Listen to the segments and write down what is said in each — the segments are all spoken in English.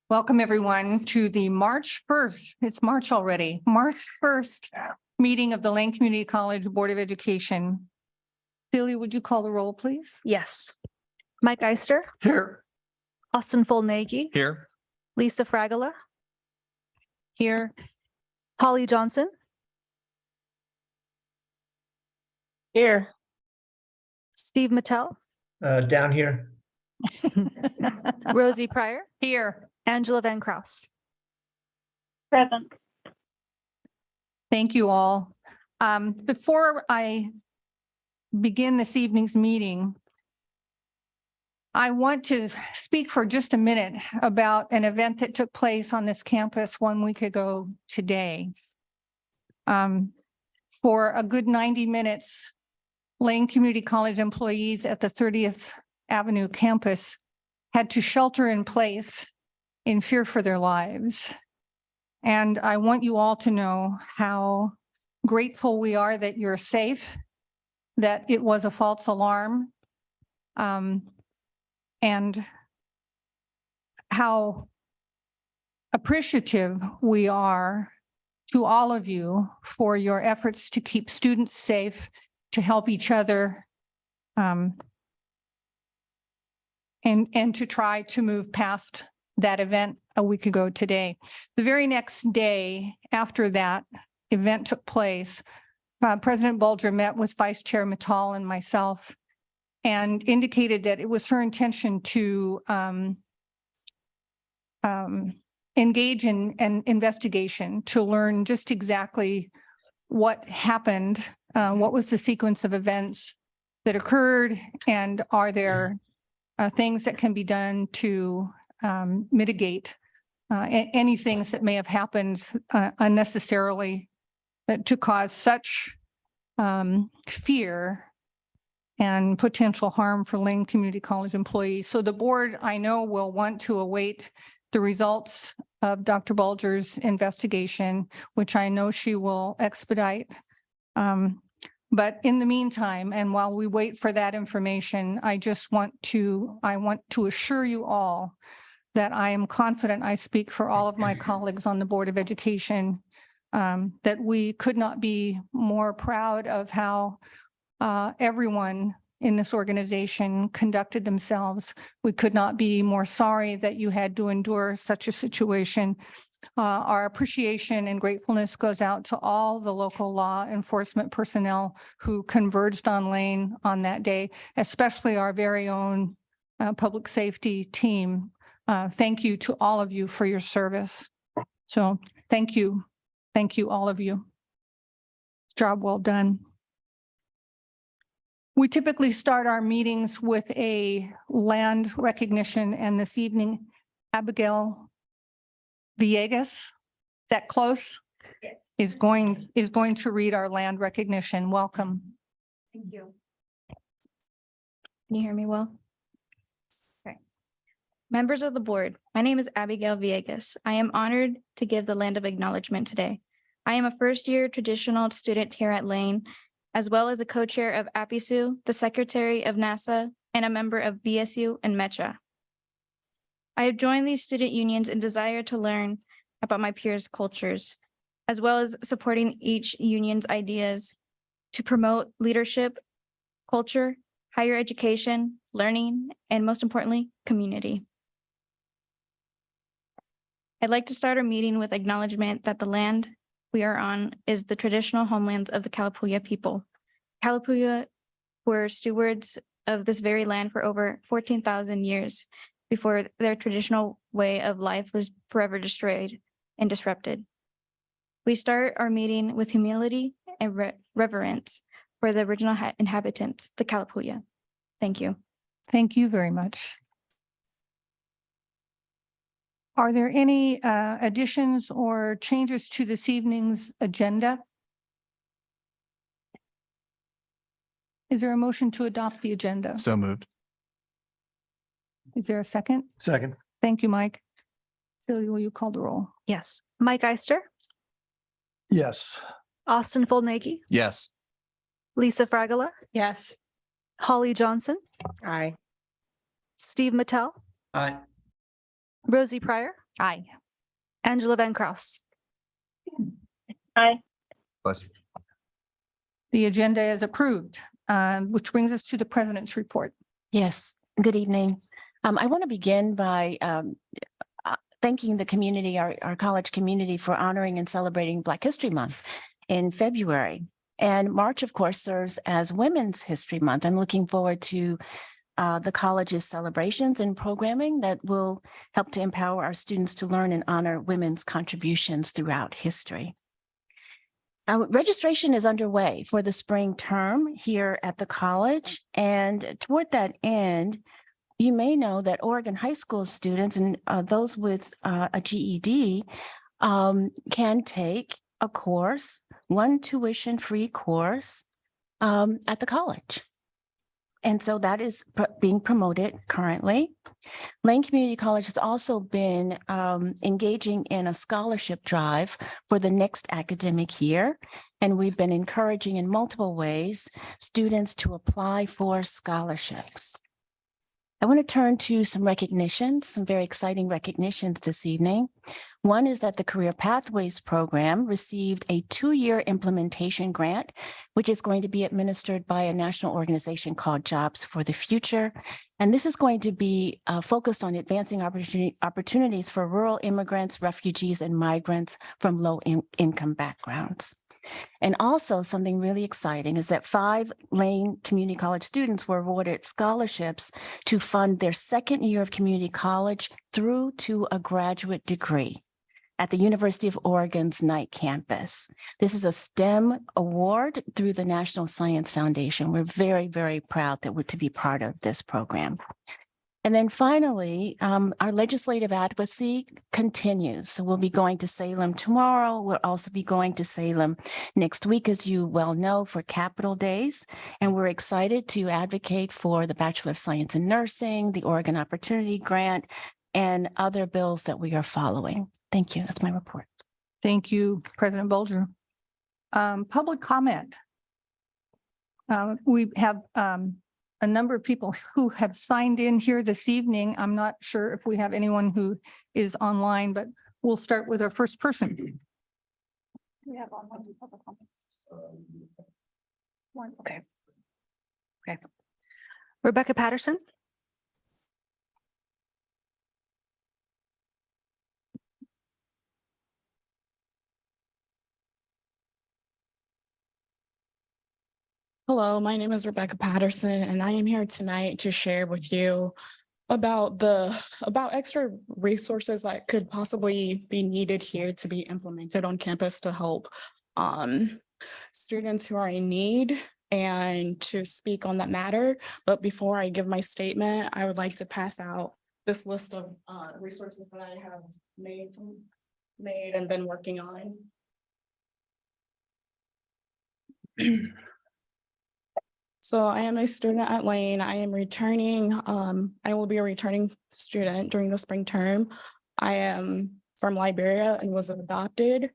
Welcome, everyone, to the March 1st, it's March already, March 1st meeting of the Lane Community College Board of Education. Celia, would you call the roll, please? Yes. Mike Eister, Here. Austin Fullnagy, Here. Lisa Fragola. Here. Holly Johnson, Here. Steve Mattel, Down here. Rosie Pryor, Here. Angela Van Kraus. Present. Thank you all. Before I begin this evening's meeting, I want to speak for just a minute about an event that took place on this campus 1 week ago today. For a good 90 minutes, Lane Community College employees at the 30th Avenue campus had to shelter in place in fear for their lives. And I want you all to know how grateful we are that you're safe, that it was a false alarm, and how appreciative we are to all of you for your efforts to keep students safe, to help each other, and to try to move past that event a week ago today. The very next day after that event took place, President Bulger met with Vice Chair Mattal and myself and indicated that it was her intention to engage in an investigation to learn just exactly what happened, what was the sequence of events that occurred, and are there things that can be done to mitigate any things that may have happened unnecessarily to cause such fear and potential harm for Lane Community College employees. So the board, I know, will want to await the results of Dr. Bulger's investigation, which I know she will expedite. But in the meantime, and while we wait for that information, I want to assure you all that I am confident I speak for all of my colleagues on the Board of Education, that we could not be more proud of how everyone in this organization conducted themselves. We could not be more sorry that you had to endure such a situation. Our appreciation and gratefulness goes out to all the local law enforcement personnel who converged on Lane on that day, especially our very own public safety team. Thank you to all of you for your service. So thank you. Thank you, all of you. Job well done. We typically start our meetings with a land recognition, and this evening, Abigail Villegas, is that close? Yes. Is going to read our land recognition. Welcome. Thank you. Can you hear me well? Okay. Members of the board, my name is Abigail Villegas. I am honored to give the land of acknowledgement today. I am a first-year traditional student here at Lane, as well as a co-chair of APISU, the secretary of NASA, and a member of VSU and METRA. I have joined these student unions in desire to learn about my peers' cultures, as well as supporting each union's ideas to promote leadership, culture, higher education, learning, and most importantly, community. I'd like to start our meeting with acknowledgement that the land we are on is the traditional homelands of the Kalapuya people. Kalapuya were stewards of this very land for over 14,000 years before their traditional way of life was forever destroyed and disrupted. We start our meeting with humility and reverence for the original inhabitants, the Kalapuya. Thank you. Thank you very much. Are there any additions or changes to this evening's agenda? Is there a motion to adopt the agenda? So moved. Is there a second? Second. Thank you, Mike. Celia, will you call the roll? Yes. Mike Eister, Yes. Austin Fullnagy, Yes. Lisa Fragola, Yes. Holly Johnson, Aye. Steve Mattel, Aye. Rosie Pryor, Aye. Angela Van Kraus. Aye. The agenda is approved, which brings us to the president's report. Yes, good evening. I want to begin by thanking the community, our college community, for honoring and celebrating Black History Month in February. And March, of course, serves as Women's History Month. I'm looking forward to the college's celebrations and programming that will help to empower our students to learn and honor women's contributions throughout history. Registration is underway for the spring term here at the college. And toward that end, you may know that Oregon high school students and those with a GED can take a course, one tuition-free course at the college. And so that is being promoted currently. Lane Community College has also been engaging in a scholarship drive for the next academic year. And we've been encouraging in multiple ways students to apply for scholarships. I want to turn to some recognitions, some very exciting recognitions this evening. One is that the Career Pathways program received a 2-year implementation grant, which is going to be administered by a national organization called Jobs for the Future. And this is going to be focused on advancing opportunities for rural immigrants, refugees, and migrants from low-income backgrounds. And also something really exciting is that 5 Lane Community College students were awarded scholarships to fund their second year of community college through to a graduate degree at the University of Oregon's Knight campus. This is a STEM award through the National Science Foundation. We're very, very proud that we're to be part of this program. And then finally, our legislative advocacy continues. So we'll be going to Salem tomorrow. We'll also be going to Salem next week, as you well know, for Capitol Days. And we're excited to advocate for the Bachelor of Science in Nursing, the Oregon Opportunity Grant, and other bills that we are following. Thank you. That's my report. Thank you, President Bolger. Public comment. We have a number of people who have signed in here this evening. I'm not sure if we have anyone who is online, but we'll start with our first person. We have online public comments. One, okay. Rebecca Patterson. Hello, my name is Rebecca Patterson, and I am here tonight to share with you about extra resources that could possibly be needed here to be implemented on campus to help students who are in need and to speak on that matter. But before I give my statement, I would like to pass out this list of resources that I have made and been working on. So I am a student at Lane. I am returning, I will be a returning student during the spring term. I am from Liberia and was adopted.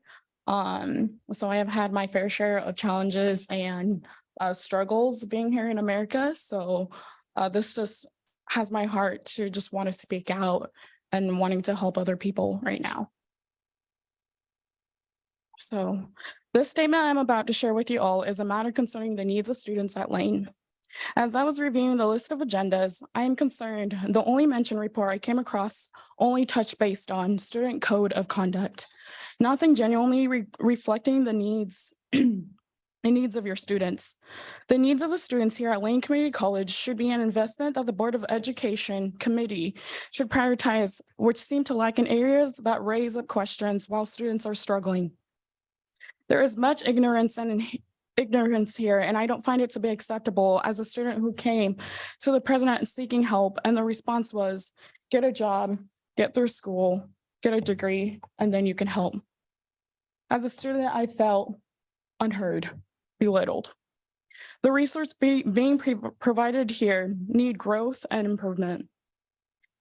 So I have had my fair share of challenges and struggles being here in America. So this just has my heart to just want to speak out and wanting to help other people right now. So this statement I'm about to share with you all is a matter concerning the needs of students at Lane. As I was reviewing the list of agendas, I am concerned the only mention report I came across only touched based on student code of conduct, nothing genuinely reflecting the needs the needs of your students. The needs of the students here at Lane Community College should be an investment that the Board of Education Committee should prioritize, which seem to lack in areas that raise up questions while students are struggling. There is much ignorance here, and I don't find it to be acceptable as a student who came to the president seeking help, and the response was, get a job, get through school, get a degree, and then you can help. As a student, I felt unheard, belittled. The resource being provided here need growth and improvement.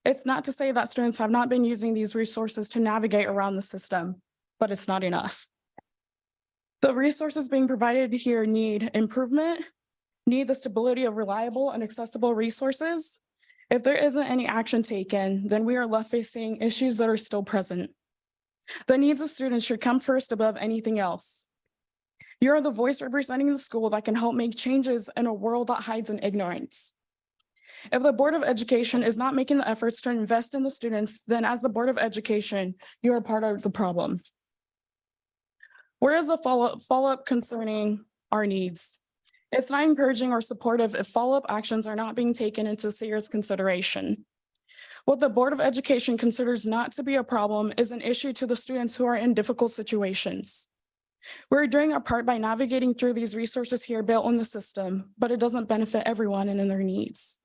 It's not to say that students have not been using these resources to navigate around the system, but it's not enough. The resources being provided here need improvement, need the stability of reliable and accessible resources. If there isn't any action taken, then we are left facing issues that are still present. The needs of students should come first above anything else. You are the voice representing the school that can help make changes in a world that hides in ignorance. If the Board of Education is not making the efforts to invest in the students, then as the Board of Education, you are part of the problem. Where is the follow-up concerning our needs? It's not encouraging or supportive if follow-up actions are not being taken into serious consideration. What the Board of Education considers not to be a problem is an issue to the students who are in difficult situations. We're doing our part by navigating through these resources here built on the system, but it doesn't benefit everyone and in their needs.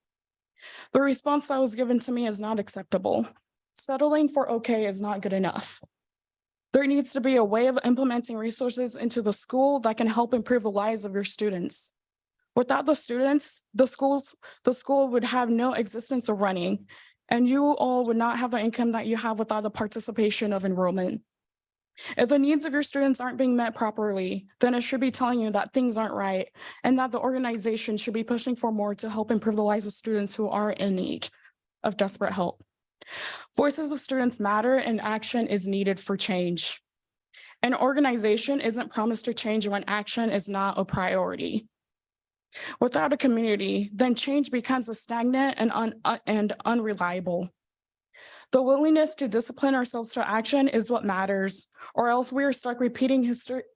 The response that was given to me is not acceptable. Settling for okay is not good enough. There needs to be a way of implementing resources into the school that can help improve the lives of your students. Without the students, the school would have no existence of running, and you all would not have the income that you have without the participation of enrollment. If the needs of your students aren't being met properly, then it should be telling you that things aren't right and that the organization should be pushing for more to help improve the lives of students who are in need of desperate help. Voices of students matter and action is needed for change. An organization isn't promised to change when action is not a priority. Without a community, then change becomes a stagnant and unreliable. The willingness to discipline ourselves to action is what matters, or else we are stuck repeating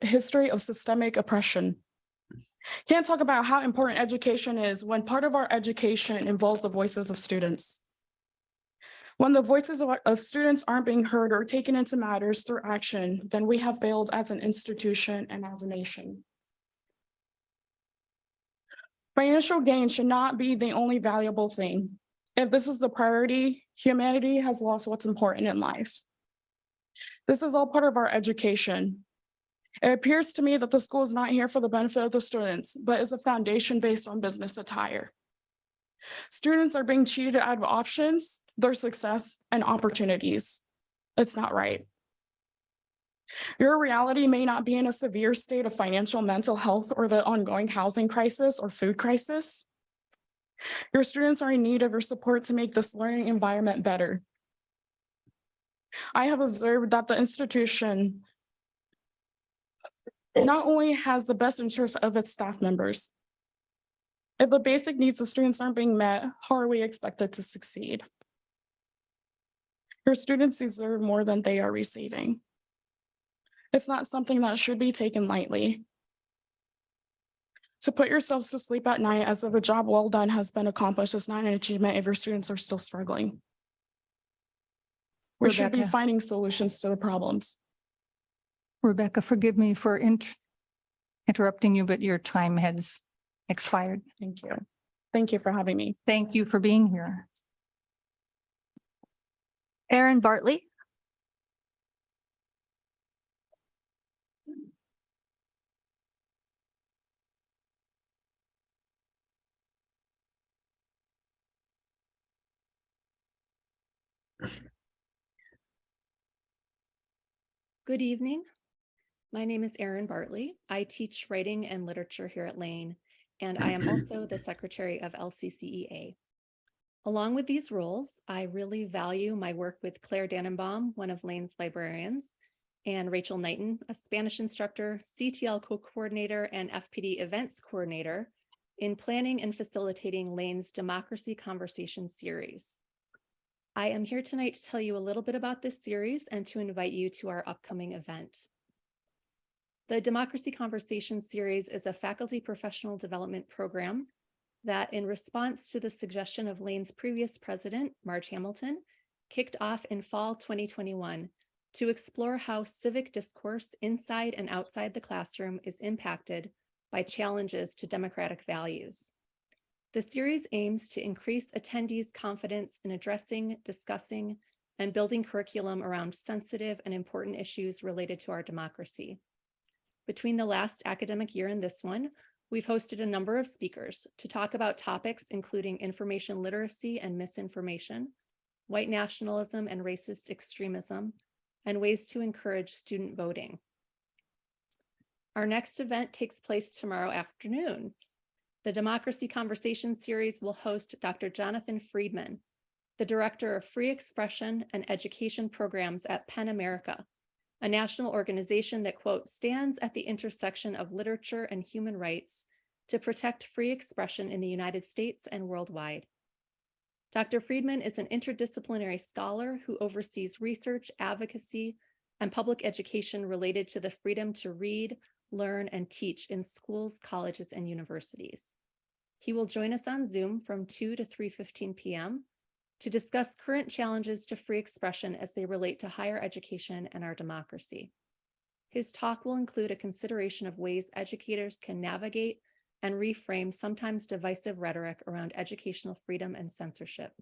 history of systemic oppression. Can't talk about how important education is when part of our education involves the voices of students. When the voices of students aren't being heard or taken into matters through action, then we have failed as an institution and as a nation. Financial gain should not be the only valuable thing. If this is the priority, humanity has lost what's important in life. This is all part of our education. It appears to me that the school is not here for the benefit of the students, but is a foundation based on business attire. Students are being cheated out of options, their success, and opportunities. It's not right. Your reality may not be in a severe state of financial mental health or the ongoing housing crisis or food crisis. Your students are in need of your support to make this learning environment better. I have observed that the institution not only has the best interest of its staff members. If the basic needs of students aren't being met, how are we expected to succeed? Your students deserve more than they are receiving. It's not something that should be taken lightly. To put yourselves to sleep at night as if a job well done has been accomplished is not an achievement if your students are still struggling. We should be Rebecca. finding solutions to the problems. Rebecca, forgive me for interrupting you, but your time has expired. Thank you. Thank you for having me. Thank you for being here. Aaron Bartley. Good evening. My name is Erin Bartley. I teach writing and literature here at Lane, and I am also the secretary of LCCEA. Along with these roles, I really value my work with Claire Dannenbaum, one of Lane's librarians, and Rachel Knighton, a Spanish instructor, CTL co-coordinator, and FPD events coordinator in planning and facilitating Lane's Democracy Conversation series. I am here tonight to tell you a little bit about this series and to invite you to our upcoming event. The Democracy Conversation series is a faculty professional development program that, in response to the suggestion of Lane's previous president, Marge Hamilton, kicked off in fall 2021 to explore how civic discourse inside and outside the classroom is impacted by challenges to democratic values. The series aims to increase attendees' confidence in addressing, discussing, and building curriculum around sensitive and important issues related to our democracy. Between the last academic year and this one, we've hosted a number of speakers to talk about topics including information literacy and misinformation, white nationalism and racist extremism, and ways to encourage student voting. Our next event takes place tomorrow afternoon. The Democracy Conversation Series will host Dr. Jonathan Friedman, the Director of Free Expression and Education Programs at PEN America, a national organization that, quote, stands at the intersection of literature and human rights to protect free expression in the United States and worldwide. Dr. Friedman is an interdisciplinary scholar who oversees research, advocacy, and public education related to the freedom to read, learn, and teach in schools, colleges, and universities. He will join us on Zoom from 2 to 3:15 p.m. to discuss current challenges to free expression as they relate to higher education and our democracy. His talk will include a consideration of ways educators can navigate and reframe sometimes divisive rhetoric around educational freedom and censorship.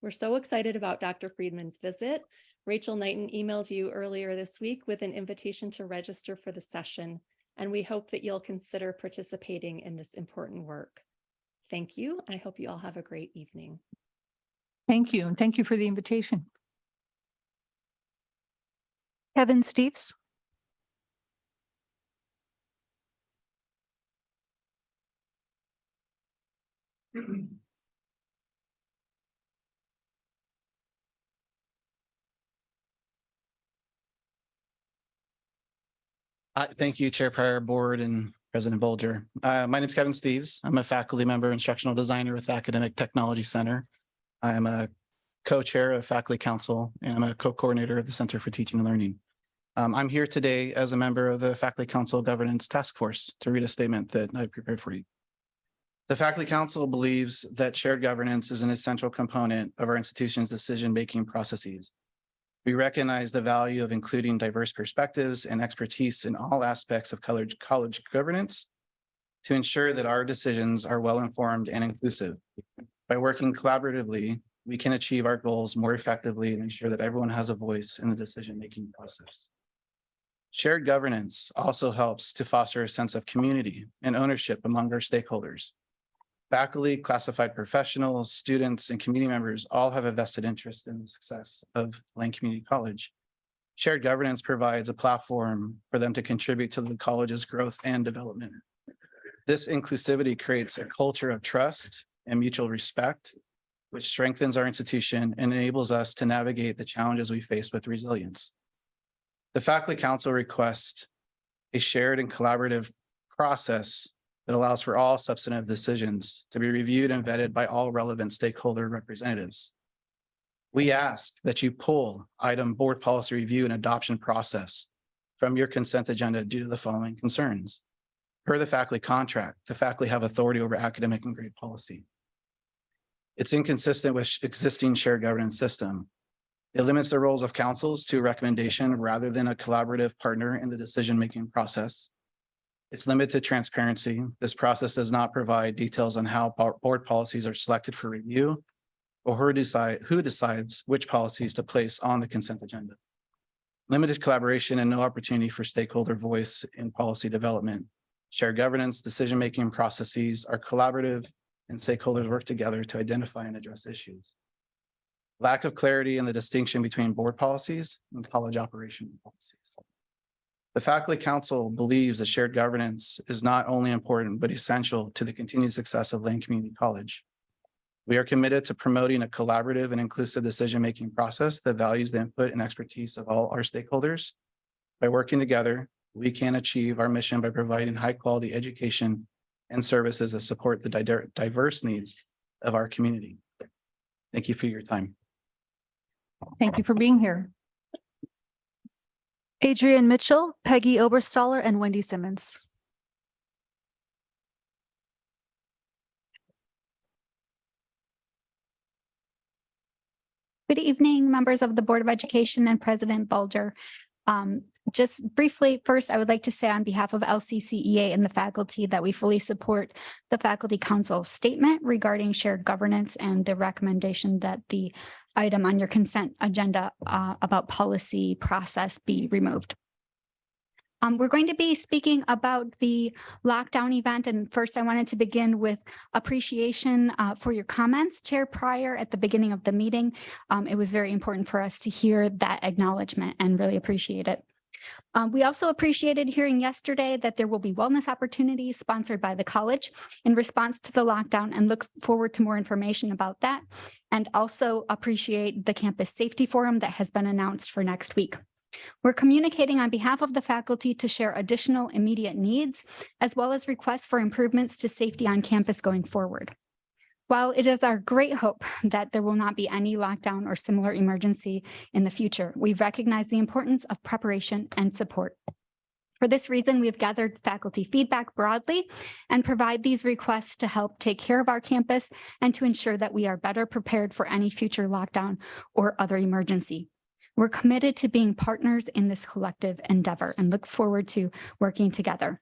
We're so excited about Dr. Friedman's visit. Rachel Knighton emailed you earlier this week with an invitation to register for the session, and we hope that you'll consider participating in this important work. Thank you. I hope you all have a great evening. Thank you. And thank you for the invitation. Kevin Steves. Thank you, Chair Pryor, Board, and President Bolger. My name is Kevin Steves. I'm a faculty member, instructional designer with Academic Technology Center. I am a co-chair of Faculty Council, and I'm a co-coordinator of the Center for Teaching and Learning. I'm here today as a member of the Faculty Council Governance Task Force to read a statement that I prepared for you. The Faculty Council believes that shared governance is an essential component of our institution's decision-making processes. We recognize the value of including diverse perspectives and expertise in all aspects of college governance to ensure that our decisions are well-informed and inclusive. By working collaboratively, we can achieve our goals more effectively and ensure that everyone has a voice in the decision-making process. Shared governance also helps to foster a sense of community and ownership among our stakeholders. Faculty, classified professionals, students, and community members all have a vested interest in the success of Lane Community College. Shared governance provides a platform for them to contribute to the college's growth and development. This inclusivity creates a culture of trust and mutual respect, which strengthens our institution and enables us to navigate the challenges we face with resilience. The Faculty Council requests a shared and collaborative process that allows for all substantive decisions to be reviewed and vetted by all relevant stakeholder representatives. We ask that you pull item board policy review and adoption process from your consent agenda due to the following concerns. Per the faculty contract, the faculty have authority over academic and grade policy. It's inconsistent with existing shared governance system. It limits the roles of councils to a recommendation rather than a collaborative partner in the decision-making process. It's limited to transparency. This process does not provide details on how board policies are selected for review or who decides which policies to place on the consent agenda. Limited collaboration and no opportunity for stakeholder voice in policy development. Shared governance decision-making processes are collaborative and stakeholders work together to identify and address issues. Lack of clarity in the distinction between board policies and college operation policies. The Faculty Council believes that shared governance is not only important, but essential to the continued success of Lane Community College. We are committed to promoting a collaborative and inclusive decision-making process that values the input and expertise of all our stakeholders. By working together, we can achieve our mission by providing high-quality education and services that support the diverse needs of our community. Thank you for your time. Thank you for being here. Adrian Mitchell, Peggy Oberstaller, and Wendy Simmons. Good evening, members of the Board of Education and President Bolger. Just briefly, first, I would like to say on behalf of LCCEA and the faculty that we fully support the Faculty Council statement regarding shared governance and the recommendation that the item on your consent agenda about policy process be removed. We're going to be speaking about the lockdown event. And first, I wanted to begin with appreciation for your comments, Chair Pryor, at the beginning of the meeting. It was very important for us to hear that acknowledgement and really appreciate it. We also appreciated hearing yesterday that there will be wellness opportunities sponsored by the college in response to the lockdown and look forward to more information about that. And also appreciate the campus safety forum that has been announced for next week. We're communicating on behalf of the faculty to share additional immediate needs, as well as requests for improvements to safety on campus going forward. While it is our great hope that there will not be any lockdown or similar emergency in the future, we recognize the importance of preparation and support. For this reason, we have gathered faculty feedback broadly and provide these requests to help take care of our campus and to ensure that we are better prepared for any future lockdown or other emergency. We're committed to being partners in this collective endeavor and look forward to working together.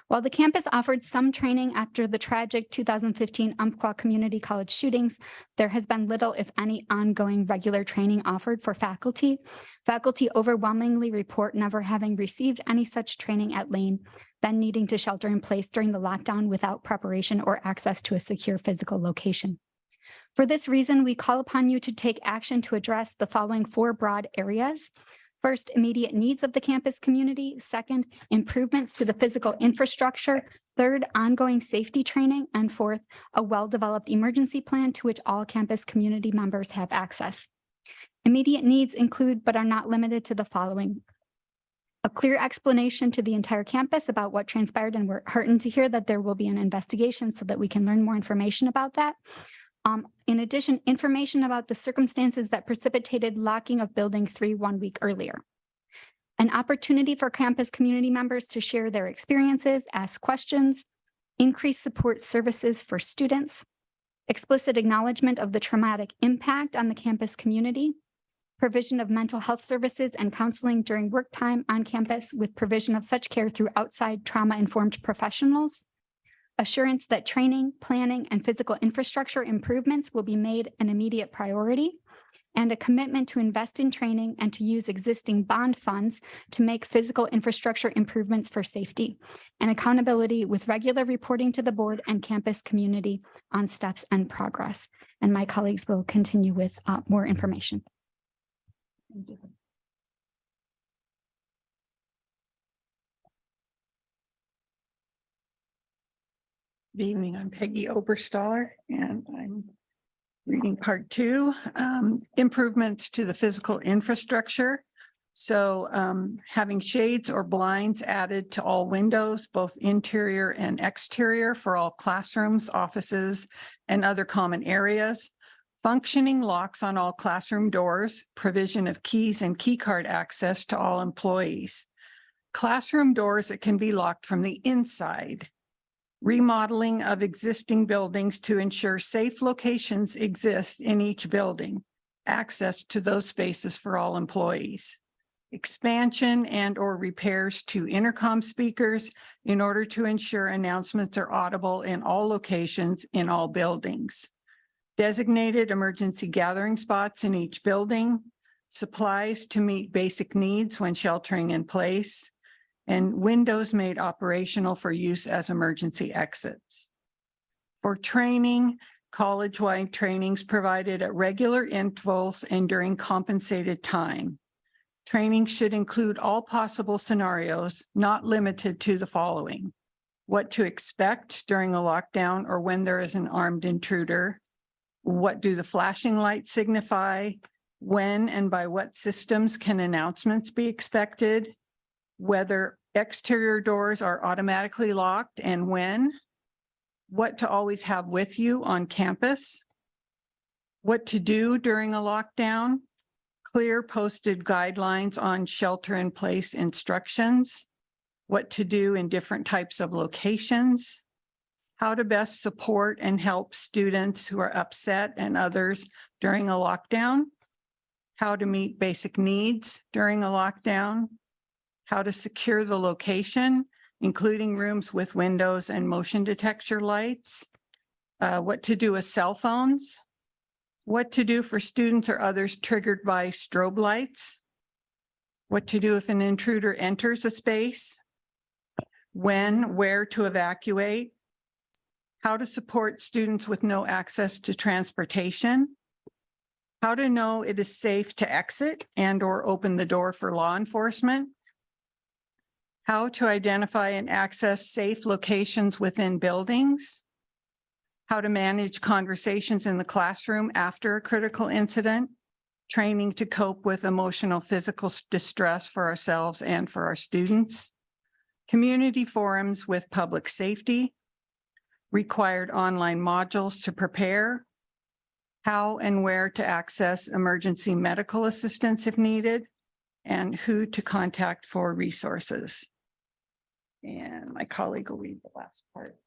While the campus offered some training after the tragic 2015 Umpqua Community College shootings, there has been little, if any, ongoing regular training offered for faculty. Faculty overwhelmingly report never having received any such training at Lane, then needing to shelter in place during the lockdown without preparation or access to a secure physical location. For this reason, we call upon you to take action to address the following 4 broad areas. First, immediate needs of the campus community. Second, improvements to the physical infrastructure. Third, ongoing safety training. And fourth, a well-developed emergency plan to which all campus community members have access. Immediate needs include, but are not limited to, the following: a clear explanation to the entire campus about what transpired, and we're heartened to hear that there will be an investigation so that we can learn more information about that. In addition, information about the circumstances that precipitated locking of Building 3 1 week earlier. An opportunity for campus community members to share their experiences, ask questions, increase support services for students, explicit acknowledgement of the traumatic impact on the campus community, provision of mental health services and counseling during work time on campus with provision of such care through outside trauma-informed professionals, assurance that training, planning, and physical infrastructure improvements will be made an immediate priority, and a commitment to invest in training and to use existing bond funds to make physical infrastructure improvements for safety, and accountability with regular reporting to the board and campus community on steps and progress. And my colleagues will continue with more information. Thank you. Good evening, I'm Peggy Oberstaller, and I'm reading part 2, improvements to the physical infrastructure. So having shades or blinds added to all windows, both interior and exterior, for all classrooms, offices, and other common areas. Functioning locks on all classroom doors, provision of keys and key card access to all employees. Classroom doors that can be locked from the inside. Remodeling of existing buildings to ensure safe locations exist in each building. Access to those spaces for all employees. Expansion and or repairs to intercom speakers in order to ensure announcements are audible in all locations in all buildings. Designated emergency gathering spots in each building. Supplies to meet basic needs when sheltering in place. And windows made operational for use as emergency exits. For training, college-wide trainings provided at regular intervals and during compensated time. Training should include all possible scenarios, not limited to the following: what to expect during a lockdown or when there is an armed intruder. What do the flashing lights signify? When and by what systems can announcements be expected? Whether exterior doors are automatically locked and when. What to always have with you on campus. What to do during a lockdown. Clear posted guidelines on shelter-in-place instructions. What to do in different types of locations. How to best support and help students who are upset and others during a lockdown. How to meet basic needs during a lockdown. How to secure the location, including rooms with windows and motion detector lights. What to do with cell phones. What to do for students or others triggered by strobe lights. What to do if an intruder enters a space. When, where to evacuate. How to support students with no access to transportation. How to know it is safe to exit and or open the door for law enforcement how to identify and access safe locations within buildings, how to manage conversations in the classroom after a critical incident, training to cope with emotional, physical distress for ourselves and for our students, community forums with public safety, required online modules to prepare, how and where to access emergency medical assistance if needed, and who to contact for resources. And my colleague will read the last part.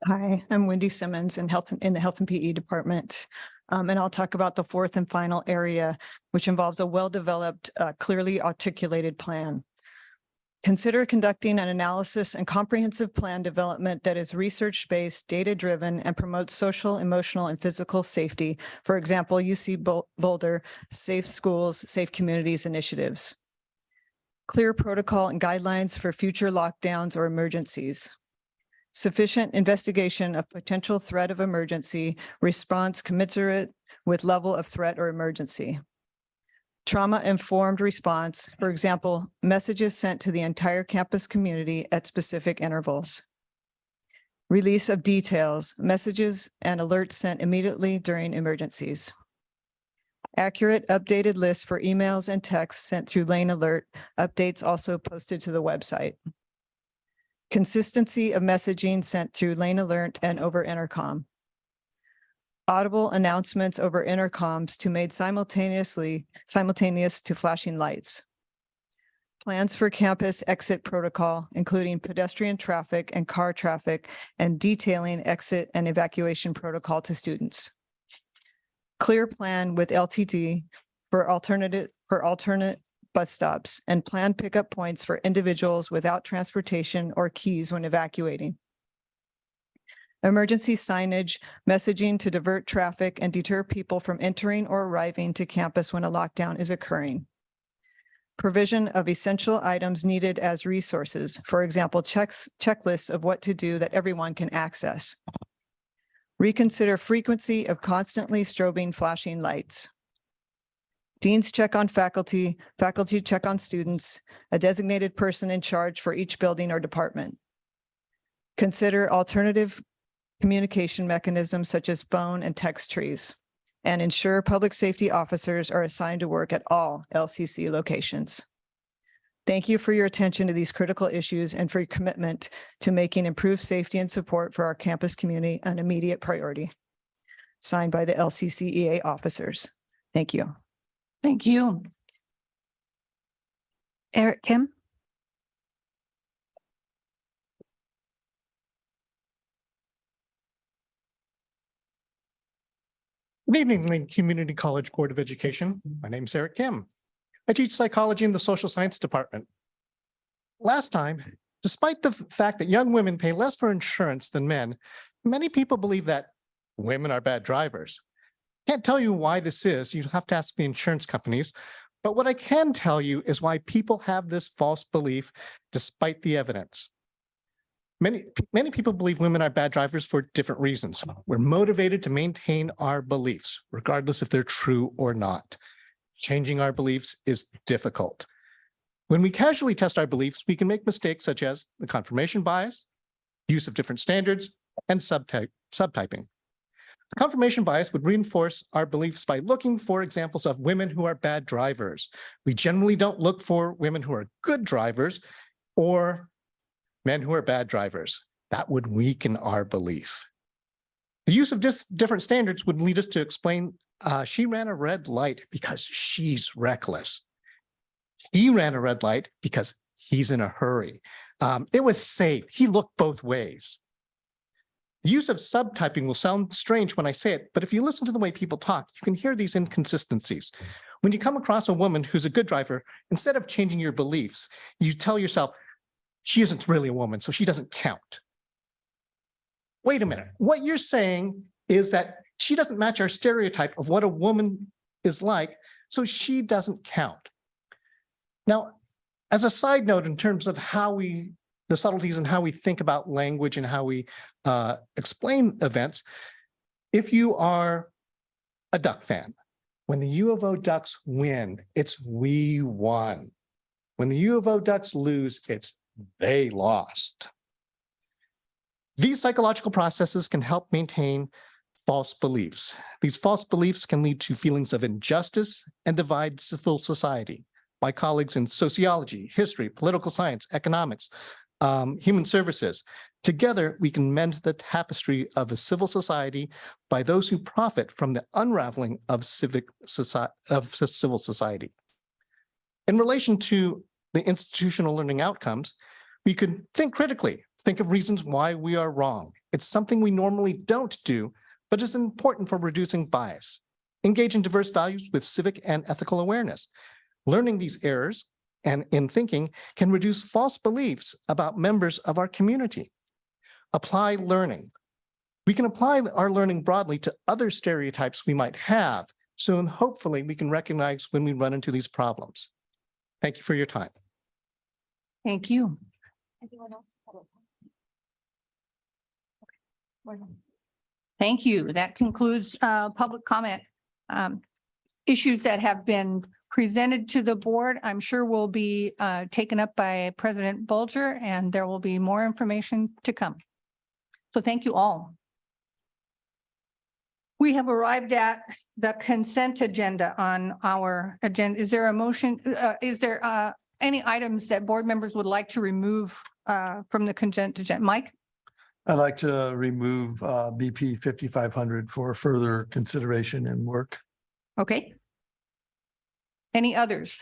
Hi, I'm Wendy Simmons in the Health and PE Department. And I'll talk about the fourth and final area, which involves a well-developed, clearly articulated plan. Consider conducting an analysis and comprehensive plan development that is research-based, data-driven, and promotes social, emotional, and physical safety. For example, UC Boulder Safe Schools, Safe Communities initiatives. Clear protocol and guidelines for future lockdowns or emergencies. Sufficient investigation of potential threat of emergency, response commensurate with level of threat or emergency. Trauma-informed response, for example, messages sent to the entire campus community at specific intervals. Release of details, messages and alerts sent immediately during emergencies. Accurate updated lists for emails and texts sent through Lane Alert, updates also posted to the website. Consistency of messaging sent through Lane Alert and over intercom. Audible announcements over intercoms to made simultaneous to flashing lights. Plans for campus exit protocol, including pedestrian traffic and car traffic, and detailing exit and evacuation protocol to students. Clear plan with LTD for alternate bus stops and planned pickup points for individuals without transportation or keys when evacuating. Emergency signage, messaging to divert traffic and deter people from entering or arriving to campus when a lockdown is occurring. Provision of essential items needed as resources, for example, checklists of what to do that everyone can access. Reconsider frequency of constantly strobing flashing lights. Deans check on faculty, faculty check on students, a designated person in charge for each building or department. Consider alternative communication mechanisms such as phone and text trees, and ensure public safety officers are assigned to work at all LCC locations. Thank you for your attention to these critical issues and for your commitment to making improved safety and support for our campus community an immediate priority. Signed by the LCCEA officers. Thank you. Thank you. Eric Kim. Good evening, Lane Community College Board of Education. My name is Eric Kim. I teach psychology in the social science department. Last time, despite the fact that young women pay less for insurance than men, many people believe that women are bad drivers. Can't tell you why this is. You have to ask the insurance companies. But what I can tell you is why people have this false belief despite the evidence. Many people believe women are bad drivers for different reasons. We're motivated to maintain our beliefs, regardless if they're true or not. Changing our beliefs is difficult. When we casually test our beliefs, we can make mistakes such as the confirmation bias, use of different standards, and subtyping. The confirmation bias would reinforce our beliefs by looking for examples of women who are bad drivers. We generally don't look for women who are good drivers or men who are bad drivers. That would weaken our belief. The use of different standards would lead us to explain she ran a red light because she's reckless. He ran a red light because he's in a hurry. It was safe. He looked both ways. The use of subtyping will sound strange when I say it, but if you listen to the way people talk, you can hear these inconsistencies. When you come across a woman who's a good driver, instead of changing your beliefs, you tell yourself, she isn't really a woman, so she doesn't count. Wait a minute. What you're saying is that she doesn't match our stereotype of what a woman is like, so she doesn't count. Now, as a side note, in terms of the subtleties and how we think about language and how we explain events, if you are a Duck fan, When the U of O Ducks win, it's we won. When the U of O Ducks lose, it's they lost. These psychological processes can help maintain false beliefs. These false beliefs can lead to feelings of injustice and divide civil society. My colleagues in sociology, history, political science, economics, human services. Together, we can mend the tapestry of a civil society by those who profit from the unraveling of civil society. In relation to the institutional learning outcomes, we could think critically, think of reasons why we are wrong. It's something we normally don't do, but is important for reducing bias. Engage in diverse values with civic and ethical awareness. Learning these errors and in thinking can reduce false beliefs about members of our community. Apply learning. We can apply our learning broadly to other stereotypes we might have, so hopefully we can recognize when we run into these problems. Thank you for your time. Thank you. Thank you. That concludes public comment. Issues that have been presented to the board, I'm sure will be taken up by President Bulger, and there will be more information to come. So thank you all. We have arrived at the consent agenda on our agenda. Is there a motion? Is there any items that board members would like to remove from the consent agenda? Mike? I'd like to remove BP 5500 for further consideration and work. Okay. Any others?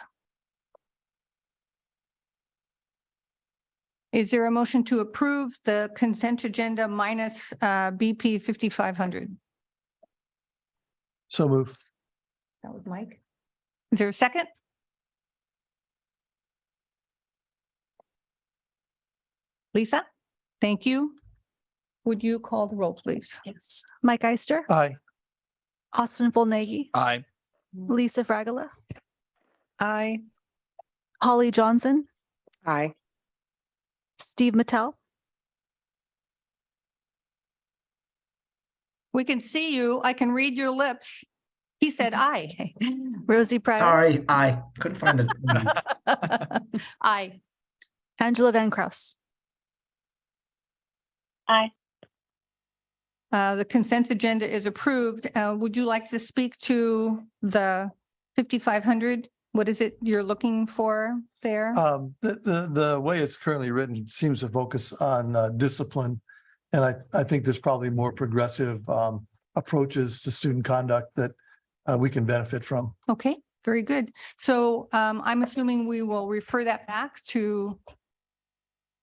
Is there a motion to approve the consent agenda minus BP 5500? So move. That was Mike. Is there a second? Lisa? Thank you. Would you call the roll, please? Yes. Mike Ister, Aye. Austin Volnegi, Aye. Lisa Fragala, Aye. Holly Johnson, Aye. Steve Mattel, We can see you. I can read your lips. He said aye. Rosie Pryor, Sorry, aye. Couldn't find the. Aye. Angela Van Kraus. Aye. The consent agenda is approved. Would you like to speak to the 5500? What is it you're looking for there? The way it's currently written seems to focus on discipline. And I think there's probably more progressive approaches to student conduct that we can benefit from. Okay, very good. So I'm assuming we will refer that back to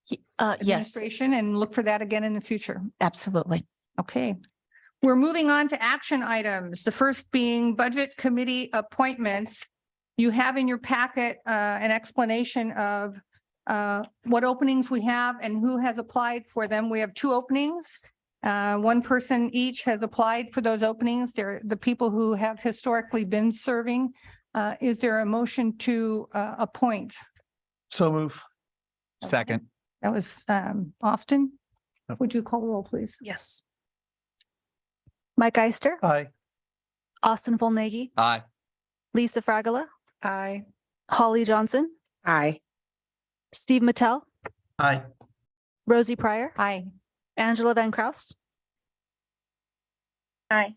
Yes, administration and look for that again in the future. absolutely. Okay. We're moving on to action items. The first being budget committee appointments. You have in your packet an explanation of what openings we have and who has applied for them. We have 2 openings. One person each has applied for those openings. They're the people who have historically been serving. Is there a motion to appoint? So move. Second. That was Austin. Would you call the roll, please? Yes. Mike Ister, Aye. Austin Volnegi, Aye. Lisa Fragala, Aye. Holly Johnson, Aye. Steve Mattel, Aye. Rosie Pryor, Aye. Angela Van Kraus. Aye.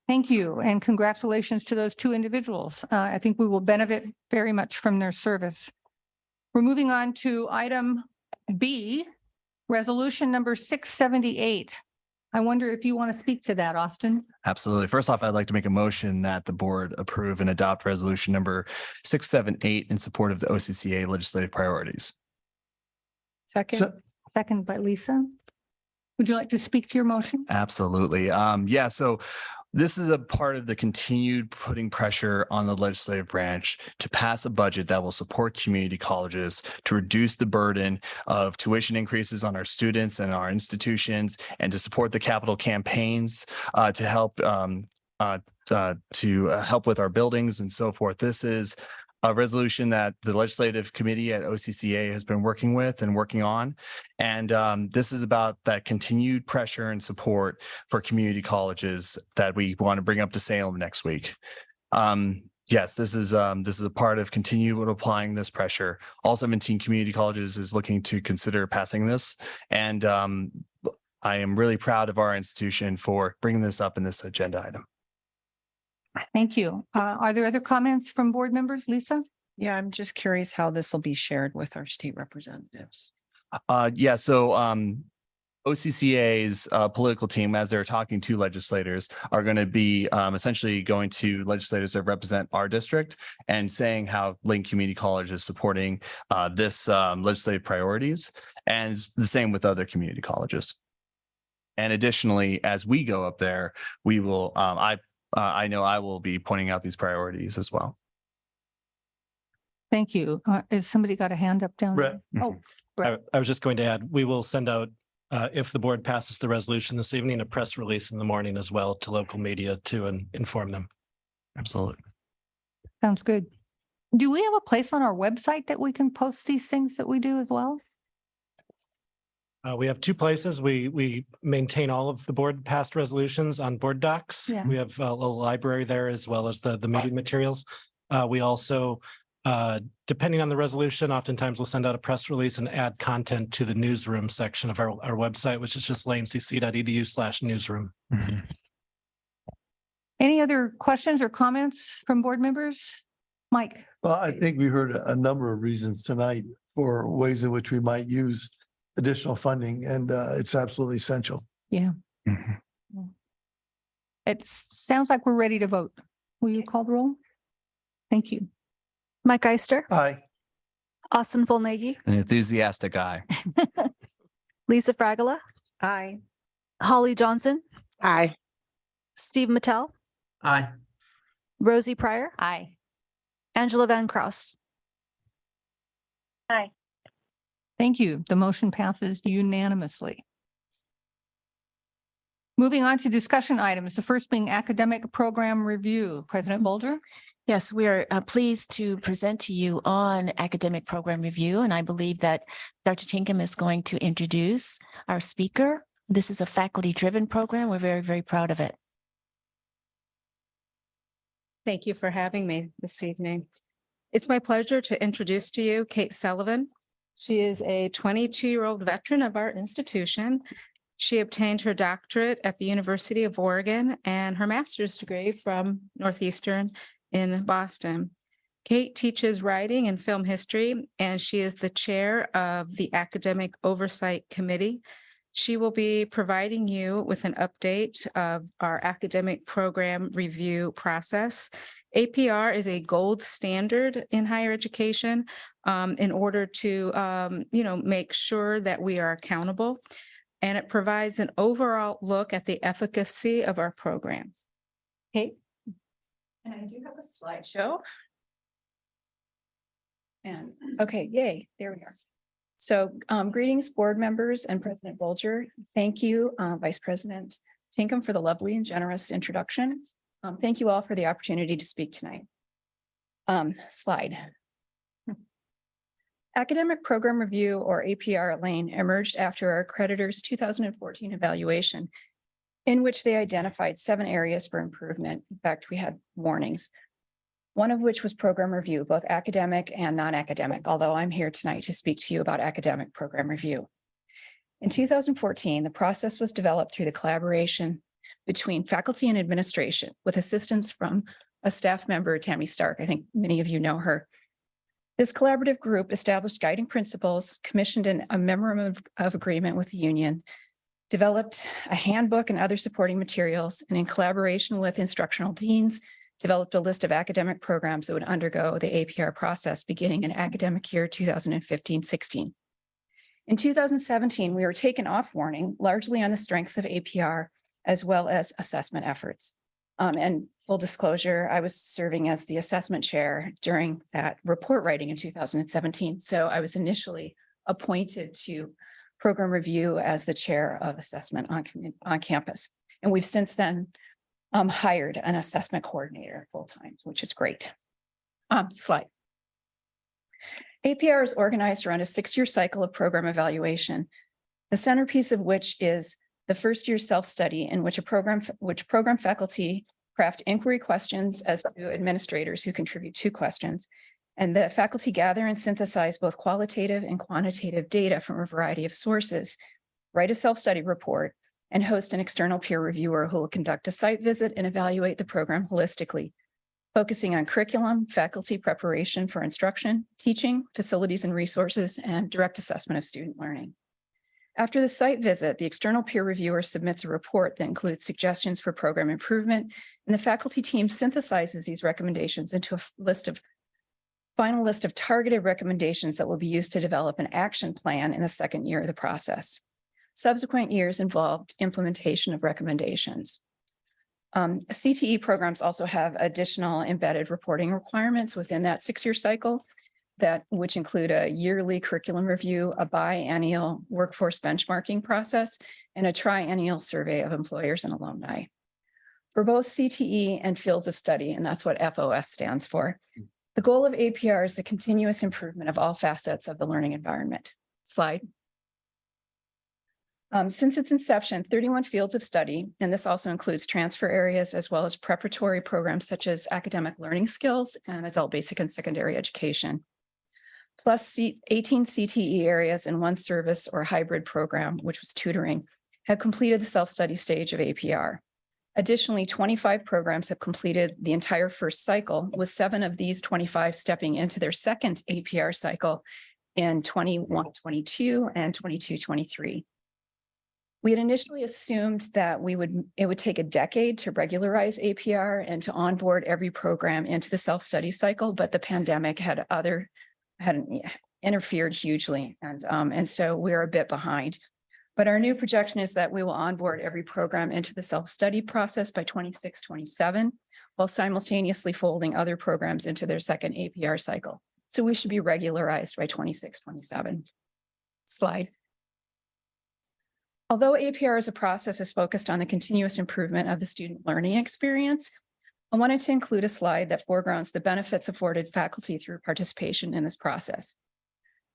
Thank you, and congratulations to those 2 individuals. I think we will benefit very much from their service. We're moving on to item B, resolution number 678. I wonder if you want to speak to that, Austin. Absolutely. First off, I'd like to make a motion that the board approve and adopt resolution number 678 in support of the OCCA legislative priorities. Second. So- Second by Lisa. Would you like to speak to your motion? Absolutely. Yeah, so this is a part of the continued putting pressure on the legislative branch to pass a budget that will support community colleges, to reduce the burden of tuition increases on our students and our institutions, and to support the capital campaigns to help with our buildings and so forth. This is a resolution that the legislative committee at OCCA has been working with and working on. And this is about that continued pressure and support for community colleges that we want to bring up to Salem next week. Yes, this is a part of continuing applying this pressure. All 17 community colleges is looking to consider passing this. And I am really proud of our institution for bringing this up in this agenda item. Thank you. Are there other comments from board members? Lisa? Yeah, I'm just curious how this will be shared with our state representatives. Yeah, so OCCA's political team, as they're talking to legislators, are going to be essentially going to legislators that represent our district and saying how Lane Community College is supporting this legislative priorities, and the same with other community colleges. And additionally, as we go up there, we will, I know I will be pointing out these priorities as well. Thank you. Has somebody got a hand up down there? Brett. Oh, Brett. I was just going to add, we will send out, if the board passes the resolution this evening, a press release in the morning as well to local media to inform them. Absolutely. Sounds good. Do we have a place on our website that we can post these things that we do as well? We have two places. We maintain all of the board passed resolutions on board docs. Yeah. We have a little library there as well as the meeting materials. We also, depending on the resolution, oftentimes we'll send out a press release and add content to the newsroom section of our website, which is just lanecc.edu/newsroom. Any other questions or comments from board members? Mike? Well, I think we heard a number of reasons tonight for ways in which we might use additional funding, and it's absolutely essential. Yeah. It sounds like we're ready to vote. Will you call the roll? Thank you. Mike Ister, Aye. Austin Volnegi, An enthusiastic guy. Lisa Fragala, Aye. Holly Johnson, Aye. Steve Mattel, Aye. Rosie Pryor, Aye. Angela Van Kraus. Aye. Thank you. The motion passes unanimously. Moving on to discussion items, the first being academic program review. President Bolger? Yes, we are pleased to present to you on academic program review, and I believe that Dr. Tinkham is going to introduce our speaker. This is a faculty-driven program. We're very, very proud of it. Thank you for having me this evening. It's my pleasure to introduce to you Kate Sullivan. She is a 22-year-old veteran of our institution. She obtained her doctorate at the University of Oregon and her master's degree from Northeastern in Boston. Kate teaches writing and film history, and she is the chair of the Academic Oversight Committee. She will be providing you with an update of our academic program review process. APR is a gold standard in higher education in order to, make sure that we are accountable. And it provides an overall look at the efficacy of our programs. Kate? And I do have a slideshow. And okay, yay, there we are. So greetings, board members and President Bolger. Thank you, Vice President Tinkham, for the lovely and generous introduction. Thank you all for the opportunity to speak tonight. Slide. Academic Program Review, or APR at Lane, emerged after our accreditors' 2014 evaluation, in which they identified 7 areas for improvement. In fact, we had warnings, one of which was program review, both academic and non-academic, although I'm here tonight to speak to you about academic program review. In 2014, the process was developed through the collaboration between faculty and administration with assistance from a staff member, Tammy Stark. I think many of you know her. This collaborative group established guiding principles, commissioned a memorandum of agreement with the union, developed a handbook and other supporting materials, and in collaboration with instructional deans, developed a list of academic programs that would undergo the APR process beginning in academic year 2015-16. In 2017, we were taken off warning, largely on the strengths of APR, as well as assessment efforts. And full disclosure, I was serving as the assessment chair during that report writing in 2017. So I was initially appointed to program review as the chair of assessment on campus. And we've since then hired an assessment coordinator full-time, which is great. Slide. APR is organized around a 6-year cycle of program evaluation, the centerpiece of which is the first year self-study in which program faculty craft inquiry questions as to administrators who contribute 2 questions. And the faculty gather and synthesize both qualitative and quantitative data from a variety of sources, write a self-study report, and host an external peer reviewer who will conduct a site visit and evaluate the program holistically, focusing on curriculum, faculty preparation for instruction, teaching, facilities and resources, and direct assessment of student learning. After the site visit, the external peer reviewer submits a report that includes suggestions for program improvement, and the faculty team synthesizes these recommendations into a final list of targeted recommendations that will be used to develop an action plan in the 2nd year of the process. Subsequent years involved implementation of recommendations. CTE programs also have additional embedded reporting requirements within that 6-year cycle, which include a yearly curriculum review, a biennial workforce benchmarking process, and a triennial survey of employers and alumni. For both CTE and fields of study, and that's what FOS stands for, the goal of APR is the continuous improvement of all facets of the learning environment. Slide. Since its inception, 31 fields of study, and this also includes transfer areas as well as preparatory programs such as academic learning skills and adult basic and secondary education, plus 18 CTE areas and 1 service or hybrid program, which was tutoring, have completed the self-study stage of APR. Additionally, 25 programs have completed the entire first cycle, with 7 of these 25 stepping into their second APR cycle in 21-22 and 22-23. We had initially assumed that it would take a decade to regularize APR and to onboard every program into the self-study cycle, but the pandemic had interfered hugely, and so we're a bit behind. But our new projection is that we will onboard every program into the self-study process by 26-27, while simultaneously folding other programs into their second APR cycle. So we should be regularized by 26-27. Slide. Although APR as a process is focused on the continuous improvement of the student learning experience, I wanted to include a slide that foregrounds the benefits afforded faculty through participation in this process.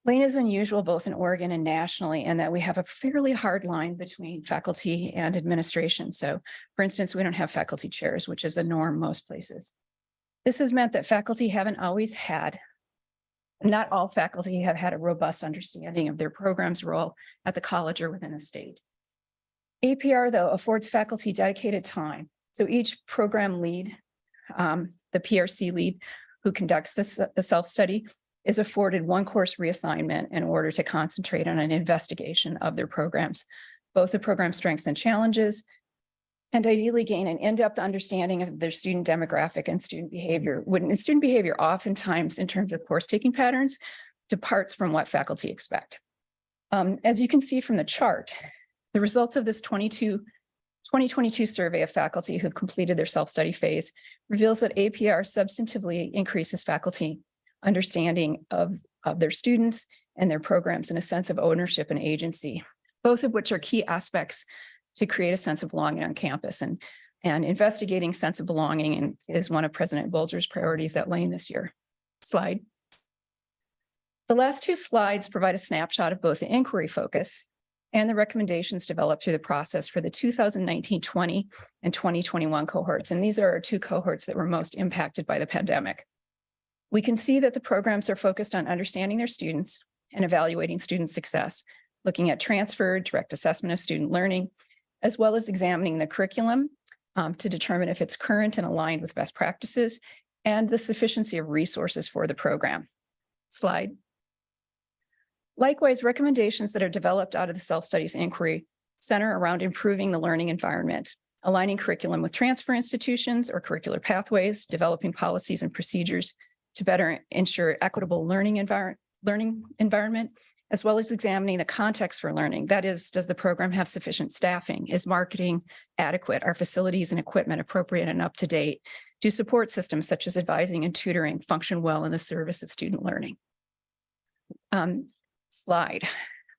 Lane is unusual both in Oregon and nationally in that we have a fairly hard line between faculty and administration. So for instance, we don't have faculty chairs, which is a norm most places. This has meant that faculty haven't always had, not all faculty have had a robust understanding of their program's role at the college or within the state. APR, though, affords faculty dedicated time. So each program lead, the PRC lead who conducts the self-study, is afforded 1 course reassignment in order to concentrate on an investigation of their programs, both the program strengths and challenges, and ideally gain an in-depth understanding of their student demographic and student behavior. Student behavior oftentimes, in terms of course taking patterns, departs from what faculty expect. As you can see from the chart, the results of this 2022 survey of faculty who've completed their self-study phase reveals that APR substantively increases faculty understanding of their students and their programs and a sense of ownership and agency, both of which are key aspects to create a sense of belonging on campus. And investigating sense of belonging is one of President Bolger's priorities at Lane this year. Slide. The last 2 slides provide a snapshot of both the inquiry focus and the recommendations developed through the process for the 2019-20 and 2021 cohorts. And these are our 2 cohorts that were most impacted by the pandemic. We can see that the programs are focused on understanding their students and evaluating student success, looking at transfer, direct assessment of student learning, as well as examining the curriculum to determine if it's current and aligned with best practices and the sufficiency of resources for the program. Slide. Likewise, recommendations that are developed out of the self-studies inquiry center around improving the learning environment, aligning curriculum with transfer institutions or curricular pathways, developing policies and procedures to better ensure equitable learning environment, as well as examining the context for learning. That is, does the program have sufficient staffing? Is marketing adequate? Are facilities and equipment appropriate and up to date? Do support systems such as advising and tutoring function well in the service of student learning? Slide.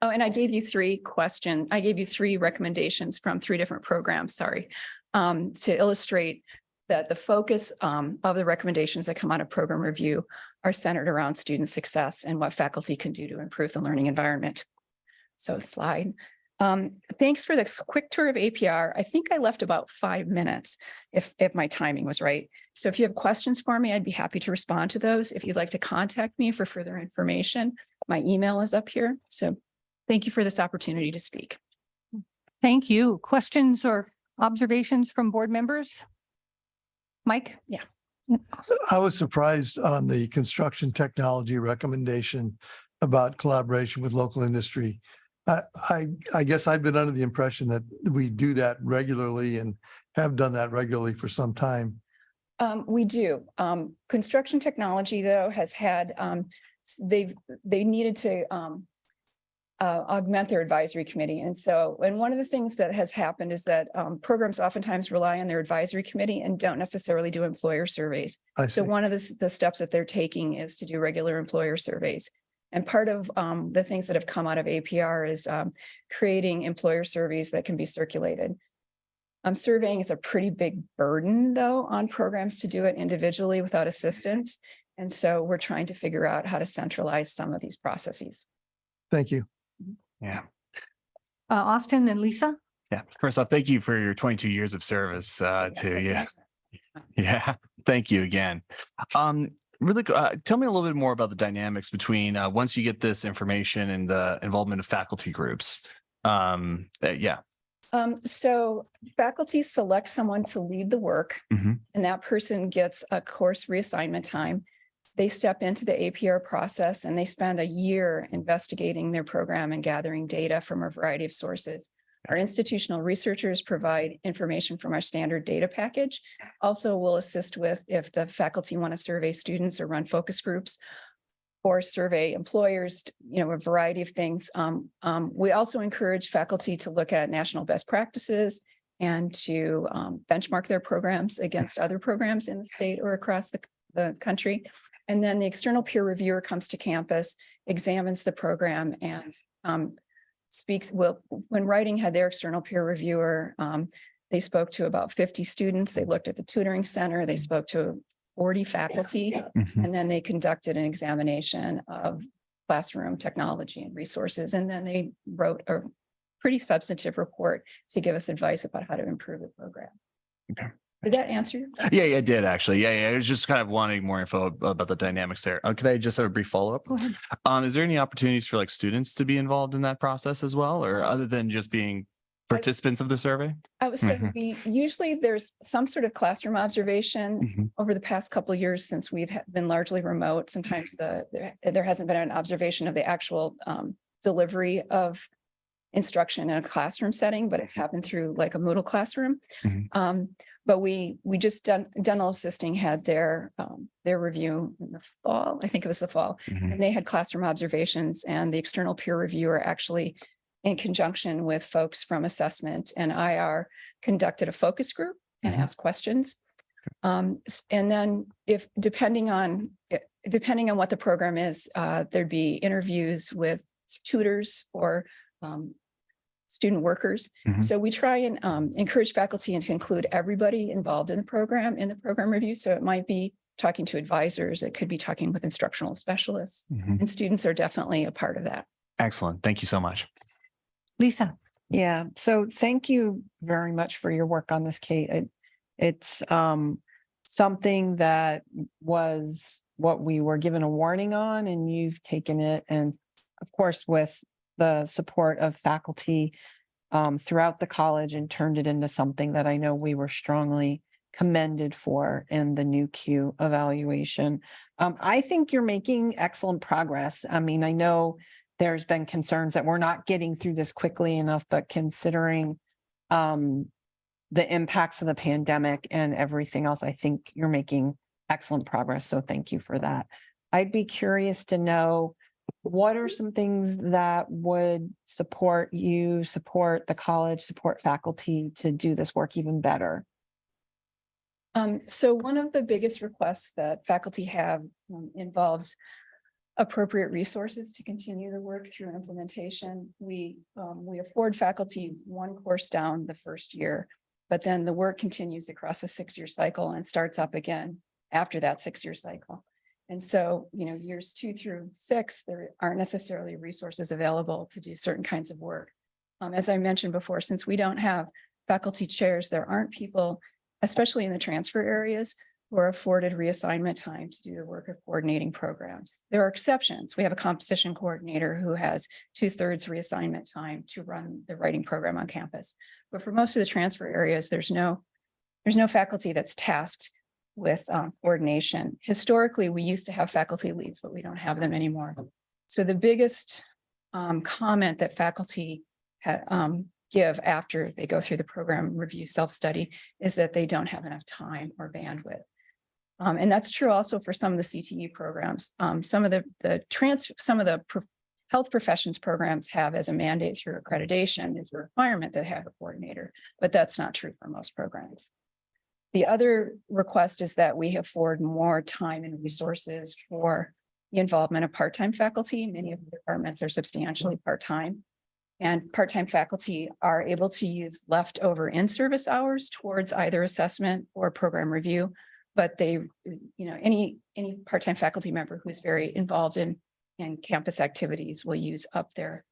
Oh, and I gave you 3 recommendations from 3 different programs, sorry, to illustrate that the focus of the recommendations that come out of program review are centered around student success and what faculty can do to improve the learning environment. So slide. Thanks for this quick tour of APR. I think I left about 5 minutes if my timing was right. So if you have questions for me, I'd be happy to respond to those. If you'd like to contact me for further information, my email is up here. So thank you for this opportunity to speak. Thank you. Questions or observations from board members? Mike? Yeah. I was surprised on the construction technology recommendation about collaboration with local industry. I guess I've been under the impression that we do that regularly and have done that regularly for some time. We do. Construction technology, though, has had, they needed to augment their advisory committee. And one of the things that has happened is that programs oftentimes rely on their advisory committee and don't necessarily do employer surveys. So one of the steps that they're taking is to do regular employer surveys. And part of the things that have come out of APR is creating employer surveys that can be circulated. Surveying is a pretty big burden, though, on programs to do it individually without assistance. And so we're trying to figure out how to centralize some of these processes. Thank you. Yeah. Austin and Lisa? Yeah. First off, thank you for your 22 years of service to you. Yeah. Thank you again. Really, tell me a little bit more about the dynamics between once you get this information and the involvement of faculty groups. Yeah. So faculty select someone to lead the work, Mhm. and that person gets a course reassignment time. They step into the APR process and they spend a year investigating their program and gathering data from a variety of sources. Our institutional researchers provide information from our standard data package. Also will assist with if the faculty want to survey students or run focus groups or survey employers, a variety of things. We also encourage faculty to look at national best practices and to benchmark their programs against other programs in the state or across the country. And then the external peer reviewer comes to campus, examines the program, and speaks. Well, when Writing had their external peer reviewer, they spoke to about 50 students. They looked at the tutoring center. They spoke to 40 faculty, Mhm. and then they conducted an examination of classroom technology and resources. And then they wrote a pretty substantive report to give us advice about how to improve the program. Okay. Did that answer your question? Yeah, it did actually. Yeah. I was just kind of wanting more info about the dynamics there. Could I just have a brief follow-up? Go ahead. Is there any opportunities for like students to be involved in that process as well, or other than just being participants of the survey? I would say Mhm. usually there's some sort of classroom observation Mhm. over the past couple of years since we've been largely remote. Sometimes there hasn't been an observation of the actual delivery of instruction in a classroom setting, but it's happened through like a Moodle classroom. Mhm. But we just Dental Assisting had their review in the fall. I think it was the fall. Mhm. And they had classroom observations, and the external peer reviewer actually, in conjunction with folks from assessment and IR, conducted a focus group and Mhm. asked questions. And then depending on what the program is, there'd be interviews with tutors or student workers. Mhm. So we try and encourage faculty and to include everybody involved in the program review. So it might be talking to advisors, it could be talking with instructional specialists, Mhm. and students are definitely a part of that. Excellent. Thank you so much. Lisa? Yeah, so thank you very much for your work on this, Kate. It's something that was what we were given a warning on, and you've taken it, and of course, with the support of faculty throughout the college, and turned it into something that I know we were strongly commended for in the new Q evaluation. I think you're making excellent progress. I mean, I know there's been concerns that we're not getting through this quickly enough, but considering the impacts of the pandemic and everything else, I think you're making excellent progress. So thank you for that. I'd be curious to know, what are some things that would support you, support the college, support faculty to do this work even better? So one of the biggest requests that faculty have involves appropriate resources to continue the work through implementation. We afford faculty one course down the first year, but then the work continues across a 6-year cycle and starts up again after that 6-year cycle. And so, years 2 through 6, there aren't necessarily resources available to do certain kinds of work. As I mentioned before, since we don't have faculty chairs, there aren't people, especially in the transfer areas, who are afforded reassignment time to do the work of coordinating programs. There are exceptions. We have a composition coordinator who has 2/3 reassignment time to run the writing program on campus. But for most of the transfer areas, there's no faculty that's tasked with coordination. Historically, we used to have faculty leads, but we don't have them anymore. So the biggest comment that faculty give after they go through the program review self-study is that they don't have enough time or bandwidth. And that's true also for some of the CTE programs. Some of the health professions programs have as a mandate through accreditation, is a requirement that have a coordinator, but that's not true for most programs. The other request is that we afford more time and resources for the involvement of part-time faculty. Many of the departments are substantially part-time. And part-time faculty are able to use leftover in-service hours towards either assessment or program review. But any part-time faculty member who is very involved in campus activities will use up their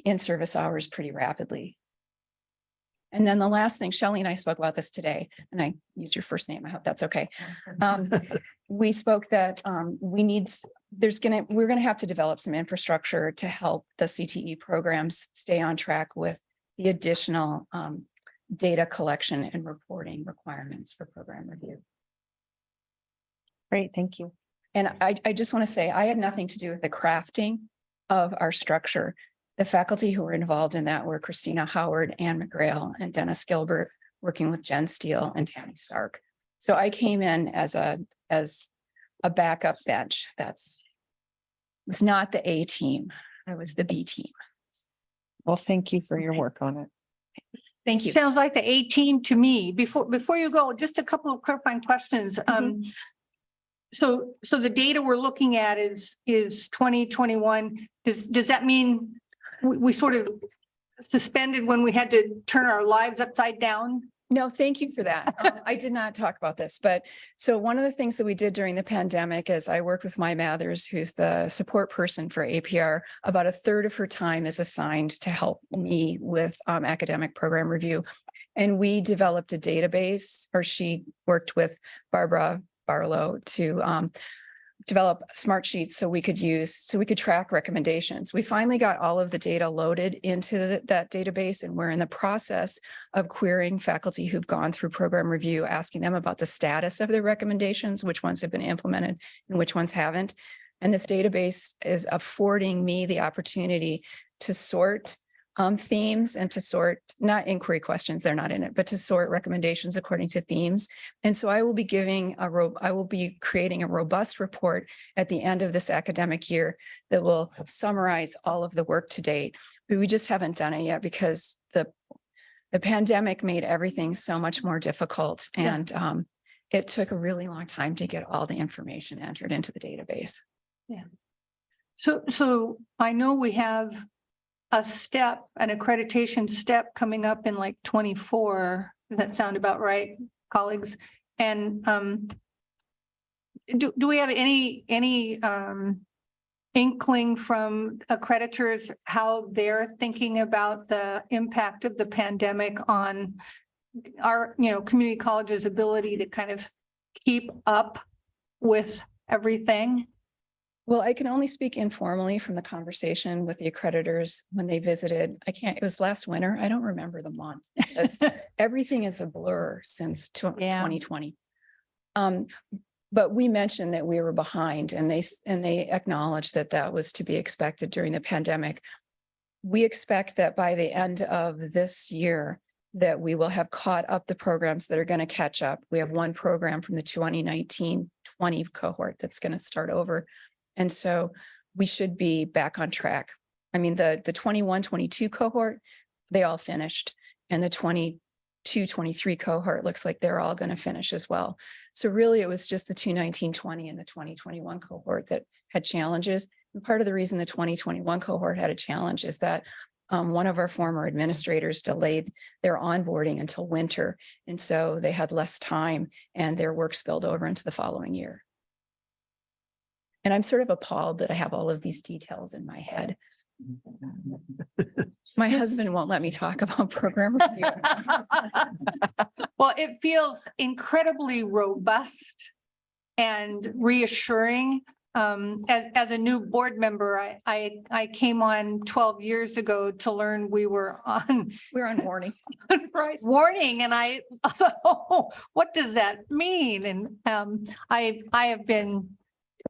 in-service hours pretty rapidly. And then the last thing, Shelley and I spoke about this today, and I used your first name. I hope that's okay. We spoke that we're going to have to develop some infrastructure to help the CTE programs stay on track with the additional data collection and reporting requirements for program review. Great, thank you. And I just want to say, I had nothing to do with the crafting of our structure. The faculty who were involved in that were Christina Howard, Ann McGrail, and Dennis Gilbert, working with Jen Steele and Tammy Stark. So I came in as a backup bench. Was not the A team. I was the B team. Well, thank you for your work on it. Thank you. Sounds like the A team to me. Before you go, just a couple of clarifying questions. So the data we're looking at is 2021. Does that mean we sort of suspended when we had to turn our lives upside down? No, thank you for that. I did not talk about this, but so one of the things that we did during the pandemic is I worked with Mai Mathers, who's the support person for APR. About 1/3 of her time is assigned to help me with academic program review. And we developed a database, or she worked with Barbara Barlow to develop smart sheets so we could track recommendations. We finally got all of the data loaded into that database, and we're in the process of querying faculty who've gone through program review, asking them about the status of their recommendations, which ones have been implemented and which ones haven't. And this database is affording me the opportunity to sort themes and to sort, not inquiry questions, they're not in it, but to sort recommendations according to themes. And so I will be creating a robust report at the end of this academic year that will summarize all of the work to date. But we just haven't done it yet because the pandemic made everything so much more difficult. And it took a really long time to get all the information entered into the database. Yeah. So I know we have an accreditation step coming up in like 24. Does that sound about right, colleagues? And do we have any inkling from accreditors how they're thinking about the impact of the pandemic on our, community colleges' ability to kind of keep up with everything? Well, I can only speak informally from the conversation with the accreditors when they visited. It was last winter. I don't remember the month. Everything is a blur since 2020. But we mentioned that we were behind, and they acknowledged that was to be expected during the pandemic. We expect that by the end of this year, that we will have caught up the programs that are going to catch up. We have one program from the 2019-20 cohort that's going to start over. And so we should be back on track. I mean, the 21-22 cohort, they all finished. And the 22-23 cohort looks like they're all going to finish as well. So really, it was just the 2019-20 and the 2021 cohort that had challenges. And part of the reason the 2021 cohort had a challenge is that one of our former administrators delayed their onboarding until winter. And so they had less time, and their work spilled over into the following year. And I'm sort of appalled that I have all of these details in my head. My husband won't let me talk about program review. Well, it feels incredibly robust and reassuring. As a new board member, I came on 12 years ago to learn we were on We're on warning. warning, and I thought, oh, what does that mean? And I have been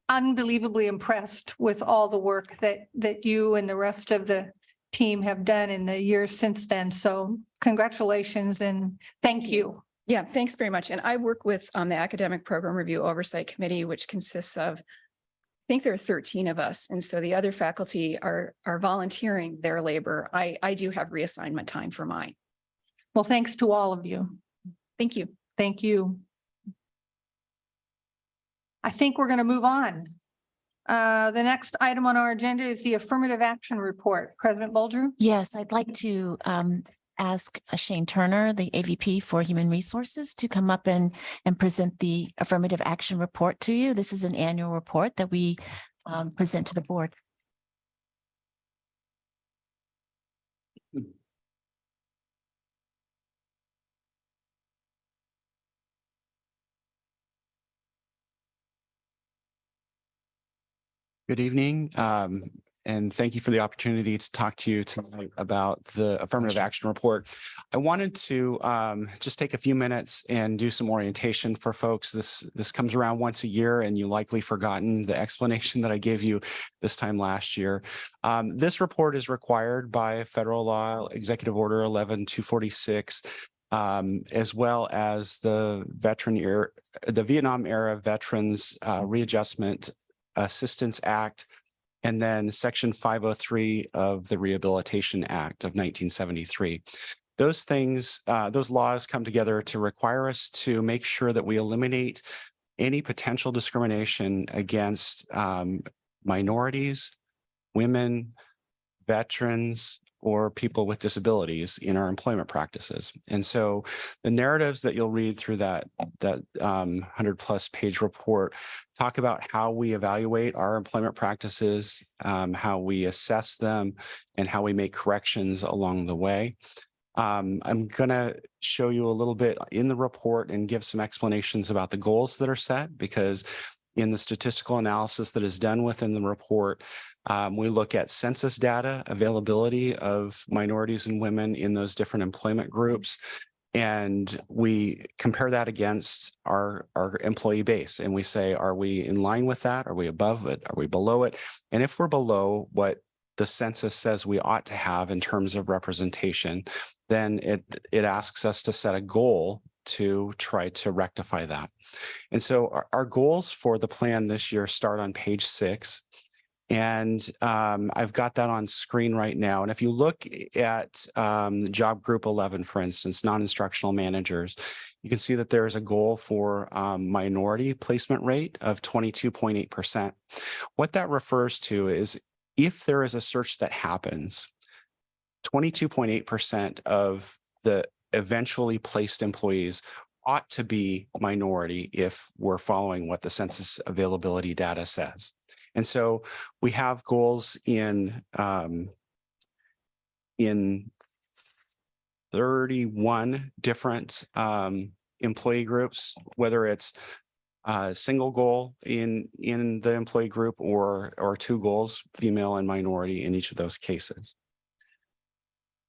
unbelievably impressed with all the work that you and the rest of the team have done in the years since then. So congratulations and thank you. Yeah, thanks very much. And I work with the Academic Program Review Oversight Committee, which consists of, I think there are 13 of us. And so the other faculty are volunteering their labor. I do have reassignment time for mine. Well, thanks to all of you. Thank you. Thank you. I think we're going to move on. The next item on our agenda is the affirmative action report. President Bolger? Yes, I'd like to ask Shane Turner, the AVP for Human Resources, to come up and present the affirmative action report to you. This is an annual report that we present to the board. Good evening, and thank you for the opportunity to talk to you tonight about the affirmative action report. I wanted to just take a few minutes and do some orientation for folks. This comes around once a year, and you likely forgotten the explanation that I gave you this time last year. This report is required by federal law, Executive Order 11246, as well as the Vietnam era Veterans Readjustment Assistance Act, and then Section 503 of the Rehabilitation Act of 1973. Those things, those laws come together to require us to make sure that we eliminate any potential discrimination against minorities, women, veterans, or people with disabilities in our employment practices. And so the narratives that you'll read through that 100+ page report talk about how we evaluate our employment practices, how we assess them, and how we make corrections along the way. I'm going to show you a little bit in the report and give some explanations about the goals that are set, because in the statistical analysis that is done within the report, we look at census data, availability of minorities and women in those different employment groups, and we compare that against our employee base. And we say, are we in line with that? Are we above it? Are we below it? And if we're below what the census says we ought to have in terms of representation, then it asks us to set a goal to try to rectify that. And so our goals for the plan this year start on page 6. And I've got that on screen right now. And if you look at job group 11, for instance, non-instructional managers, you can see that there's a goal for minority placement rate of 22.8%. What that refers to is if there is a search that happens, 22.8% of the eventually placed employees ought to be minority if we're following what the census availability data says. And so we have goals in 31 different employee groups, whether it's a single goal in the employee group or 2 goals, female and minority in each of those cases.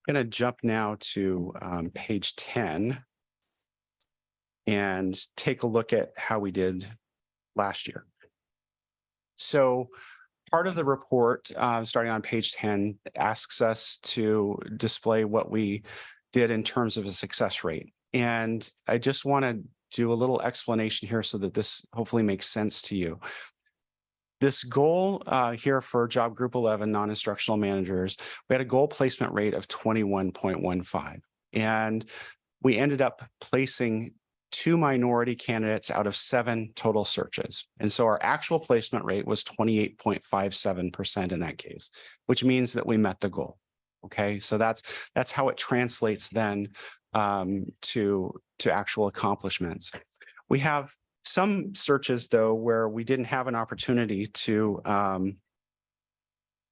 I'm going to jump now to page 10 and take a look at how we did last year. So part of the report, starting on page 10, asks us to display what we did in terms of a success rate. And I just want to do a little explanation here so that this hopefully makes sense to you. This goal here for job group 11, non-instructional managers, we had a goal placement rate of 21.15. And we ended up placing 2 minority candidates out of 7 total searches. And so our actual placement rate was 28.57% in that case, which means that we met the goal. Okay, so that's how it translates then to actual accomplishments. We have Some searches, though, where we didn't have an opportunity to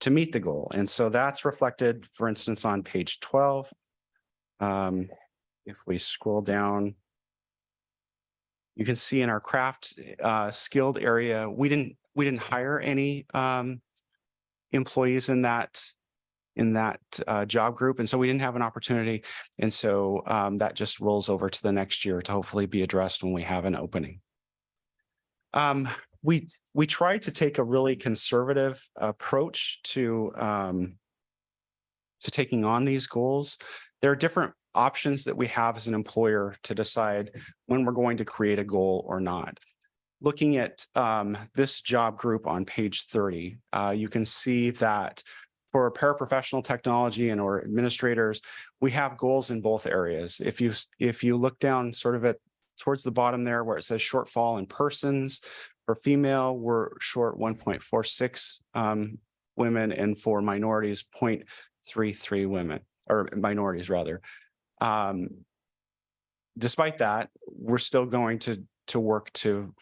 meet the goal. And so that's reflected, for instance, on page 12. If we scroll down, you can see in our craft skilled area, we didn't hire any employees in that job group. And so we didn't have an opportunity. And so that just rolls over to the next year to hopefully be addressed when we have an opening. We tried to take a really conservative approach to taking on these goals. There are different options that we have as an employer to decide when we're going to create a goal or not. Looking at this job group on page 30, you can see that for paraprofessional technology and or administrators, we have goals in both areas. If you look down sort of towards the bottom there where it says shortfall in persons, for female, we're short 1.46 women, and for minorities, 0.33 women, or minorities rather. Despite that, we're still going to work to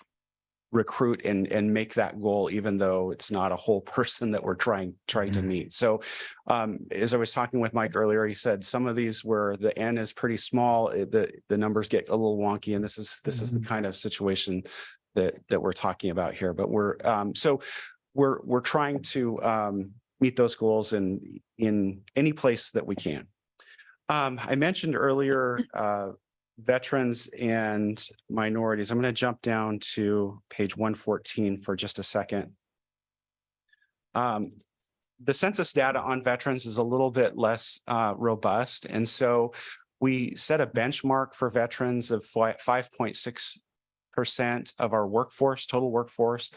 recruit and make that goal, even though it's not a whole person that we're trying to meet. So as I was talking with Mike earlier, he said some of these where the N is pretty small, the numbers get a little wonky, and this is the kind of situation that we're talking about here. But we're trying to meet those goals in any place that we can. I mentioned earlier veterans and minorities. I'm going to jump down to page 114 for just a second. The census data on veterans is a little bit less robust. And so we set a benchmark for veterans of 5.6% of our workforce, total workforce.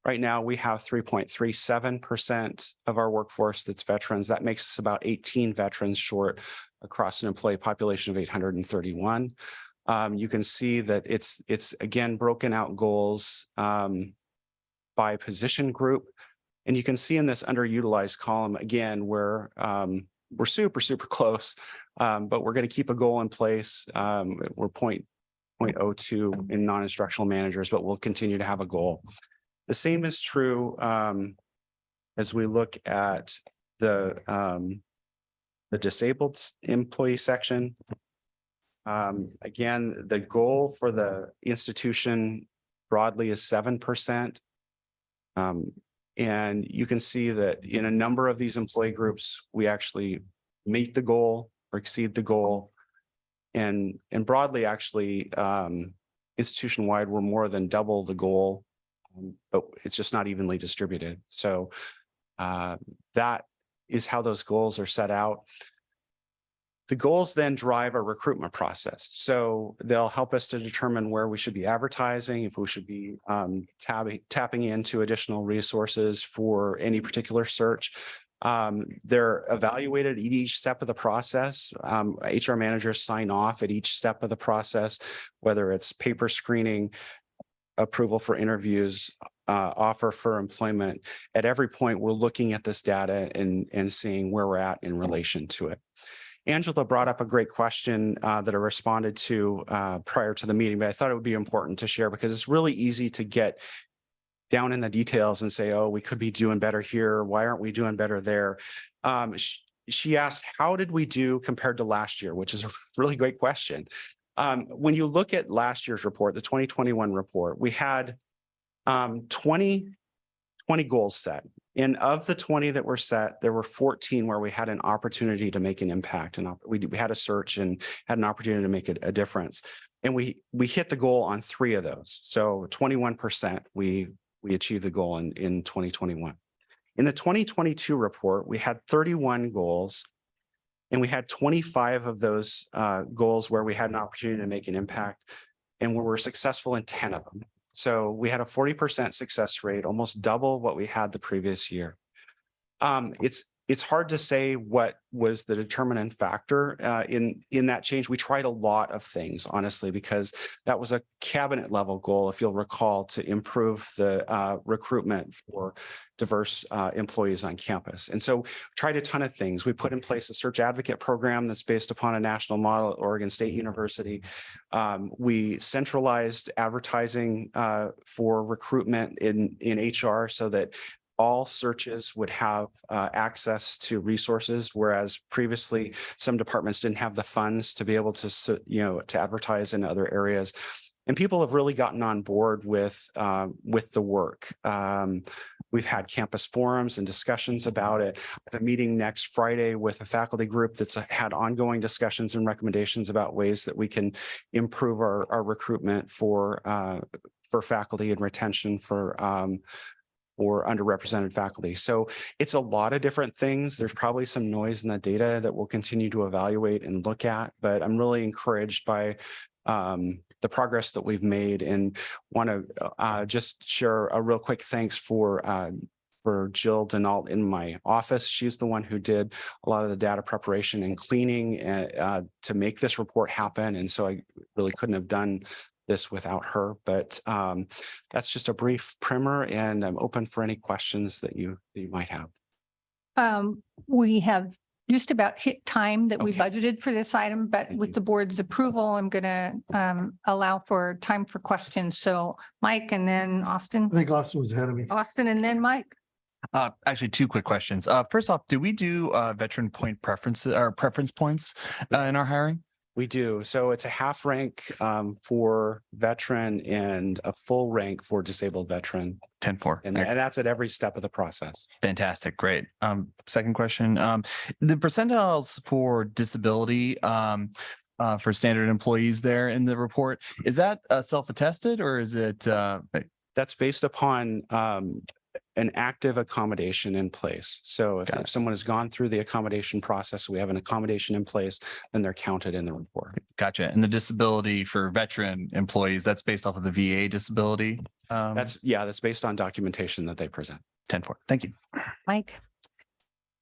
Right now, we have 3.37% of our workforce that's veterans. That makes us about 18 veterans short across an employee population of 831. You can see that it's again broken out goals by position group. And you can see in this underutilized column, again, where we're super close, but we're going to keep a goal in place. We're 0.02 in non-instructional managers, but we'll continue to have a goal. The same is true as we look at the disabled employee section. Again, the goal for the institution broadly is 7%. And you can see that in a number of these employee groups, we actually meet the goal or exceed the goal. And broadly, actually, institution-wide, we're more than double the goal, but it's just not evenly distributed. So that is how those goals are set out. The goals then drive our recruitment process. So they'll help us to determine where we should be advertising, if we should be tapping into additional resources for any particular search. They're evaluated at each step of the process. HR managers sign off at each step of the process, whether it's paper screening, approval for interviews, offer for employment. At every point, we're looking at this data and seeing where we're at in relation to it. Angela brought up a great question that I responded to prior to the meeting, but I thought it would be important to share because it's really easy to get down in the details and say, oh, we could be doing better here. Why aren't we doing better there? She asked, how did we do compared to last year, which is a really great question. When you look at last year's report, the 2021 report, we had 20 goals set. And of the 20 that were set, there were 14 where we had an opportunity to make an impact. And we had a search and had an opportunity to make a difference. And we hit the goal on 3 of those. So 21%, we achieved the goal in 2021. In the 2022 report, we had 31 goals. And we had 25 of those goals where we had an opportunity to make an impact, and we were successful in 10 of them. So we had a 40% success rate, almost double what we had the previous year. It's it's hard to say what was the determinant factor in that change. We tried a lot of things, honestly, because that was a cabinet level goal, if you'll recall, to improve the recruitment for diverse employees on campus. And so we tried a ton of things. We put in place a search advocate program that's based upon a national model at Oregon State University. We centralized advertising for recruitment in HR so that all searches would have access to resources, whereas previously some departments didn't have the funds to be able to, to advertise in other areas. And people have really gotten on board with the work. We've had campus forums and discussions about it. I have a meeting next Friday with a faculty group that's had ongoing discussions and recommendations about ways that we can improve our recruitment for faculty and retention for underrepresented faculty. So it's a lot of different things. There's probably some noise in the data that we'll continue to evaluate and look at, but I'm really encouraged by the progress that we've made, and want to just share a real quick thanks for Jill Denault in my office. She's the one who did a lot of the data preparation and cleaning to make this report happen. And so I really couldn't have done this without her, but that's just a brief primer, and I'm open for any questions that you might have. We have just about hit time that we Okay. budgeted for this item, but with the board's approval, I'm going to allow for time for questions. So Mike and then Austin, I think Austin was ahead of me. Austin and then Mike. Actually, two quick questions. First off, do we do veteran point preferences or preference points in our hiring? We do. So it's a half rank for veteran and a full rank for disabled veteran. 10-4. And that's at every step of the process. Fantastic. Great. Second question. The percentiles for disability for standard employees there in the report, is that self-attested or is it? That's based upon an active accommodation in place. So if someone has gone through the accommodation process, we have an accommodation in place, then they're counted in the report. Gotcha. And the disability for veteran employees, that's based off of the VA disability? That's based on documentation that they present. 10-4. Thank you. Mike.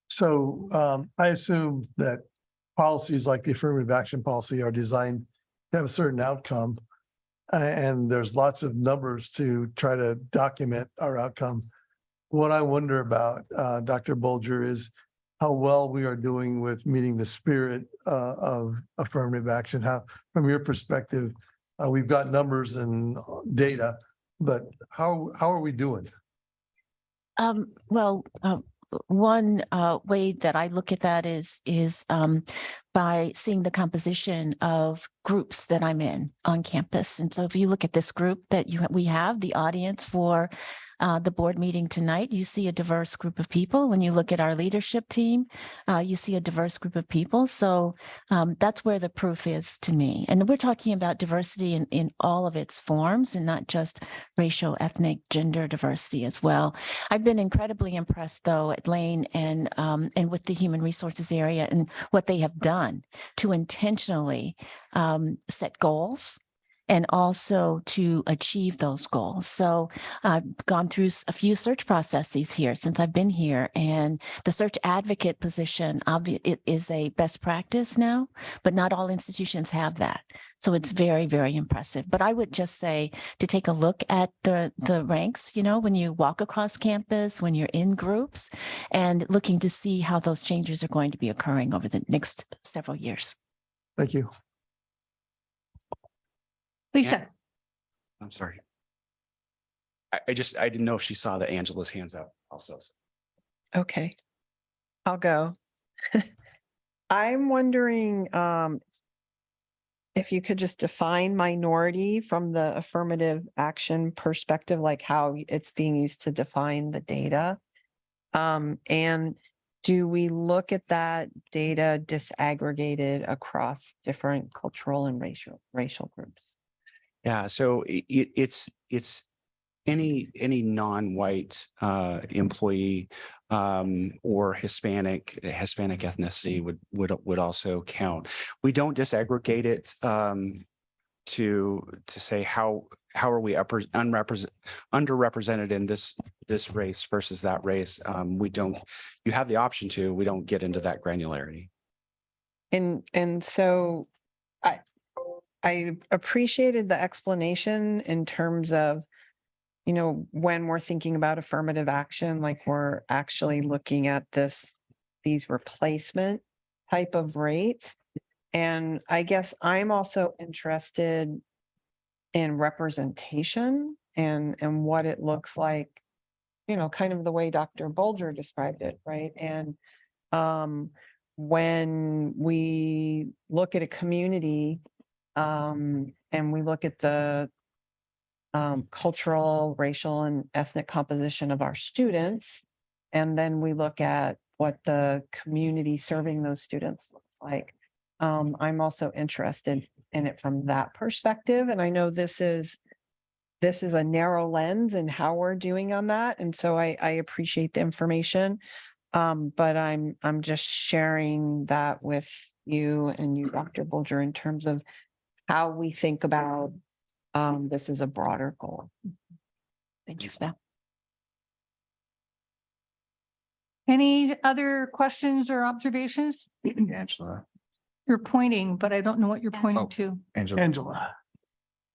So I assume that policies like the affirmative action policy are designed to have a certain outcome. And there's lots of numbers to try to document our outcome. What I wonder about, Dr. Bulger, is how well we are doing with meeting the spirit of affirmative action. How, from your perspective, we've got numbers and data, but how are we doing? One way that I look at that is by seeing the composition of groups that I'm in on campus. And so if you look at this group that we have, the audience for the board meeting tonight, you see a diverse group of people. When you look at our leadership team, you see a diverse group of people. So that's where the proof is to me. And we're talking about diversity in all of its forms and not just racial, ethnic, gender diversity as well. I've been incredibly impressed though at Lane and with the human resources area and what they have done to intentionally set goals and also to achieve those goals. So I've gone through a few search processes here since I've been here, and the search advocate position it is a best practice now, but not all institutions have that. So it's very, very impressive. But I would just say to take a look at the ranks, when you walk across campus, when you're in groups, and looking to see how those changes are going to be occurring over the next several years. Thank you. Lisa. I'm sorry. I didn't know if she saw that Angela's hands up also. Okay, I'll go. I'm wondering if you could just define minority from the affirmative action perspective, like how it's being used to define the data. And do we look at that data disaggregated across different cultural and racial groups? Yeah, so it's any non-white employee or Hispanic ethnicity would also count. We don't disaggregate it to say how how are we underrepresented in this race versus that race? You have the option to, we don't get into that granularity. And so I appreciated the explanation in terms of, when we're thinking about affirmative action, like we're actually looking at these replacement type of rates. And I guess I'm also interested in representation and what it looks like, kind of the way Dr. Bulger described it, right? And when we look at a community and we look at the cultural, racial, and ethnic composition of our students, and then we look at what the community serving those students looks like. I'm also interested in it from that perspective. And I know this is a narrow lens in how we're doing on that. And so I appreciate the information. But I'm just sharing that with you and you, Dr. Bulger, in terms of how we think about this as a broader goal. Thank you for that. Any other questions or observations? Angela. You're pointing, but I don't know what you're pointing to. Angela.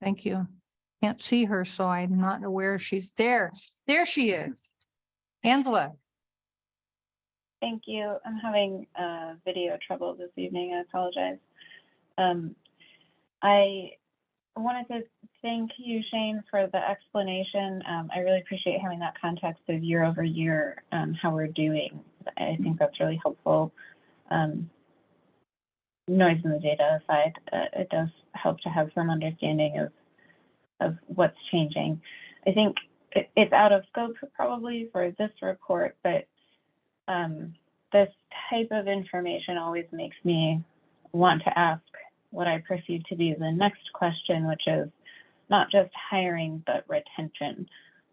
Thank you. Can't see her, so I'm not aware she's there. There she is. Angela. Thank you. I'm having video trouble this evening. I apologize. I wanted to thank you, Shane, for the explanation. I really appreciate having that context of year over year, how we're doing. I think that's really helpful. Noise in the data aside, it does help to have some understanding of what's changing. I think it's out of scope probably for this report, but this type of information always makes me want to ask what I perceive to be the next question, which is not just hiring, but retention.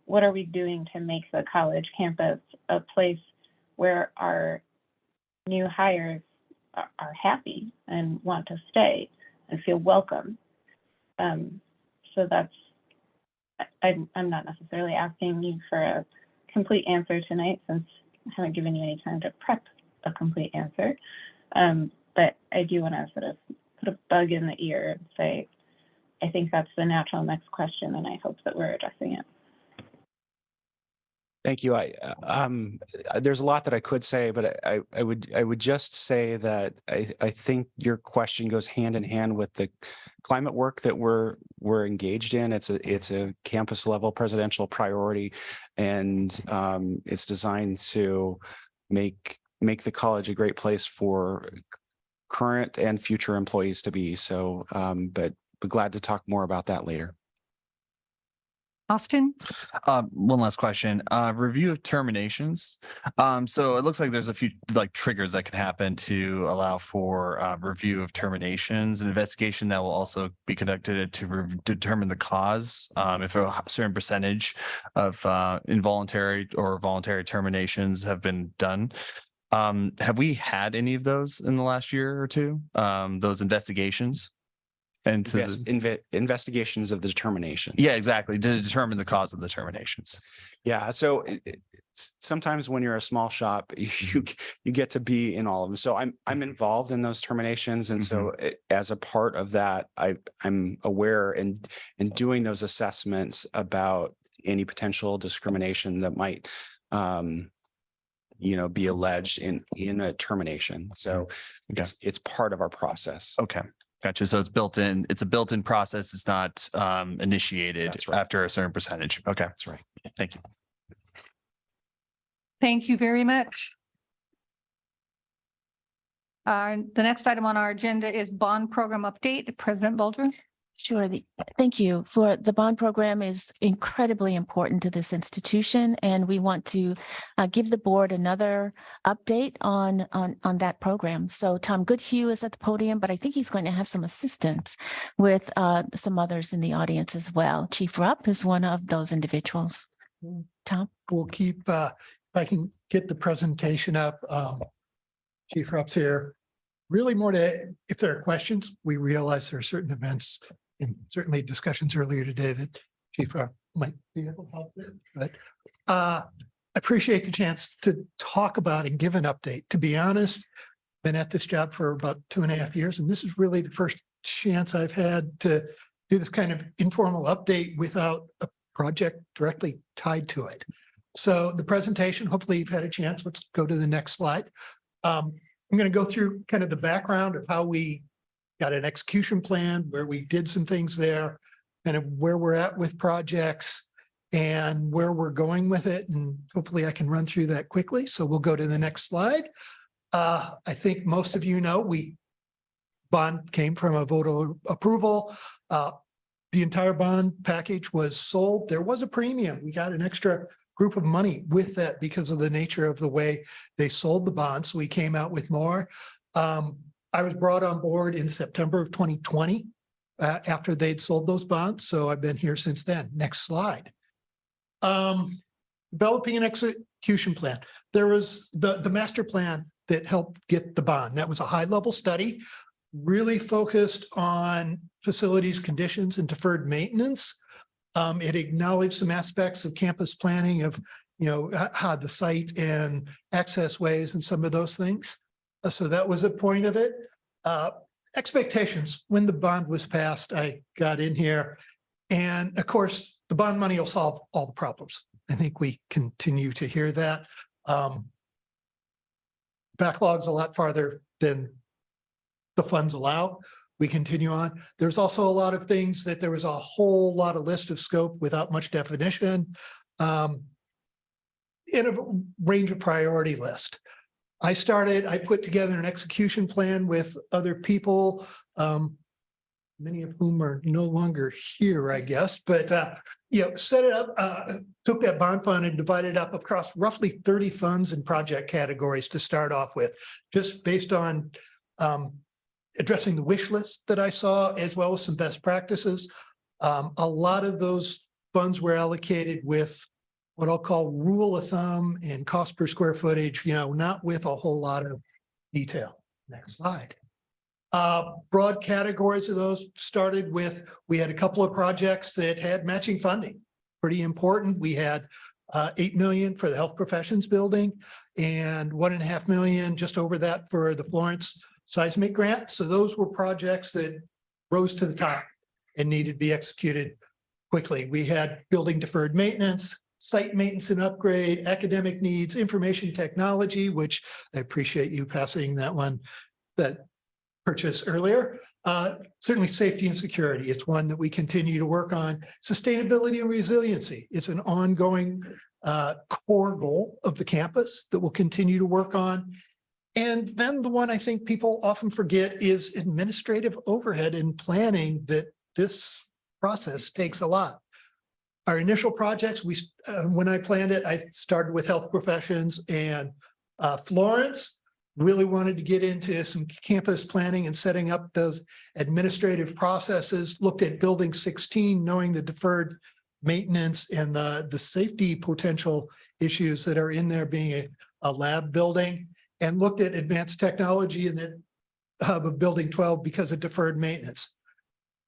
What are we doing to make the college campus a place where our new hires are happy and want to stay and feel welcome? So that's, I'm not necessarily asking you for a complete answer tonight, since I haven't given you any time to prep a complete answer. But I do want to sort of put a bug in the ear and say, I think that's the natural next question, and I hope that we're addressing it. Thank you. There's a lot that I could say, but I would just say that I think your question goes hand in hand with the climate work that we're engaged in. It's a campus level presidential priority, and it's designed to make the college a great place for current and future employees to be. So, but glad to talk more about that later. Austin? One last question. Review of terminations. So it looks like there's a few triggers that can happen to allow for review of terminations. An investigation that will also be conducted to determine the cause. If a certain percentage of involuntary or voluntary terminations have been done. Have we had any of those in the last year or two? Those investigations? And investigations of the determination. Yeah, exactly. To determine the cause of the terminations. Yeah. So sometimes when you're a small shop, you get to be in all of them. So I'm involved in those terminations. And so as a part of that, I'm aware and doing those assessments about any potential discrimination that might be alleged in a termination. So it's part of our process. Okay. Gotcha. So it's built in. It's a built-in process. It's not initiated after a certain percentage. Okay. That's right. Thank you. Thank you very much. The next item on our agenda is bond program update. President Bulger. Sure. Thank you. For the bond program is incredibly important to this institution, and we want to give the board another update on that program. So Tom Goodhue is at the podium, but I think he's going to have some assistance with some others in the audience as well. Chief Rupp is one of those individuals. Tom? We'll keep, if I can get the presentation up, Chief Rupp's here. Really more to, if there are questions, we realize there are certain events and certainly discussions earlier today that Chief might be able to help with, but appreciate the chance to talk about and give an update. To be honest, been at this job for about 2.5 years, and this is really the first chance I've had to do this kind of informal update without a project directly tied to it. So the presentation, hopefully you've had a chance. Let's go to the next slide. I'm going to go through kind of the background of how we got an execution plan, where we did some things there, kind of where we're at with projects and where we're going with it. And hopefully I can run through that quickly. So we'll go to the next slide. I think most of you know, bond came from a vote of approval. The entire bond package was sold. There was a premium. We got an extra group of money with that because of the nature of the way they sold the bonds. So we came out with more. I was brought on board in September of 2020 after they'd sold those bonds. So I've been here since then. Next slide. Developing an execution plan. There was the master plan that helped get the bond. That was a high-level study, really focused on facilities, conditions, and deferred maintenance. It acknowledged some aspects of campus planning of, how the site and access ways and some of those things. So that was a point of it. Expectations. When the bond was passed, I got in here, and of course, the bond money will solve all the problems. I think we continue to hear that. Backlog's a lot farther than the funds allow. We continue on. There's also a lot of things that there was a whole lot of list of scope without much definition in a range of priority list. I put together an execution plan with other people, many of whom are no longer here, I guess, but set it up, took that bond fund and divided it up across roughly 30 funds and project categories to start off with, just based on addressing the wish list that I saw, as well as some best practices. A lot of those funds were allocated with what I'll call rule of thumb and cost per square footage, not with a whole lot of detail. Next slide. Broad categories of those started with, we had a couple of projects that had matching funding, pretty important. We had $8 million for the health professions building and $1.5 million, just over that, for the Florence seismic grant. So those were projects that rose to the top and needed to be executed quickly. We had building deferred maintenance, site maintenance and upgrade, academic needs, information technology, which I appreciate you passing that purchase earlier. Certainly safety and security. It's one that we continue to work on. Sustainability and resiliency. It's an ongoing core goal of the campus that we'll continue to work on. And then the one I think people often forget is administrative overhead and planning, that this process takes a lot. Our initial projects, when I planned it, I started with health professions and Florence. Really wanted to get into some campus planning and setting up those administrative processes. Looked at building 16, knowing the deferred maintenance and the safety potential issues that are in there, being a lab building, and looked at advanced technology in the hub of building 12 because of deferred maintenance.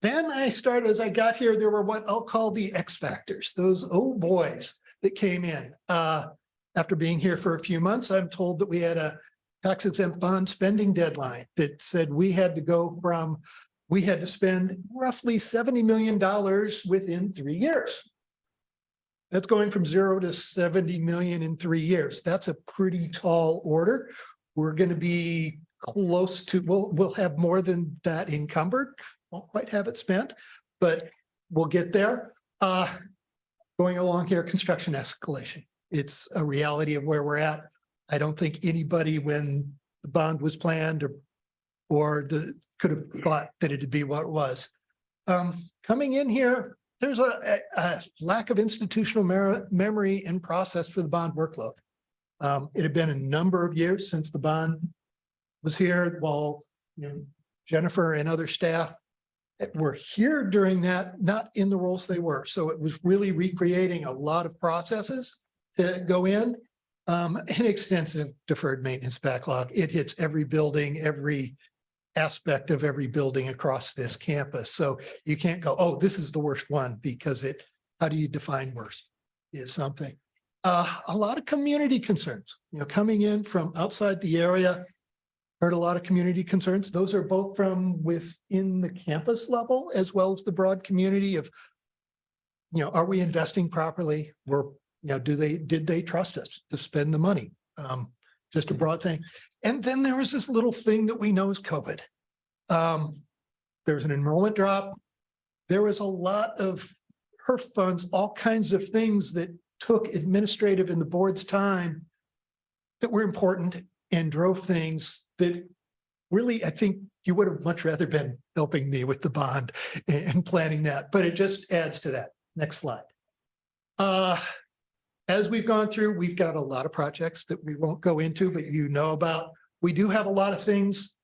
Then as I got here, there were what I'll call the X factors, those oh boys that came in. After being here for a few months, I'm told that we had a tax exempt bond spending deadline that said we had to spend roughly $70 million within 3 years. That's going from 0 to 70 million in 3 years. That's a pretty tall order. We're going to be close to, we'll have more than that encumbered. Won't quite have it spent, but we'll get there. Going along here, construction escalation. It's a reality of where we're at. I don't think anybody, when the bond was planned could have thought that it'd be what it was. Coming in here, there's a lack of institutional memory and process for the bond workload. It had been a number of years since the bond was here, while Jennifer and other staff were here during that, not in the roles they were. So it was really recreating a lot of processes to go in. An extensive deferred maintenance backlog. It hits every building, every aspect of every building across this campus. So you can't go, oh, this is the worst one, because it how do you define worse is something. A lot of community concerns, coming in from outside the area. Heard a lot of community concerns. Those are both from within the campus level as well as the broad community of, are we investing properly? Did they trust us to spend the money? Just a broad thing. And then there was this little thing that we know is COVID. There's an enrollment drop. There was a lot of HERF funds, all kinds of things that took administrative and the board's time that were important and drove things that really, I think you would have much rather been helping me with the bond and planning that, but it just adds to that. Next slide. As we've gone through, we've got a lot of projects that we won't go into, but about. We do have a lot of things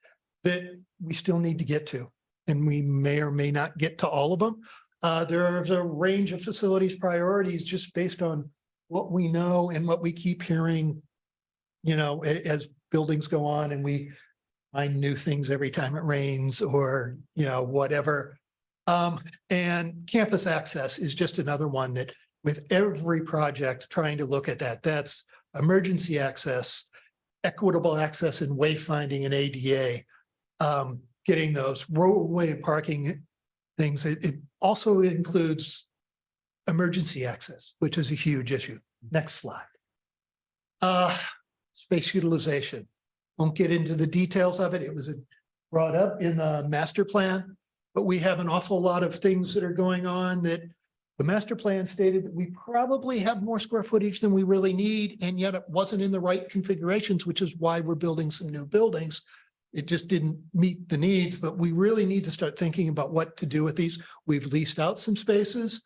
that we still need to get to, and we may or may not get to all of them. There's a range of facilities priorities just based on what we know and what we keep hearing, as buildings go on and we find new things every time it rains or, whatever. And campus access is just another one that with every project trying to look at that, that's emergency access, equitable access and wayfinding and ADA, getting those roadway and parking things. It also includes emergency access, which is a huge issue. Next slide. Space utilization. Won't get into the details of it. It was brought up in the master plan, but we have an awful lot of things that are going on that the master plan stated that we probably have more square footage than we really need, and yet it wasn't in the right configurations, which is why we're building some new buildings. It just didn't meet the needs, but we really need to start thinking about what to do with these. We've leased out some spaces.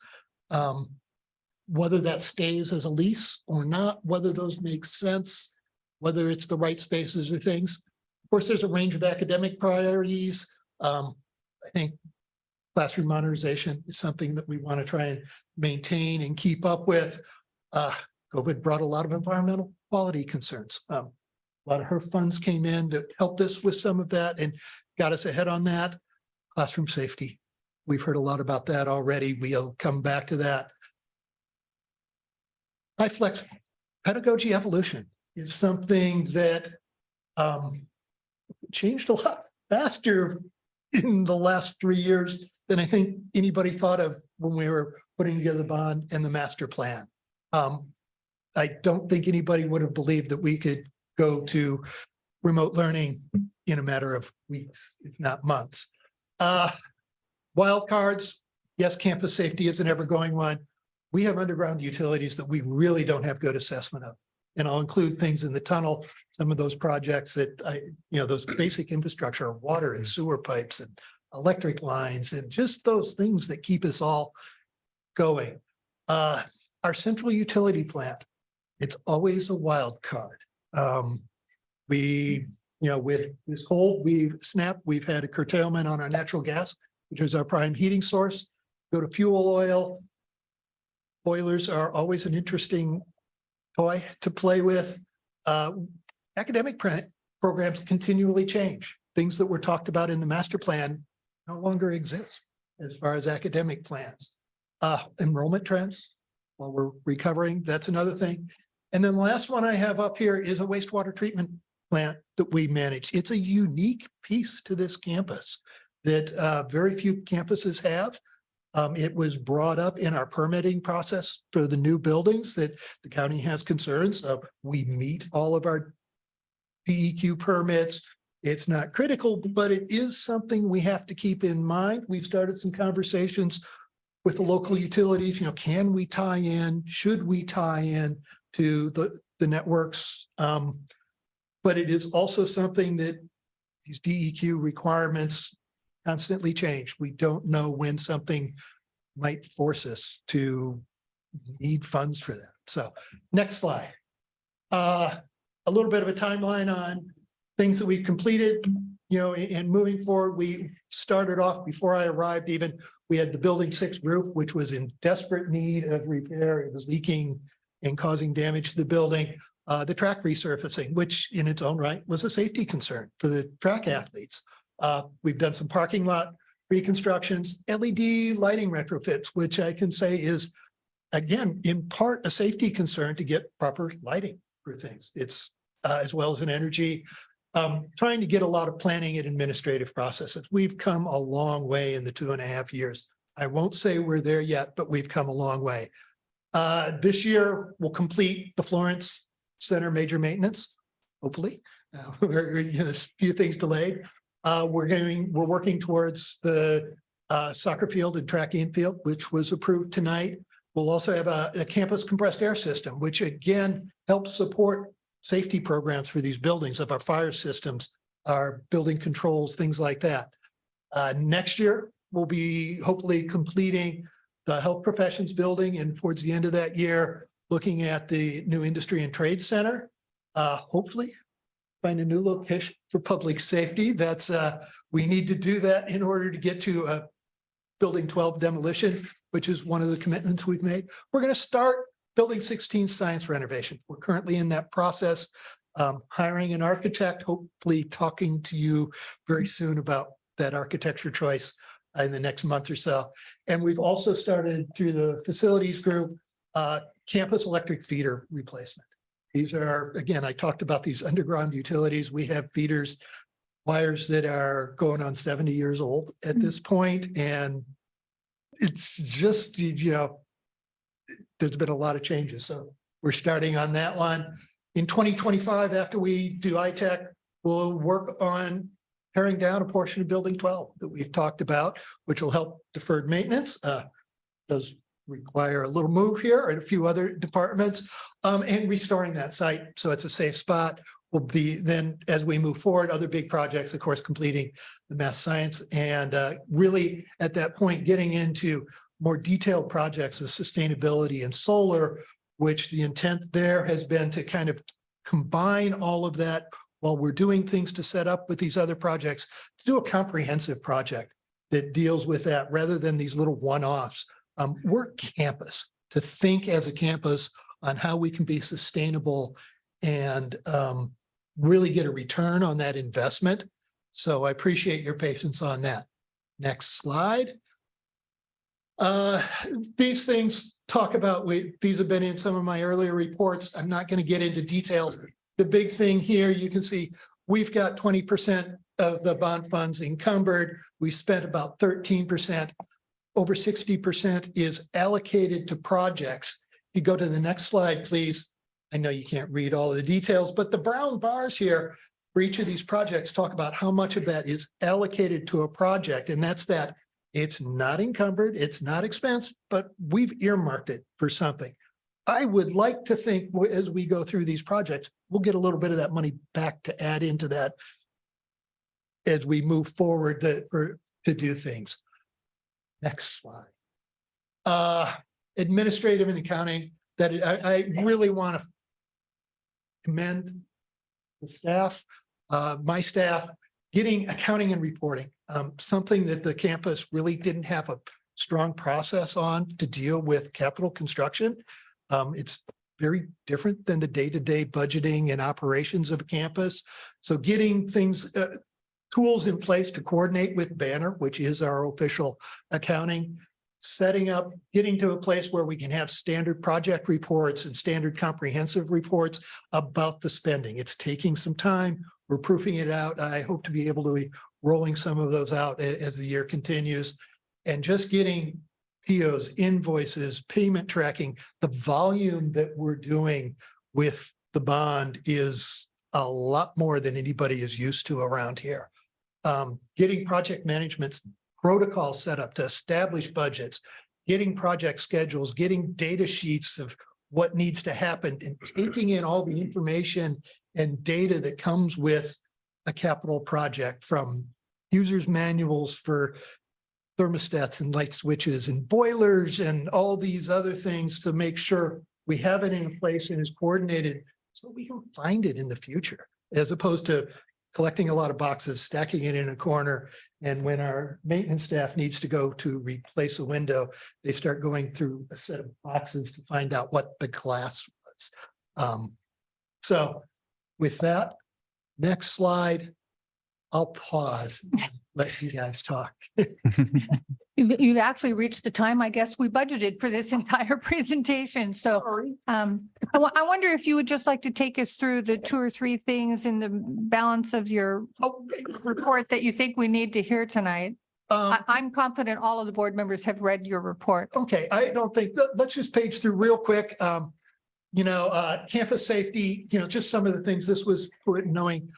Whether that stays as a lease or not, whether those make sense, whether it's the right spaces or things. Of course, there's a range of academic priorities. I think classroom modernization is something that we want to try and maintain and keep up with. COVID brought a lot of environmental quality concerns. A lot of HERF funds came in to help us with some of that and got us ahead on that. Classroom safety. We've heard a lot about that already. We'll come back to that. HyFlex pedagogy evolution is something that changed a lot faster in the last 3 years than I think anybody thought of when we were putting together the bond and the master plan. I don't think anybody would have believed that we could go to remote learning in a matter of weeks, if not months. Wild cards, yes, campus safety is an ever-going one. We have underground utilities that we really don't have good assessment of. And I'll include things in the tunnel, some of those projects that those basic infrastructure of water and sewer pipes and electric lines and just those things that keep us all going. Our central utility plant, it's always a wild card. With this cold, we've had a curtailment on our natural gas, which is our prime heating source. Go to fuel oil. Boilers are always an interesting toy to play with. Academic programs continually change. Things that were talked about in the master plan no longer exist as far as academic plans. Enrollment trends, while we're recovering, that's another thing. And then the last one I have up here is a wastewater treatment plant that we manage. It's a unique piece to this campus that very few campuses have. It was brought up in our permitting process for the new buildings that the county has concerns of. We meet all of our DEQ permits. It's not critical, but it is something we have to keep in mind. We've started some conversations with the local utilities. Can we tie in? Should we tie in to the networks? But it is also something that these DEQ requirements constantly change. We don't know when something might force us to need funds for that. So next slide. A little bit of a timeline on things that we've completed, and moving forward. We started off before I arrived even, we had the building 6 roof, which was in desperate need of repair. It was leaking and causing damage to the building. The track resurfacing, which in its own right was a safety concern for the track athletes. We've done some parking lot reconstructions, LED lighting retrofits, which I can say is again, in part, a safety concern to get proper lighting for things. It's as well as an energy, trying to get a lot of planning and administrative processes. We've come a long way in the 2.5 years. I won't say we're there yet, but we've come a long way. This year, we'll complete the Florence Center major maintenance, hopefully. There's a few things delayed. We're working towards the soccer field and track infield, which was approved tonight. We'll also have a campus compressed air system, which again helps support safety programs for these buildings of our fire systems, our building controls, things like that. Next year, we'll be hopefully completing the health professions building, and towards the end of that year, looking at the new industry and trade center. Hopefully find a new location for public safety. That's we need to do that in order to get to building 12 demolition, which is one of the commitments we've made. We're going to start building 16 science renovation. We're currently in that process, hiring an architect, hopefully talking to you very soon about that architecture choice in the next month or so. And we've also started through the facilities group, campus electric feeder replacement. These are, again, I talked about these underground utilities. We have feeders, wires that are going on 70 years old at this point, and it's just, there's been a lot of changes. So we're starting on that one. In 2025, after we do ITech, we'll work on tearing down a portion of building 12 that we've talked about, which will help deferred maintenance. Does require a little move here and a few other departments, and restoring that site so it's a safe spot. Will be then, as we move forward, other big projects, of course, completing the math science, and really at that point, getting into more detailed projects of sustainability and solar, which the intent there has been to kind of combine all of that while we're doing things to set up with these other projects, to do a comprehensive project that deals with that rather than these little one-offs. We're campus, to think as a campus on how we can be sustainable and really get a return on that investment. So I appreciate your patience on that. Next slide. These things talk about, these have been in some of my earlier reports. I'm not going to get into details. The big thing here, you can see we've got 20% of the bond funds encumbered. We spent about 13%. Over 60% is allocated to projects. If you go to the next slide, please. I know you can't read all of the details, but the brown bars here for each of these projects talk about how much of that is allocated to a project. And that's that it's not encumbered, it's not expense, but we've earmarked it for something. I would like to think as we go through these projects, we'll get a little bit of that money back to add into that as we move forward to do things. Next slide. Administrative and accounting, that I really want to commend the staff, my staff, getting accounting and reporting, something that the campus really didn't have a strong process on to deal with capital construction. It's very different than the day-to-day budgeting and operations of a campus. So getting things, tools in place to coordinate with Banner, which is our official accounting, setting up, getting to a place where we can have standard project reports and standard comprehensive reports about the spending. It's taking some time. We're proofing it out. I hope to be able to be rolling some of those out as the year continues, and just getting POs, invoices, payment tracking. The volume that we're doing with the bond is a lot more than anybody is used to around here. Getting project management's protocols set up to establish budgets, getting project schedules, getting data sheets of what needs to happen, and taking in all the information and data that comes with a capital project, from users manuals for thermostats and light switches and boilers and all these other things, to make sure we have it in place and is coordinated so that we can find it in the future, as opposed to collecting a lot of boxes, stacking it in a corner. And when our maintenance staff needs to go to replace a window, they start going through a set of boxes to find out what the glass was. So with that, next slide, I'll pause, and let you guys talk. You've actually reached the time, I guess, we budgeted for this entire presentation. So I wonder if you would just like to take us through the 2 or 3 things in the balance of your report that you think we need to hear tonight. I'm confident all of the board members have read your report. Okay, I don't think, let's just page through real quick. Campus safety, just some of the things this was put knowing,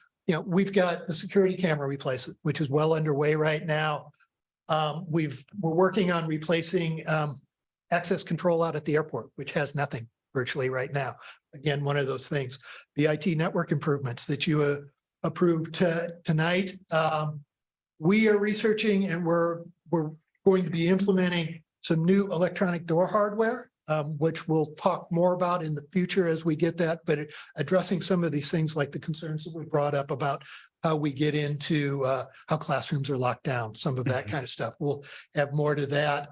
we've got the security camera replacement, which is well underway right now. We're working on replacing access control out at the airport, which has nothing virtually right now. Again, one of those things. The IT network improvements that you approved tonight. We are researching and we're going to be implementing some new electronic door hardware, which we'll talk more about in the future as we get that, but addressing some of these things like the concerns that were brought up about how we get into how classrooms are locked down, some of that kind of stuff. We'll have more to that.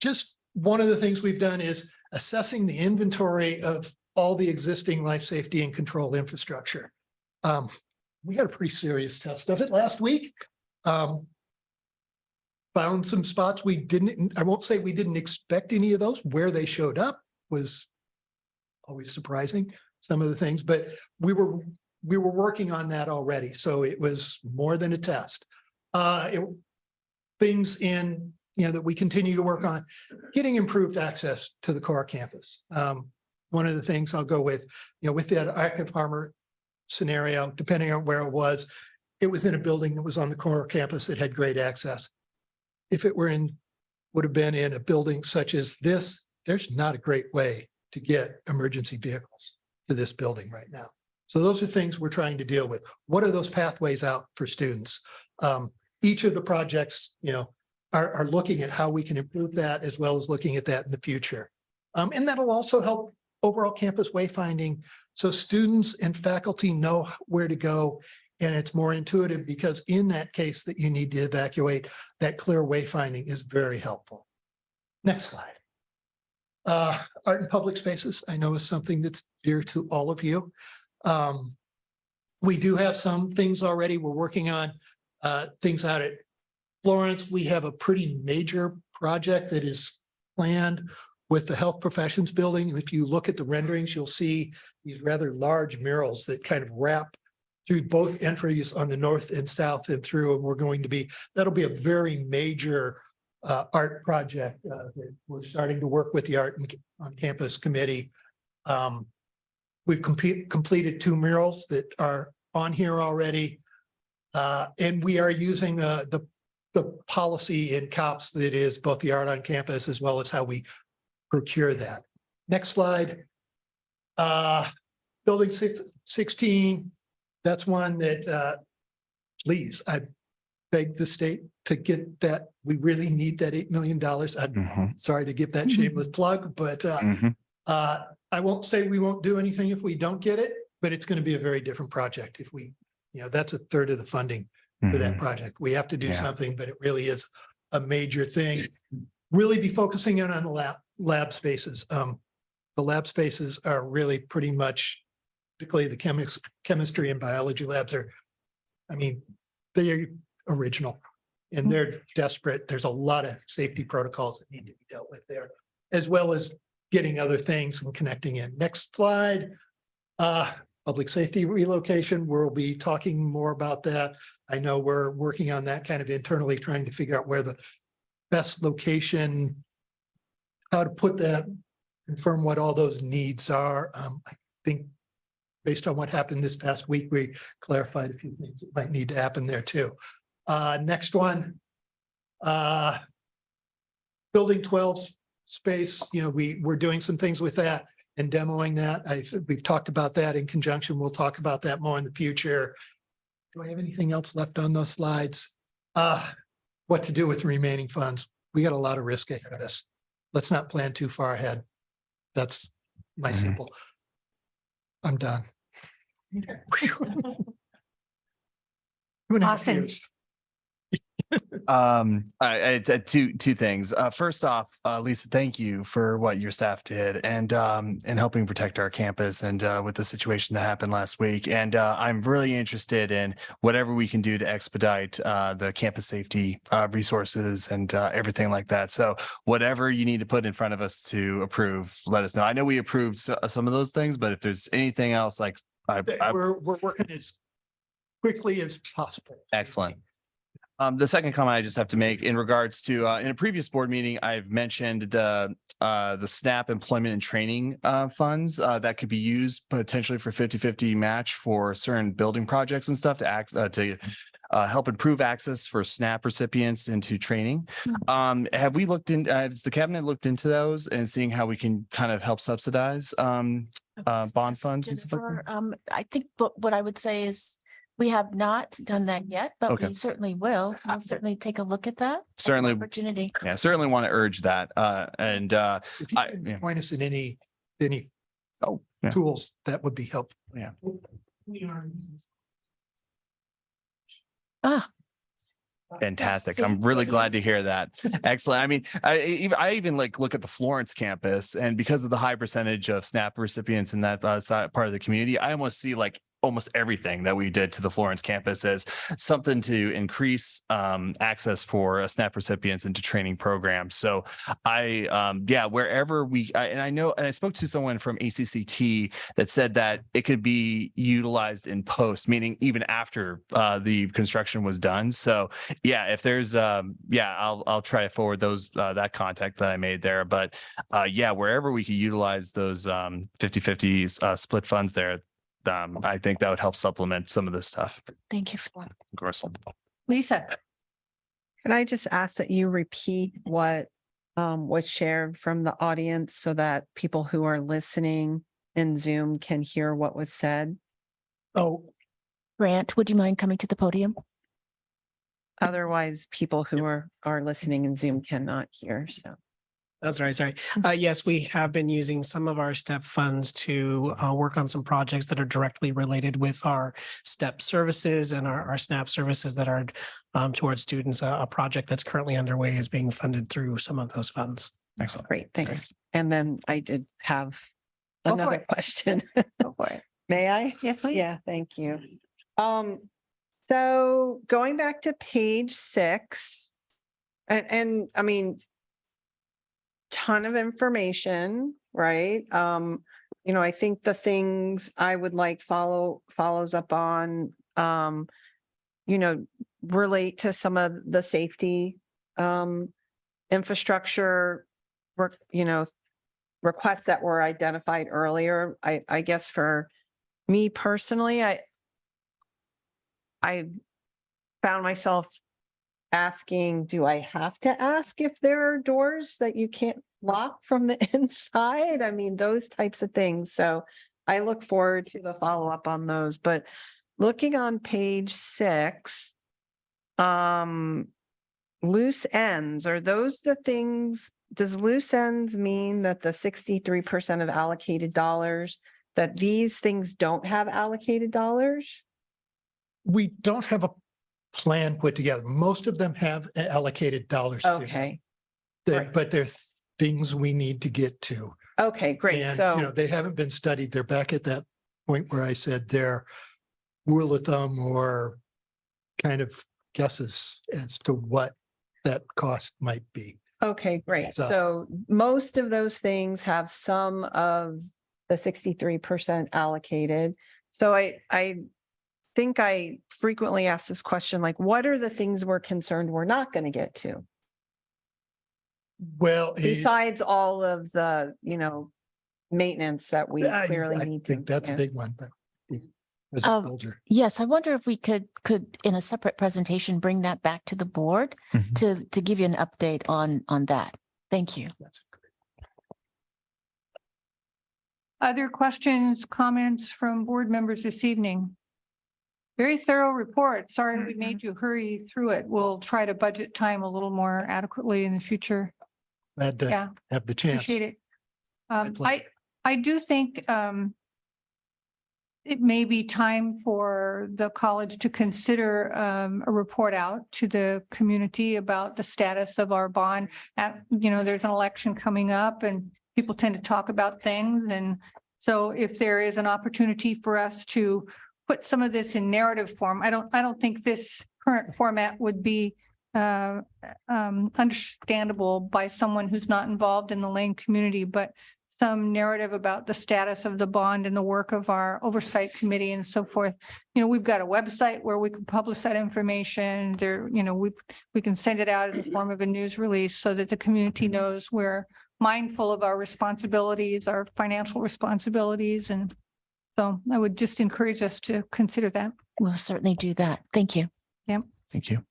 Just one of the things we've done is assessing the inventory of all the existing life safety and control infrastructure. We had a pretty serious test of it last week. Found some spots we didn't, I won't say we didn't expect any of those. Where they showed up was always surprising, some of the things, but we were working on that already. So it was more than a test. Things in, that we continue to work on, getting improved access to the core campus. One of the things I'll go with that active farmer scenario, depending on where it was in a building that was on the core campus that had great access. If it would have been in a building such as this, there's not a great way to get emergency vehicles to this building right now. So those are things we're trying to deal with. What are those pathways out for students? Each of the projects, are looking at how we can improve that as well as looking at that in the future. And that'll also help overall campus wayfinding so students and faculty know where to go. And it's more intuitive because in that case that you need to evacuate, that clear wayfinding is very helpful. Next slide. Art in public spaces, I know is something that's dear to all of you. We do have some things already. We're working on things out at Florence. We have a pretty major project that is planned with the Health Professions Building. If you look at the renderings, you'll see these rather large murals that kind of wrap through both entries on the north and south and through, and that'll be a very major art project. We're starting to work with the Art on Campus Committee. We've completed 2 murals that are on here already. And we are using the policy in COPS that is both the art on campus as well as how we procure that. Next slide. Building 16, that's one that, please, I beg the state to get that. We really need that $8 million. I'm sorry to give that shameless plug, but I won't say we won't do anything if we don't get it, but it's going to be a very different project if we, that's a third of the funding for that project. We have to do something, but it really is a major thing. Really be focusing in on the lab spaces. The lab spaces are really pretty much, particularly the chemistry and biology labs they are original and they're desperate. There's a lot of safety protocols that need to be dealt with there, as well as getting other things and connecting in. Next slide. Public safety relocation. We'll be talking more about that. I know we're working on that kind of internally, trying to figure out where the best location, how to put that, confirm what all those needs are. I think based on what happened this past week, we clarified a few things that might need to happen there too. Next one. Building 12 space, we're doing some things with that and demoing that. We've talked about that in conjunction. We'll talk about that more in the future. Do I have anything else left on those slides? What to do with the remaining funds? We got a lot of risk ahead of us. Let's not plan too far ahead. That's my simple. I'm done. 2.5 Awesome. years. Two things. First off, Lisa, thank you for what your staff did and helping protect our campus and with the situation that happened last week. And I'm really interested in whatever we can do to expedite the campus safety resources and everything like that. So whatever you need to put in front of us to approve, let us know. I know we approved some of those things, but if there's anything else, like We're working as quickly as possible. excellent. The second comment I just have to make in regards to, in a previous board meeting, I've mentioned the SNAP employment and training funds that could be used potentially for 50-50 match for certain building projects and stuff to help improve access for SNAP recipients into training. Have we looked in, has the cabinet looked into those and seeing how we can kind of help subsidize bond funds and stuff like that? I think what I would say is we have not done that yet, but Okay. we certainly will. We'll certainly take a look at that. as an Certainly. Opportunity. Yeah, certainly want to urge that. And If you can point us in any yeah. tools, that would be helpful. Yeah. Ah, Fantastic. I'm really glad to hear that. Excellent. I mean, I even like look at the Florence campus, and because of the high percentage of SNAP recipients in that part of the community, I almost see like almost everything that we did to the Florence campus as something to increase access for SNAP recipients into training programs. So wherever and I know, and I spoke to someone from ACCT that said that it could be utilized in post, meaning even after the construction was done. So yeah, if there's I'll try to forward those that contact that I made there. But wherever we could utilize those 50-50 split funds there, I think that would help supplement some of this stuff. thank you for that. Of course. Lisa, Can I just ask that you repeat what was shared from the audience so that people who are listening in Zoom can hear what was said? Oh, Grant, would you mind coming to the podium? Otherwise, people who are listening in Zoom cannot hear, so. That's right. Sorry. Yes, we have been using some of our STEP funds to work on some projects that are directly related with our STEP services and our SNAP services that are towards students. A project that's currently underway is being funded through some of those funds. Excellent. Great, thanks. And then I did have Go for another it. question. go for it. May I? Yeah, please. Yeah, thank you. So going back to page 6, and I mean, ton of information, right? I think the things I would like follows up on, relate to some of the safety, infrastructure, requests that were identified earlier. I guess for me personally, I found myself asking, do I have to ask if there are doors that you can't lock from the inside? I mean, those types of things. So I look forward to the follow-up on those. But looking on page 6, loose ends, are those the things? Does loose ends mean that the 63% of allocated dollars, that these things don't have allocated dollars? we don't have a plan put together. Most of them have allocated dollars. to them. Okay. But they're things we need to get to. Okay, great. And, So, they haven't been studied. They're back at that point where I said they're rule of thumb or kind of guesses as to what that cost might be. okay, great. So- So most of those things have some of the 63% allocated. So I think I frequently ask this question, like, what are the things we're concerned we're not going to get to? Well, Besides all of the, maintenance that we clearly I need to. think that's a yeah. big one, but President Bolger. Yes, I wonder if we could in a separate presentation, bring that back to the board to give you an update on that. Thank you. Other questions, comments from board members this evening? Very thorough report. Sorry we made you hurry through it. We'll try to budget time a little more adequately in the future. Glad to Yeah, have the chance. appreciate it. pleasure. I do think it may be time for the college to consider a report out to the community about the status of our bond. There's an election coming up and people tend to talk about things. And so if there is an opportunity for us to put some of this in narrative form, I don't think this current format would be understandable by someone who's not involved in the Lane community, but some narrative about the status of the bond and the work of our oversight committee and so forth. We've got a website where we can publish that information there. We can send it out in the form of a news release so that the community knows we're mindful of our responsibilities, our financial responsibilities. And so I would just encourage us to consider that. We'll certainly do that. Thank you. Yep. Thank you.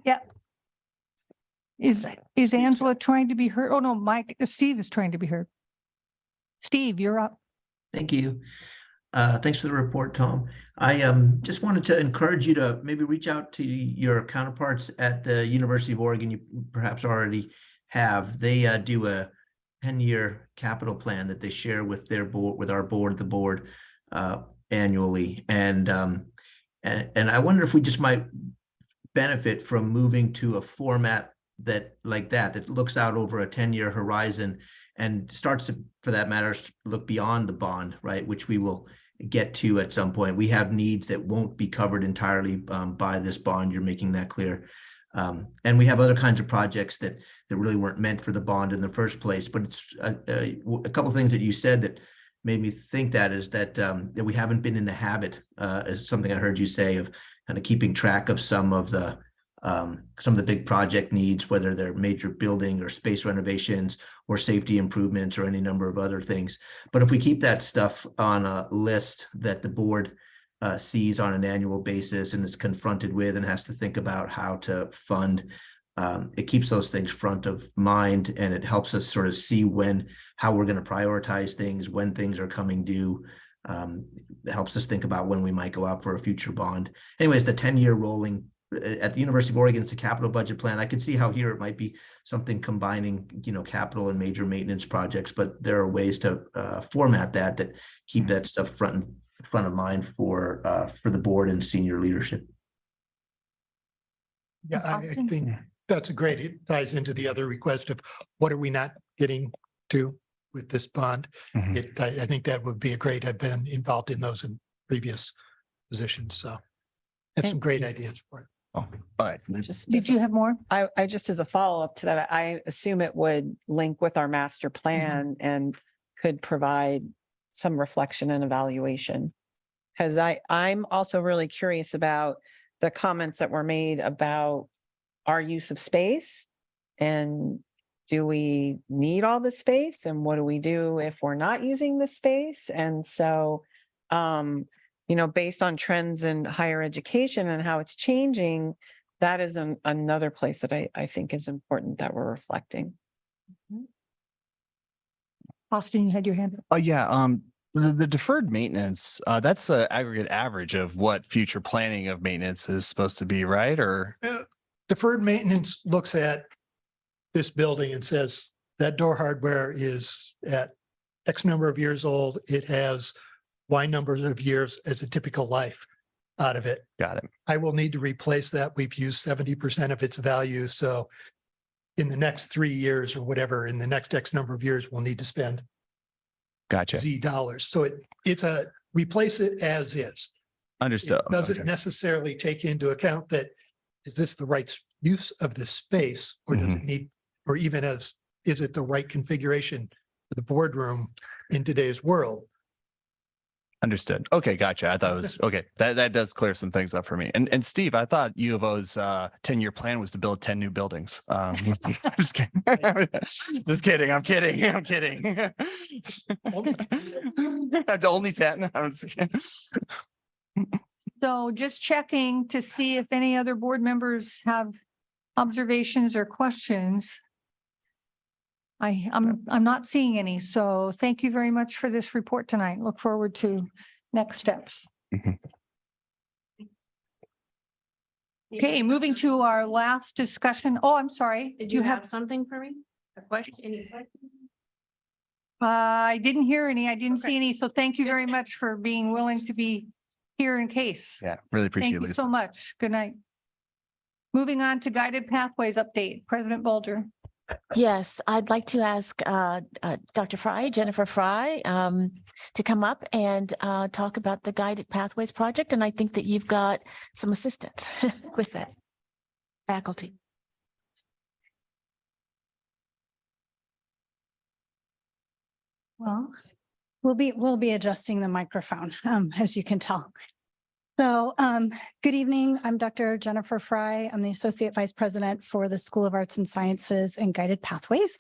Yeah. Is Angela trying to be heard? Oh, no, Steve is trying to be heard. Steve, you're up. Thank you. Thanks for the report, Tom. I just wanted to encourage you to maybe reach out to your counterparts at the University of Oregon. You perhaps already have. They do a 10-year capital plan that they share with their board, with our board, the board annually. And I wonder if we just might benefit from moving to a format that looks out over a 10-year horizon and starts to, for that matter, look beyond the bond, right? Which we will get to at some point. We have needs that won't be covered entirely by this bond. You're making that clear. And we have other kinds of projects that really weren't meant for the bond in the first place. But it's a couple of things that you said that made me think that we haven't been in the habit, as something I heard you say, of kind of keeping track of some of the big project needs, whether they're major building or space renovations or safety improvements or any number of other things. But if we keep that stuff on a list that the board sees on an annual basis and is confronted with and has to think about how to fund, it keeps those things front of mind, and it helps us sort of see how we're going to prioritize things, when things are coming due. It helps us think about when we might go out for a future bond. Anyways, the 10-year rolling at the University of Oregon, it's a capital budget plan. I could see how here it might be something combining, capital and major maintenance projects, but there are ways to format that keep that stuff front of mind for the board and senior leadership. Yeah, I think that's great. It ties into the other request of what are we not getting to with this bond? I think that would be I've been involved in those in previous positions, so that's some great ideas for it. Oh, all right. Did you have more? I just as a follow-up to that, I assume it would link with our master plan and could provide some reflection and evaluation. Because I'm also really curious about the comments that were made about our use of space, and do we need all the space, and what do we do if we're not using the space? And so, based on trends in higher education and how it's changing, that is another place that I think is important that we're reflecting. Austin, you had your hand up. Oh, yeah. The deferred maintenance, that's an aggregate average of what future planning of maintenance is supposed to be, right? Or Deferred maintenance looks at this building and says that door hardware is at X number of years old. It has Y numbers of years as a typical life out of it. Got it. I will need to replace that. We've used 70% of its value. So in the next 3 years or whatever, in the next X number of years, we'll need to spend Gotcha. Z dollars. So it's replace it as is. Understood. It doesn't necessarily take into account that, is this the right use of this space, or does it need, or even is it the right configuration for the boardroom in today's world? Understood. Okay, gotcha. I thought it was okay. That does clear some things up for me. And Steve, I thought U of O's 10-year plan was to build 10 new buildings. Just kidding. Just kidding. I'm kidding. I'm kidding. Only 10. I'm just kidding. So just checking to see if any other board members have observations or questions. I'm not seeing any, so thank you very much for this report tonight. Look forward to next steps. Okay, moving to our last discussion. Oh, I'm sorry. Did you have something for me? A question? Any questions? I didn't hear any. I didn't see any. So thank you very much for being willing to be here in case. Yeah, really appreciate Thank it, you so Lisa. much. Good night. Moving on to guided pathways update, President Bolger. Yes, I'd like to ask Dr. Fry, Jennifer Fry, to come up and talk about the Guided Pathways project. And I think that you've got some assistance with that. Faculty. Well, we'll be adjusting the microphone, as you can tell. So, good evening. I'm Dr. Jennifer Fry. I'm the Associate Vice President for the School of Arts and Sciences and Guided Pathways.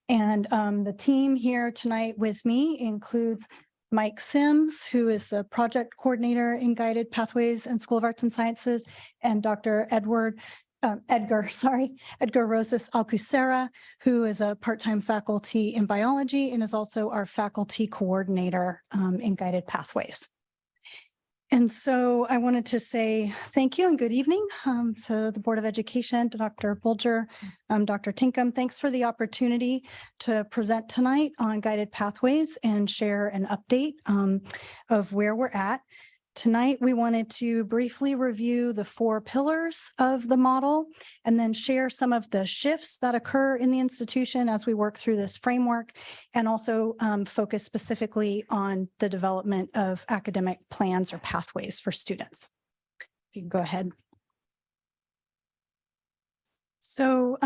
And the team here tonight with me includes Mike Sims, who is the project coordinator in Guided Pathways and School of Arts and Sciences, and Dr. Edgar Rosas Alcusera, who is a part-time faculty in biology and is also our faculty coordinator in Guided Pathways. And so I wanted to say thank you and good evening to the Board of Education, to Dr. Bolger, Dr. Tinkham. Thanks for the opportunity to present tonight on Guided Pathways and share an update of where we're at. Tonight, we wanted to briefly review the 4 pillars of the model and then share some of the shifts that occur in the institution as we work through this framework, and also focus specifically on the development of academic plans or pathways for students. If you can go ahead. So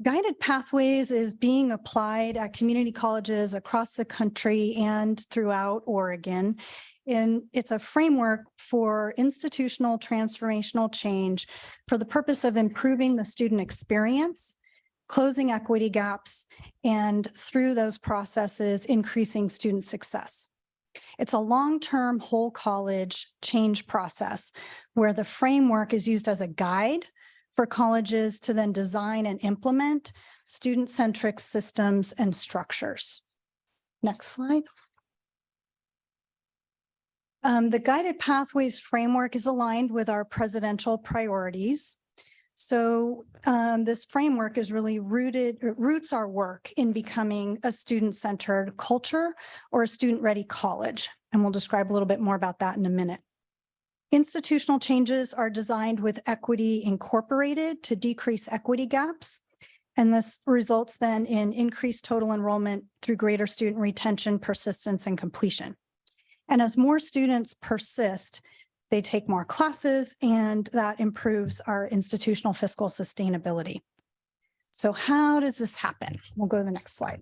Guided Pathways is being applied at community colleges across the country and throughout Oregon. And it's a framework for institutional transformational change for the purpose of improving the student experience, closing equity gaps, and through those processes, increasing student success. It's a long-term whole college change process where the framework is used as a guide for colleges to then design and implement student-centric systems and structures. Next slide. The Guided Pathways framework is aligned with our presidential priorities. So this framework is really roots our work in becoming a student-centered culture or a student-ready college. And we'll describe a little bit more about that in a minute. Institutional changes are designed with equity incorporated to decrease equity gaps. And this results then in increased total enrollment through greater student retention, persistence, and completion. And as more students persist, they take more classes, and that improves our institutional fiscal sustainability. So how does this happen? We'll go to the next slide.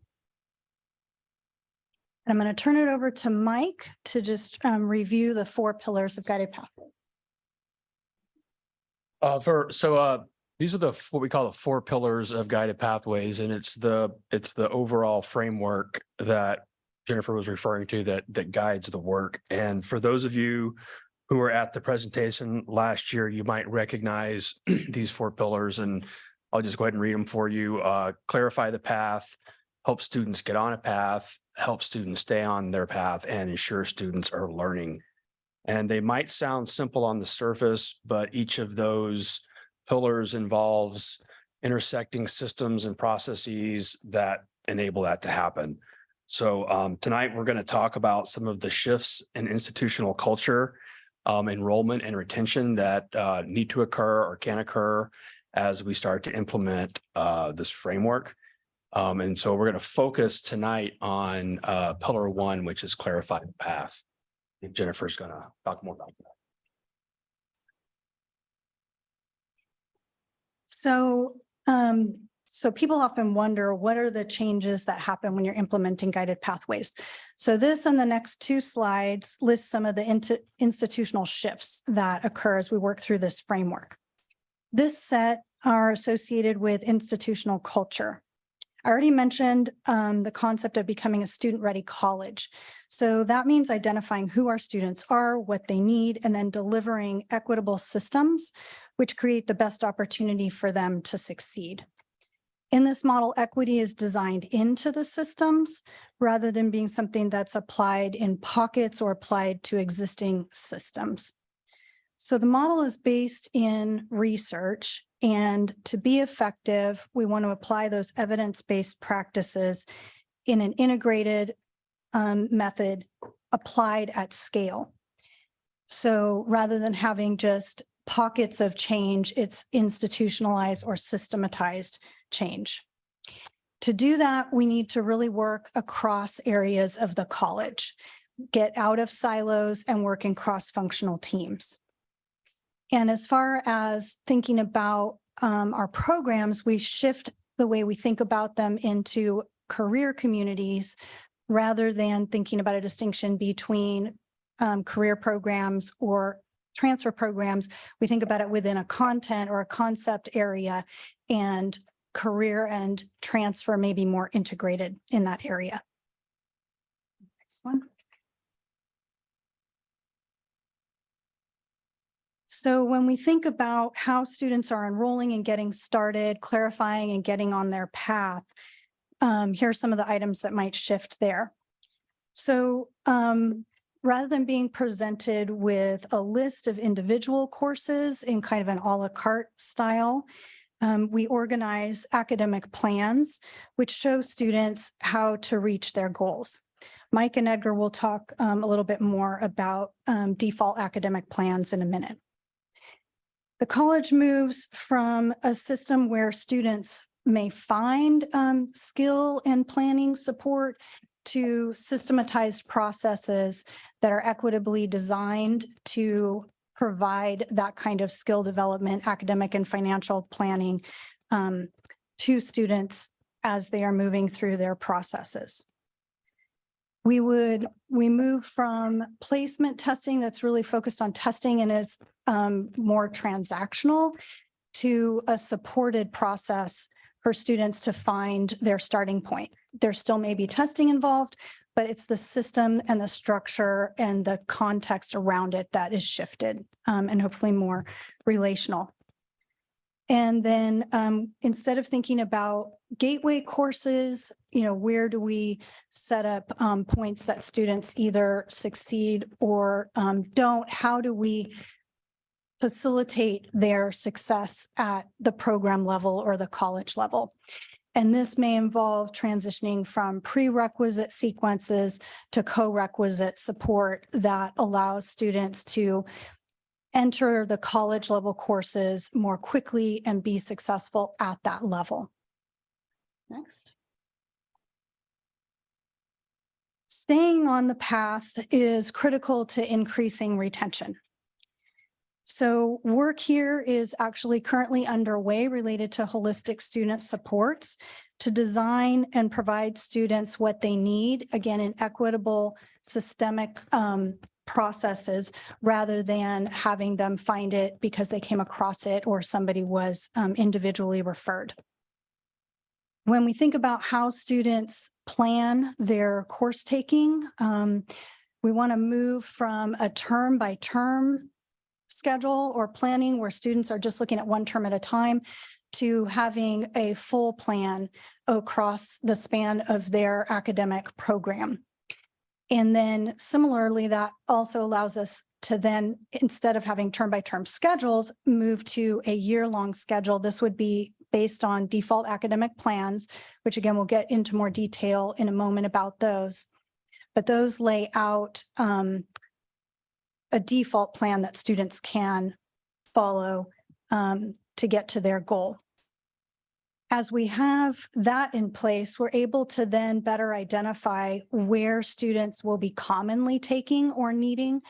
And I'm going to turn it over to Mike to just review the 4 pillars of Guided Pathways. These are what we call the 4 pillars of Guided Pathways, and it's the overall framework that Jennifer was referring to that guides the work. And for those of you who were at the presentation last year, you might recognize these 4 pillars, and I'll just go ahead and read them for you. Clarify the path, help students get on a path, help students stay on their path, and ensure students are learning. And they might sound simple on the surface, but each of those pillars involves intersecting systems and processes that enable that to happen. So tonight, we're going to talk about some of the shifts in institutional culture, enrollment and retention that need to occur or can occur as we start to implement this framework. And so we're going to focus tonight on pillar 1, which is clarify the path. And Jennifer's going to talk more about that. So people often wonder, what are the changes that happen when you're implementing Guided Pathways? So this and the next 2 slides list some of the institutional shifts that occur as we work through this framework. This set are associated with institutional culture. I already mentioned the concept of becoming a student-ready college. So that means identifying who our students are, what they need, and then delivering equitable systems which create the best opportunity for them to succeed. In this model, equity is designed into the systems rather than being something that's applied in pockets or applied to existing systems. So the model is based in research, and to be effective, we want to apply those evidence-based practices in an integrated method applied at scale. So rather than having just pockets of change, it's institutionalized or systematized change. To do that, we need to really work across areas of the college, get out of silos and work in cross-functional teams. And as far as thinking about our programs, we shift the way we think about them into career communities rather than thinking about a distinction between career programs or transfer programs. We think about it within a content or a concept area, and career and transfer may be more integrated in that area. Next one. So when we think about how students are enrolling and getting started, clarifying and getting on their path, here are some of the items that might shift there. So rather than being presented with a list of individual courses in kind of an a la carte style, we organize academic plans, which show students how to reach their goals. Mike and Edgar will talk a little bit more about default academic plans in a minute. The college moves from a system where students may find skill and planning support to systematized processes that are equitably designed to provide that kind of skill development, academic and financial planning to students as they are moving through their processes. We move from placement testing that's really focused on testing and is more transactional to a supported process for students to find their starting point. There still may be testing involved, but it's the system and the structure and the context around it that is shifted and hopefully more relational. And then instead of thinking about gateway courses, where do we set up points that students either succeed or don't? How do we facilitate their success at the program level or the college level? And this may involve transitioning from prerequisite sequences to co-requisite support that allows students to enter the college level courses more quickly and be successful at that level. Next. Staying on the path is critical to increasing retention. So work here is actually currently underway related to holistic student supports to design and provide students what they need, again, in equitable, systemic processes rather than having them find it because they came across it or somebody was individually referred. When we think about how students plan their course taking, we want to move from a term by term schedule or planning where students are just looking at one term at a time to having a full plan across the span of their academic program. And then similarly, that also allows us to then, instead of having term by term schedules, move to a year-long schedule. This would be based on default academic plans, which again, we'll get into more detail in a moment about those. But those lay out a default plan that students can follow to get to their goal. As we have that in place, we're able to then better identify where students will be commonly taking or needing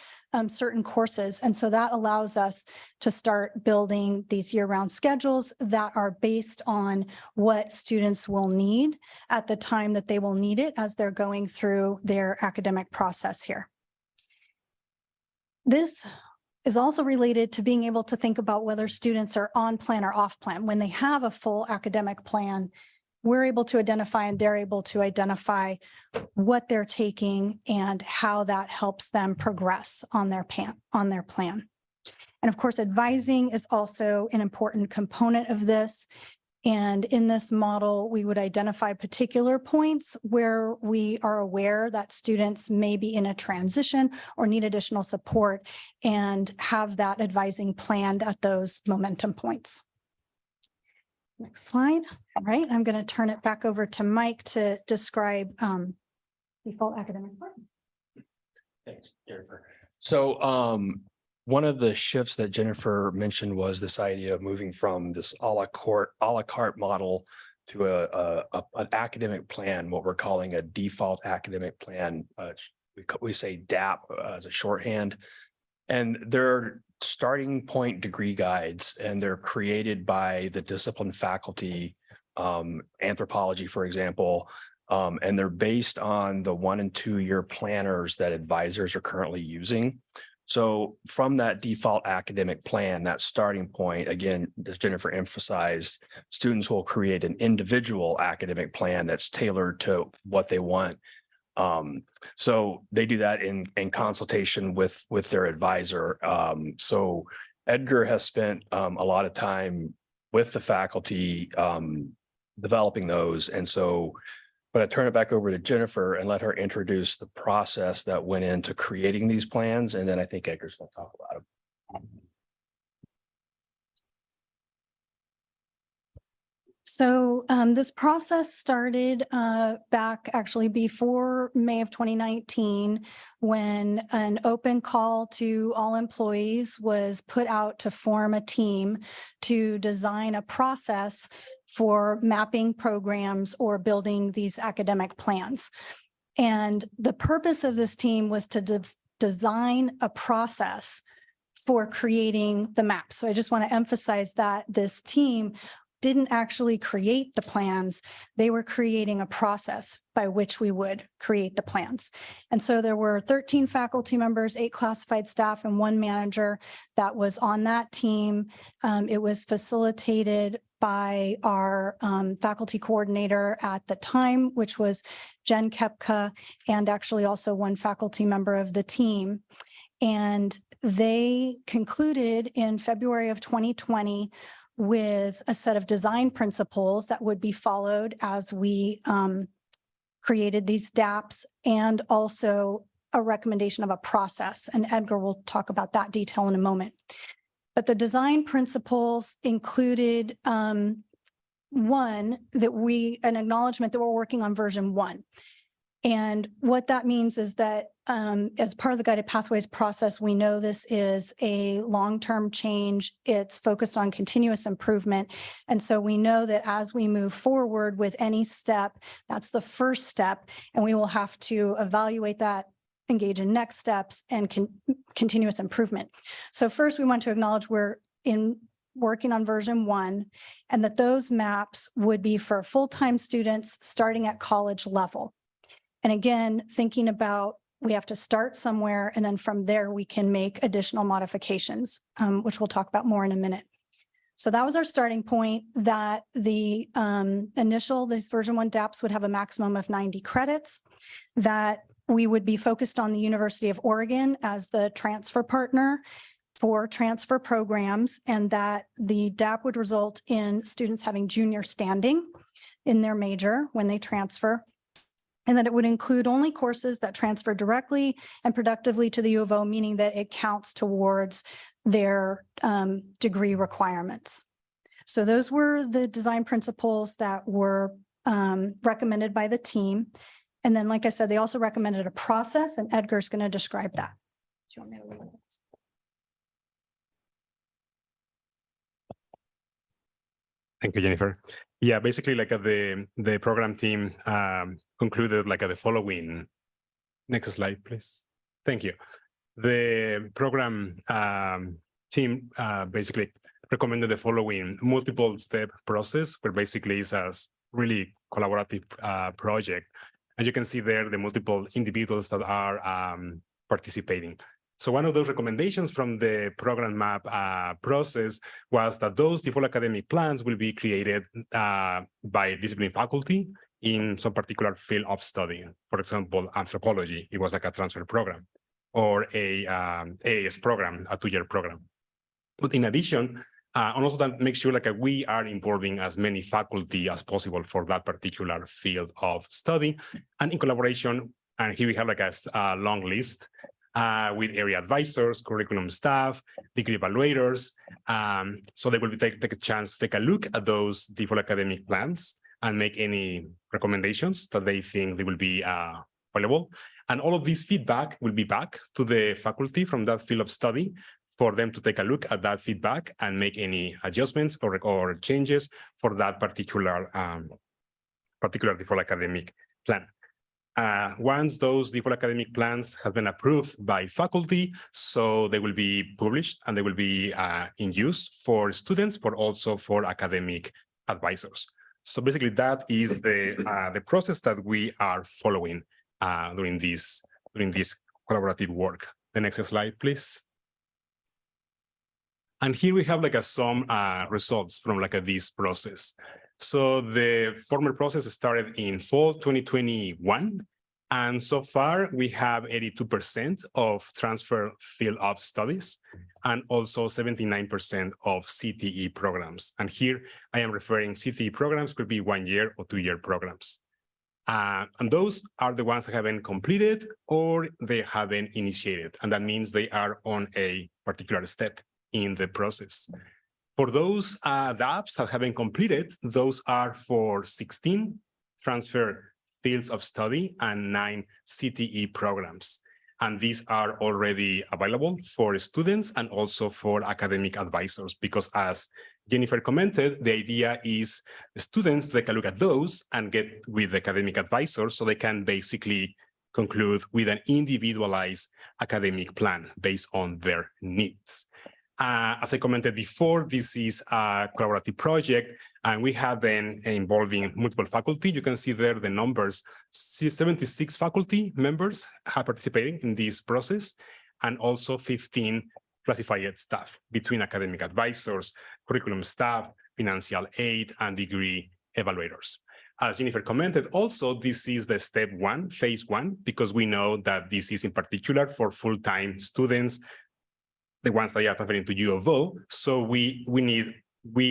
certain courses. And so that allows us to start building these year-round schedules that are based on what students will need at the time that they will need it as they're going through their academic process here. This is also related to being able to think about whether students are on plan or off plan. When they have a full academic plan, we're able to identify and they're able to identify what they're taking and how that helps them progress on their plan. And of course, advising is also an important component of this. And in this model, we would identify particular points where we are aware that students may be in a transition or need additional support and have that advising planned at those momentum points. Next slide. All right, I'm going to turn it back over to Mike to describe default academic plans. Thanks, Jennifer. So one of the shifts that Jennifer mentioned was this idea of moving from this a la carte model to an academic plan, what we're calling a default academic plan. We say DAP as a shorthand. And they're starting point degree guides, and they're created by the discipline faculty, anthropology, for example. And they're based on the 1- and 2-year planners that advisors are currently using. So from that default academic plan, that starting point, again, as Jennifer emphasized, students will create an individual academic plan that's tailored to what they want. So they do that in consultation with their advisor. So Edgar has spent a lot of time with the faculty developing those. And so, but I turn it back over to Jennifer and let her introduce the process that went into creating these plans. And then I think Edgar's going to talk about it. So this process started back actually before May of 2019, when an open call to all employees was put out to form a team to design a process for mapping programs or building these academic plans. And the purpose of this team was to design a process for creating the map. So I just want to emphasize that this team didn't actually create the plans. They were creating a process by which we would create the plans. And so there were 13 faculty members, 8 classified staff, and 1 manager that was on that team. It was facilitated by our faculty coordinator at the time, which was Jen Kepka, and actually also 1 faculty member of the team. And they concluded in February of 2020 with a set of design principles that would be followed as we created these DAPs, and also a recommendation of a process. And Edgar will talk about that detail in a moment. But the design principles included an acknowledgement that we're working on version 1. And what that means is that as part of the Guided Pathways process, we know this is a long-term change. It's focused on continuous improvement. And so we know that as we move forward with any step, that's the first step, and we will have to evaluate that, engage in next steps, and continuous improvement. So first, we want to acknowledge we're working on version 1, and that those maps would be for full-time students starting at college level. And again, thinking about, we have to start somewhere, and then from there we can make additional modifications, which we'll talk about more in a minute. So that was our starting point, that the these version 1 DAPs would have a maximum of 90 credits, that we would be focused on the University of Oregon as the transfer partner for transfer programs, and that the DAP would result in students having junior standing in their major when they transfer, and that it would include only courses that transfer directly and productively to the U of O, meaning that it counts towards their degree requirements. So those were the design principles that were recommended by the team. And then, like I said, they also recommended a process, and Edgar's going to describe that. Do you want me to read this? Thank you, Jennifer. Yeah, basically, like the program team concluded like the following. Next slide, please. Thank you. The program team basically recommended the following multiple step process, where basically it's a really collaborative project. And you can see there the multiple individuals that are participating. So one of those recommendations from the program map process was that those default academic plans will be created by discipline faculty in some particular field of study. For example, anthropology, it was like a transfer program, or a AS program, a 2-year program. But in addition, and also that make sure like we are involving as many faculty as possible for that particular field of study, and in collaboration. And here we have like a long list with area advisors, curriculum staff, degree evaluators, So they will take a chance to take a look at those default academic plans and make any recommendations that they think they will be valuable. And all of this feedback will be back to the faculty from that field of study for them to take a look at that feedback and make any adjustments or changes for that particular default academic plan. Once those default academic plans have been approved by faculty, so they will be published and they will be in use for students, but also for academic advisors. So basically, that is the process that we are following during this collaborative work. The next slide, please. And here we have some results from this process. So the former process started in fall 2021. And so far we have 82% of transfer field of studies and also 79% of CTE programs. And here I am referring CTE programs could be 1 year or 2 year programs. And those are the ones that haven't completed or they haven't initiated. And that means they are on a particular step in the process. For those DAPs that haven't completed, those are for 16 transfer fields of study and 9 CTE programs. And these are already available for students and also for academic advisors, because as Jennifer commented, the idea is students take a look at those and get with academic advisors so they can basically conclude with an individualized academic plan based on their needs. As I commented before, this is a collaborative project, and we have been involving multiple faculty. You can see there the numbers. 76 faculty members have participated in this process, and also 15 classified staff between academic advisors, curriculum staff, financial aid, and degree evaluators. As Jennifer commented, also, this is the step 1, phase 1, because we know that this is in particular for full-time students, the ones that are transferring to U of O. So we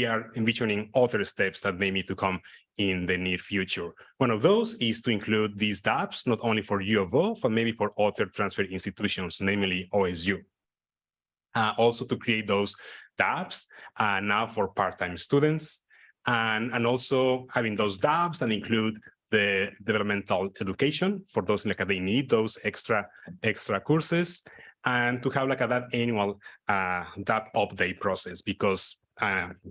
are envisioning other steps that may need to come in the near future. One of those is to include these DAPs, not only for U of O, but maybe for other transfer institutions, namely OSU. Also to create those DAPs now for part-time students, and also having those DAPs and include the developmental education for those that they need those extra courses, and to have that annual DAP update process, because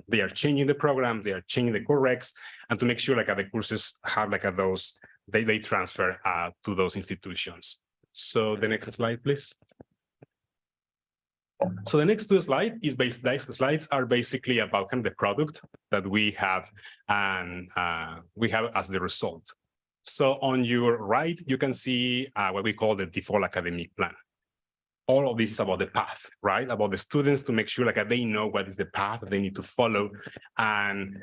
they are changing the program, they are changing the corrects, and to make sure the courses have those, they transfer to those institutions. So the next slide, please. So the next two slides are basically about the product that we have and we have as the result. So on your right, you can see what we call the default academic plan. All of this is about the path, right? About the students to make sure they know what is the path that they need to follow. And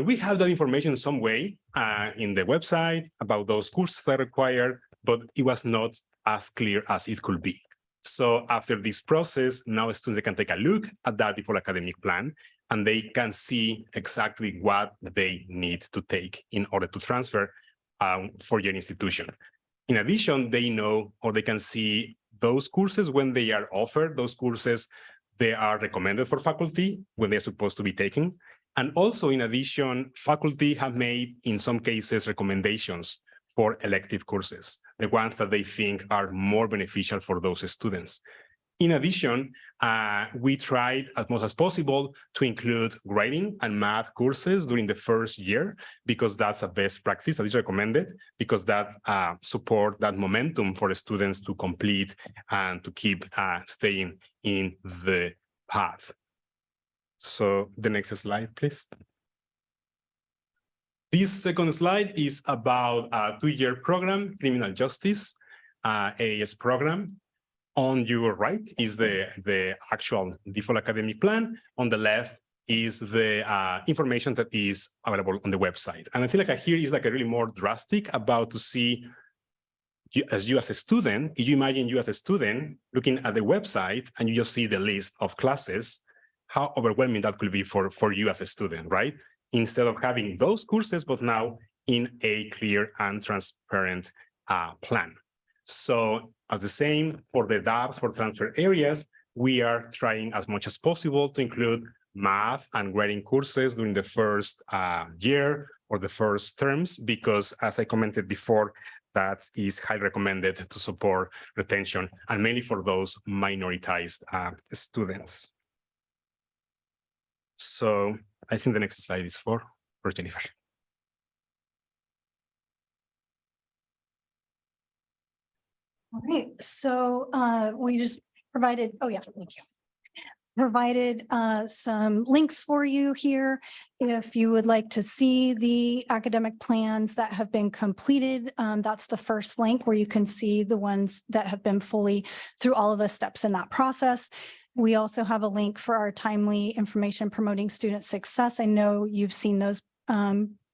we have that information in some way in the website about those courses that are required, but it was not as clear as it could be. So after this process, now students can take a look at that default academic plan, and they can see exactly what they need to take in order to transfer for your institution. In addition, they know, or they can see those courses when they are offered. Those courses, they are recommended for faculty when they're supposed to be taken. And also, in addition, faculty have made, in some cases, recommendations for elective courses, the ones that they think are more beneficial for those students. In addition, we tried as much as possible to include writing and math courses during the first year, because that's a best practice that is recommended, because that support that momentum for the students to complete and to keep staying in the path. So the next slide, please. This second slide is about a 2-year program, criminal justice, AAS program. On your right is the actual default academic plan. On the left is the information that is available on the website. And I feel here is a really more drastic about to see you as a student. If you imagine you as a student looking at the website and you just see the list of classes, how overwhelming that could be for you as a student, right? Instead of having those courses, but now in a clear and transparent plan. So as the same for the DAPs for transfer areas, we are trying as much as possible to include math and writing courses during the first year or the first terms, because as I commented before, that is highly recommended to support retention and mainly for those minoritized students. So I think the next slide is for Jennifer. All right, so we just provided, oh yeah, thank you. Provided some links for you here. If you would like to see the academic plans that have been completed, that's the first link where you can see the ones that have been fully through all of the steps in that process. We also have a link for our timely information promoting student success. I know you've seen those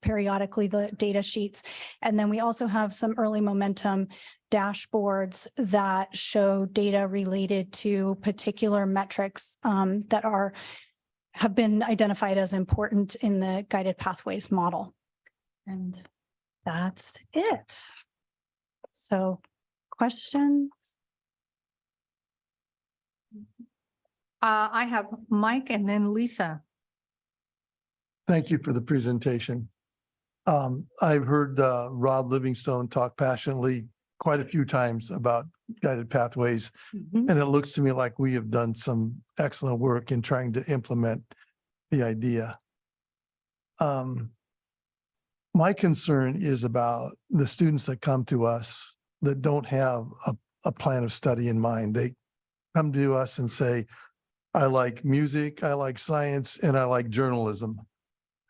periodically, the data sheets. And then we also have some early momentum dashboards that show data related to particular metrics that have been identified as important in the guided pathways model. And that's it. So questions? I have Mike and then Lisa. Thank you for the presentation. I've heard Rob Livingstone talk passionately quite a few times about guided pathways. And it looks to me like we have done some excellent work in trying to implement the idea. My concern is about the students that come to us that don't have a plan of study in mind. They come to us and say, I like music, I like science, and I like journalism.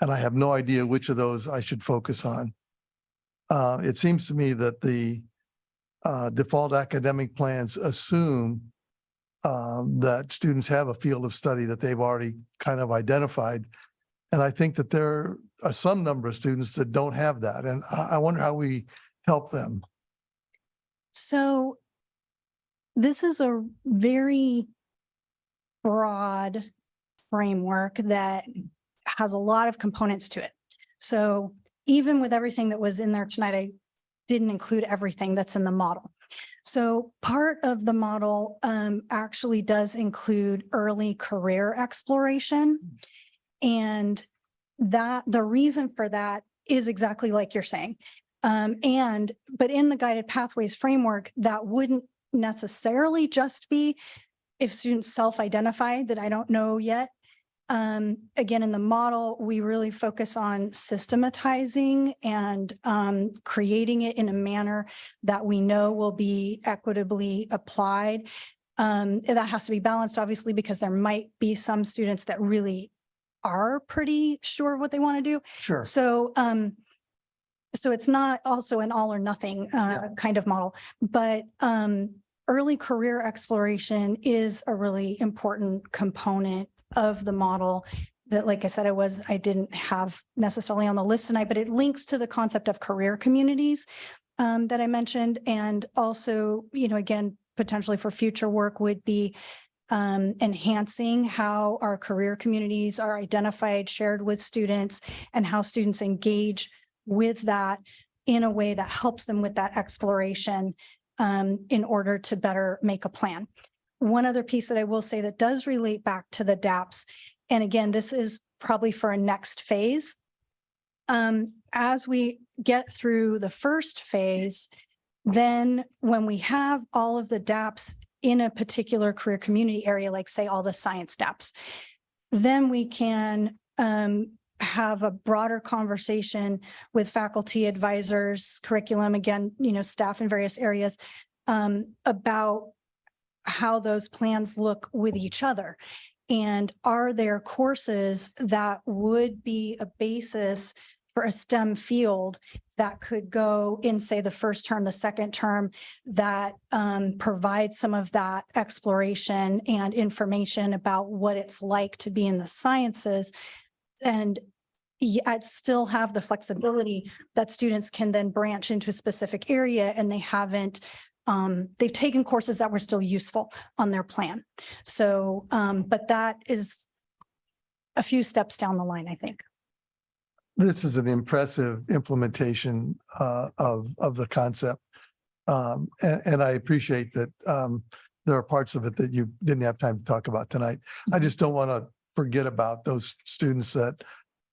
And I have no idea which of those I should focus on. It seems to me that the default academic plans assume that students have a field of study that they've already kind of identified. And I think that there are some number of students that don't have that. And I wonder how we help them. So this is a very broad framework that has a lot of components to it. So even with everything that was in there tonight, I didn't include everything that's in the model. So part of the model actually does include early career exploration. And that the reason for that is exactly like you're saying. But in the guided pathways framework, that wouldn't necessarily just be if students self-identify that I don't know yet. Again, in the model, we really focus on systematizing and creating it in a manner that we know will be equitably applied. That has to be balanced, obviously, because there might be some students that really are pretty sure what they want to do. Sure. So, so it's not also an all or nothing kind of model, but early career exploration is a really important component of the model that, like I said, I didn't have necessarily on the list tonight, but it links to the concept of career communities that I mentioned. And also, again, potentially for future work would be enhancing how our career communities are identified, shared with students, and how students engage with that in a way that helps them with that exploration in order to better make a plan. One other piece that I will say that does relate back to the DAPS, and again, this is probably for a next phase. As we get through the first phase, then when we have all of the DAPS in a particular career community area, like say all the science DAPS, then we can have a broader conversation with faculty, advisors, curriculum, again, staff in various areas about how those plans look with each other. And are there courses that would be a basis for a STEM field that could go in, say, the first term, the second term, that provide some of that exploration and information about what it's like to be in the sciences, and yet still have the flexibility that students can then branch into a specific area, and they've taken courses that were still useful on their plan. So, but that is a few steps down the line, I think. This is an impressive implementation of the concept. And I appreciate that there are parts of it that you didn't have time to talk about tonight. I just don't want to forget about those students that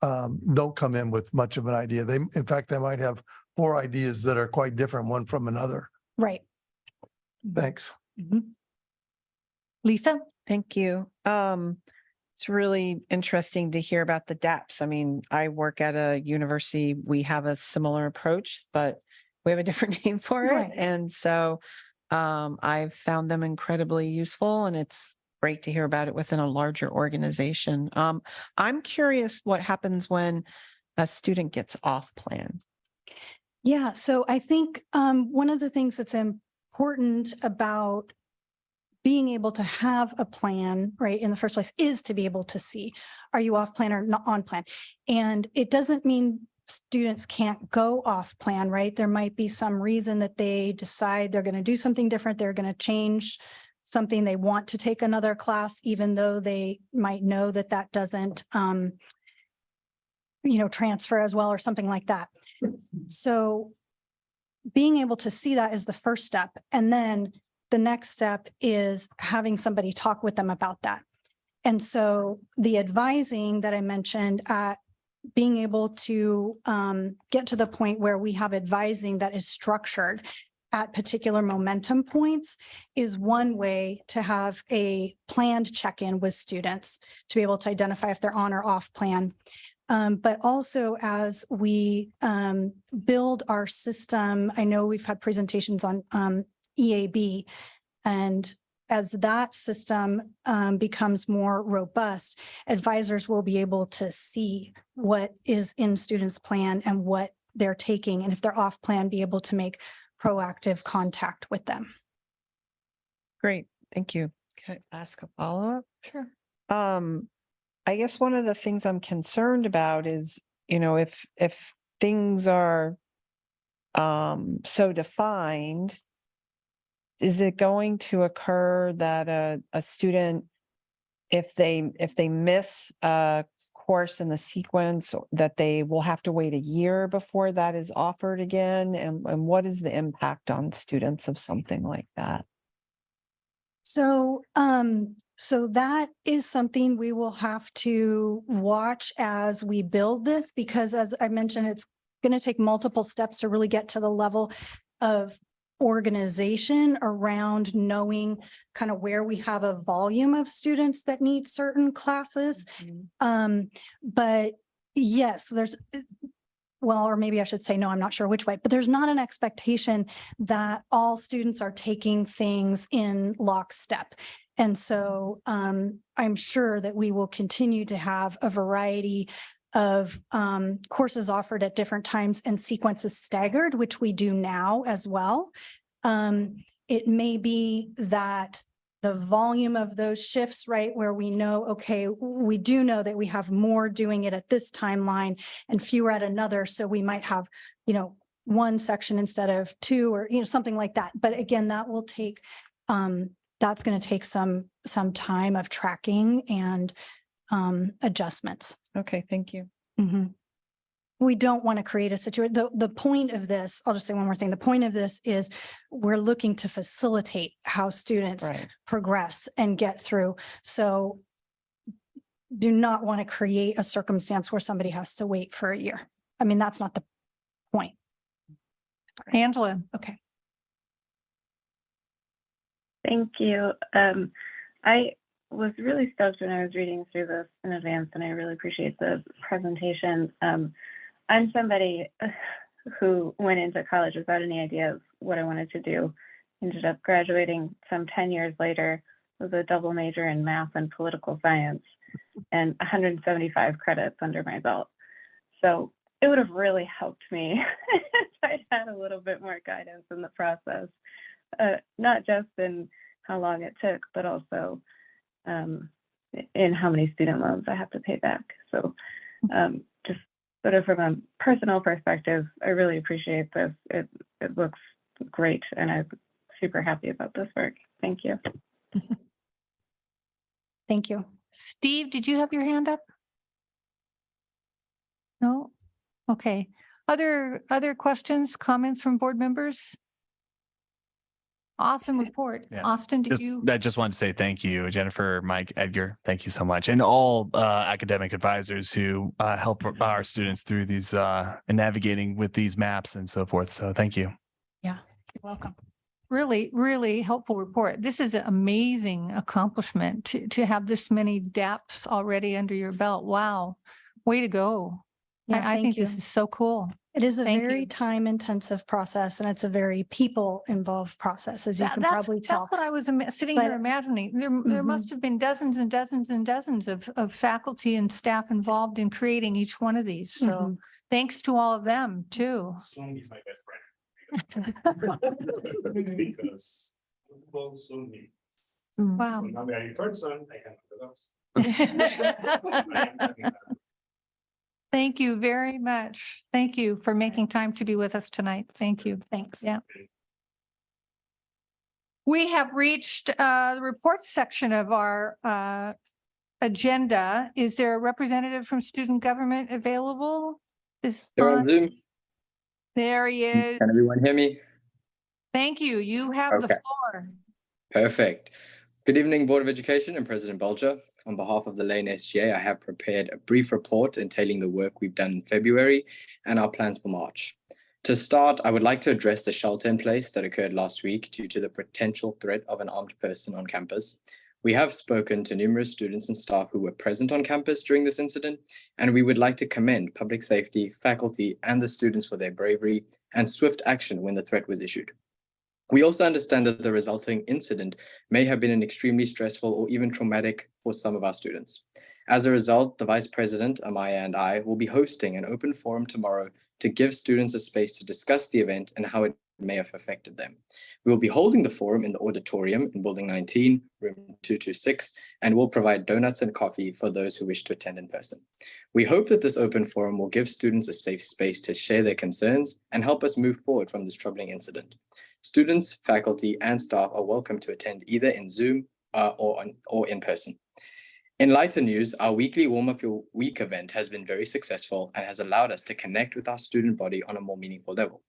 don't come in with much of an idea. In fact, they might have 4 ideas that are quite different one from another. Right. Thanks. Lisa? Thank you. It's really interesting to hear about the DAPS. I mean, I work at a university. We have a similar approach, but we have a different name for it. Right. And so I've found them incredibly useful, and it's great to hear about it within a larger organization. I'm curious what happens when a student gets off plan. Yeah, so I think one of the things that's important about being able to have a plan, right, in the first place is to be able to see, are you off plan or not on plan? And it doesn't mean students can't go off plan, right? There might be some reason that they decide they're going to do something different. They're going to change something. They want to take another class, even though they might know that that doesn't, transfer as well or something like that. So being able to see that is the first step. And then the next step is having somebody talk with them about that. And so the advising that I mentioned, being able to get to the point where we have advising that is structured at particular momentum points is one way to have a planned check-in with students to be able to identify if they're on or off plan. But also as we build our system, I know we've had presentations on EAB, and as that system becomes more robust, advisors will be able to see what is in students' plan and what they're taking, and if they're off plan, be able to make proactive contact with them. Great, thank you. Can I ask a follow-up? Sure. I guess one of the things I'm concerned about is, if things are so defined, is it going to occur that a student, if they miss a course in the sequence, that they will have to wait a year before that is offered again? And what is the impact on students of something like that? So, so that is something we will have to watch as we build this, because as I mentioned, it's going to take multiple steps to really get to the level of organization around knowing kind of where we have a volume of students that need certain classes. But yes, or maybe I should say, no, I'm not sure which way, but there's not an expectation that all students are taking things in lockstep. And so I'm sure that we will continue to have a variety of courses offered at different times and sequences staggered, which we do now as well. It may be that the volume of those shifts, right, where we know, okay, we do know that we have more doing it at this timeline and fewer at another. So we might have, one section instead of 2 or, something like that. But again, that will take, that's going to take some time of tracking and adjustments. Okay, thank you. We don't want to create a situation. The point of this, I'll just say one more thing. The point of this is we're looking to facilitate how students progress and get through. So do not want to create a circumstance where somebody has to wait for a year. I mean, that's not the point. Angela. Okay. Thank you. I was really stoked when I was reading through this in advance, and I really appreciate the presentation. I'm somebody who went into college without any idea of what I wanted to do. Ended up graduating some 10 years later with a double major in math and political science and 175 credits under my belt. So it would have really helped me if I had a little bit more guidance in the process, not just in how long it took, but also in how many student loans I have to pay back. So just sort of from a personal perspective, I really appreciate this. It looks great, and I'm super happy about this work. Thank you. Thank you. Steve, did you have your hand up? No? Okay. Other questions, comments from board members? Awesome report. Yeah. Austin, did Just- you? I just wanted to say thank you, Jennifer, Mike, Edgar. Thank you so much. And all academic advisors who help our students through these and navigating with these maps and so forth. So thank you. Yeah, you're welcome. Really, really helpful report. This is an amazing accomplishment to have this many depths already under your belt. Wow. Way to go. Yeah, I thank think you. this is so cool. It is a Thank very you. time-intensive process, and it's a very people-involved process, as you can probably tell. That's what I was sitting But- here imagining. There must have been dozens and dozens and dozens of faculty and staff involved in creating each one of these. So Mhm. thanks to all of them too. Soon is my best friend. Because football soon meets. Wow. So now we are in person, I can do those. Thank you very much. Thank you for making time to be with us tonight. Thank you. Thanks. Yeah. We have reached the reports section of our agenda. Is there a representative from student government available? They're on Zoom. There he is. Can everyone hear me? Thank you. You have the Okay. floor. Perfect. Good evening, Board of Education and President Bulger. On behalf of the Lane SGA, I have prepared a brief report entailing the work we've done in February and our plans for March. To start, I would like to address the shelter in place that occurred last week due to the potential threat of an armed person on campus. We have spoken to numerous students and staff who were present on campus during this incident, and we would like to commend public safety, faculty, and the students for their bravery and swift action when the threat was issued. We also understand that the resulting incident may have been an extremely stressful or even traumatic for some of our students. As a result, the Vice President, Amaya, and I will be hosting an open forum tomorrow to give students a space to discuss the event and how it may have affected them. We will be holding the forum in the auditorium in Building 19, room 226, and will provide donuts and coffee for those who wish to attend in person. We hope that this open forum will give students a safe space to share their concerns and help us move forward from this troubling incident. Students, faculty, and staff are welcome to attend either in Zoom or in person. In lighter news, our weekly Warm Up Your Week event has been very successful and has allowed us to connect with our student body on a more meaningful level.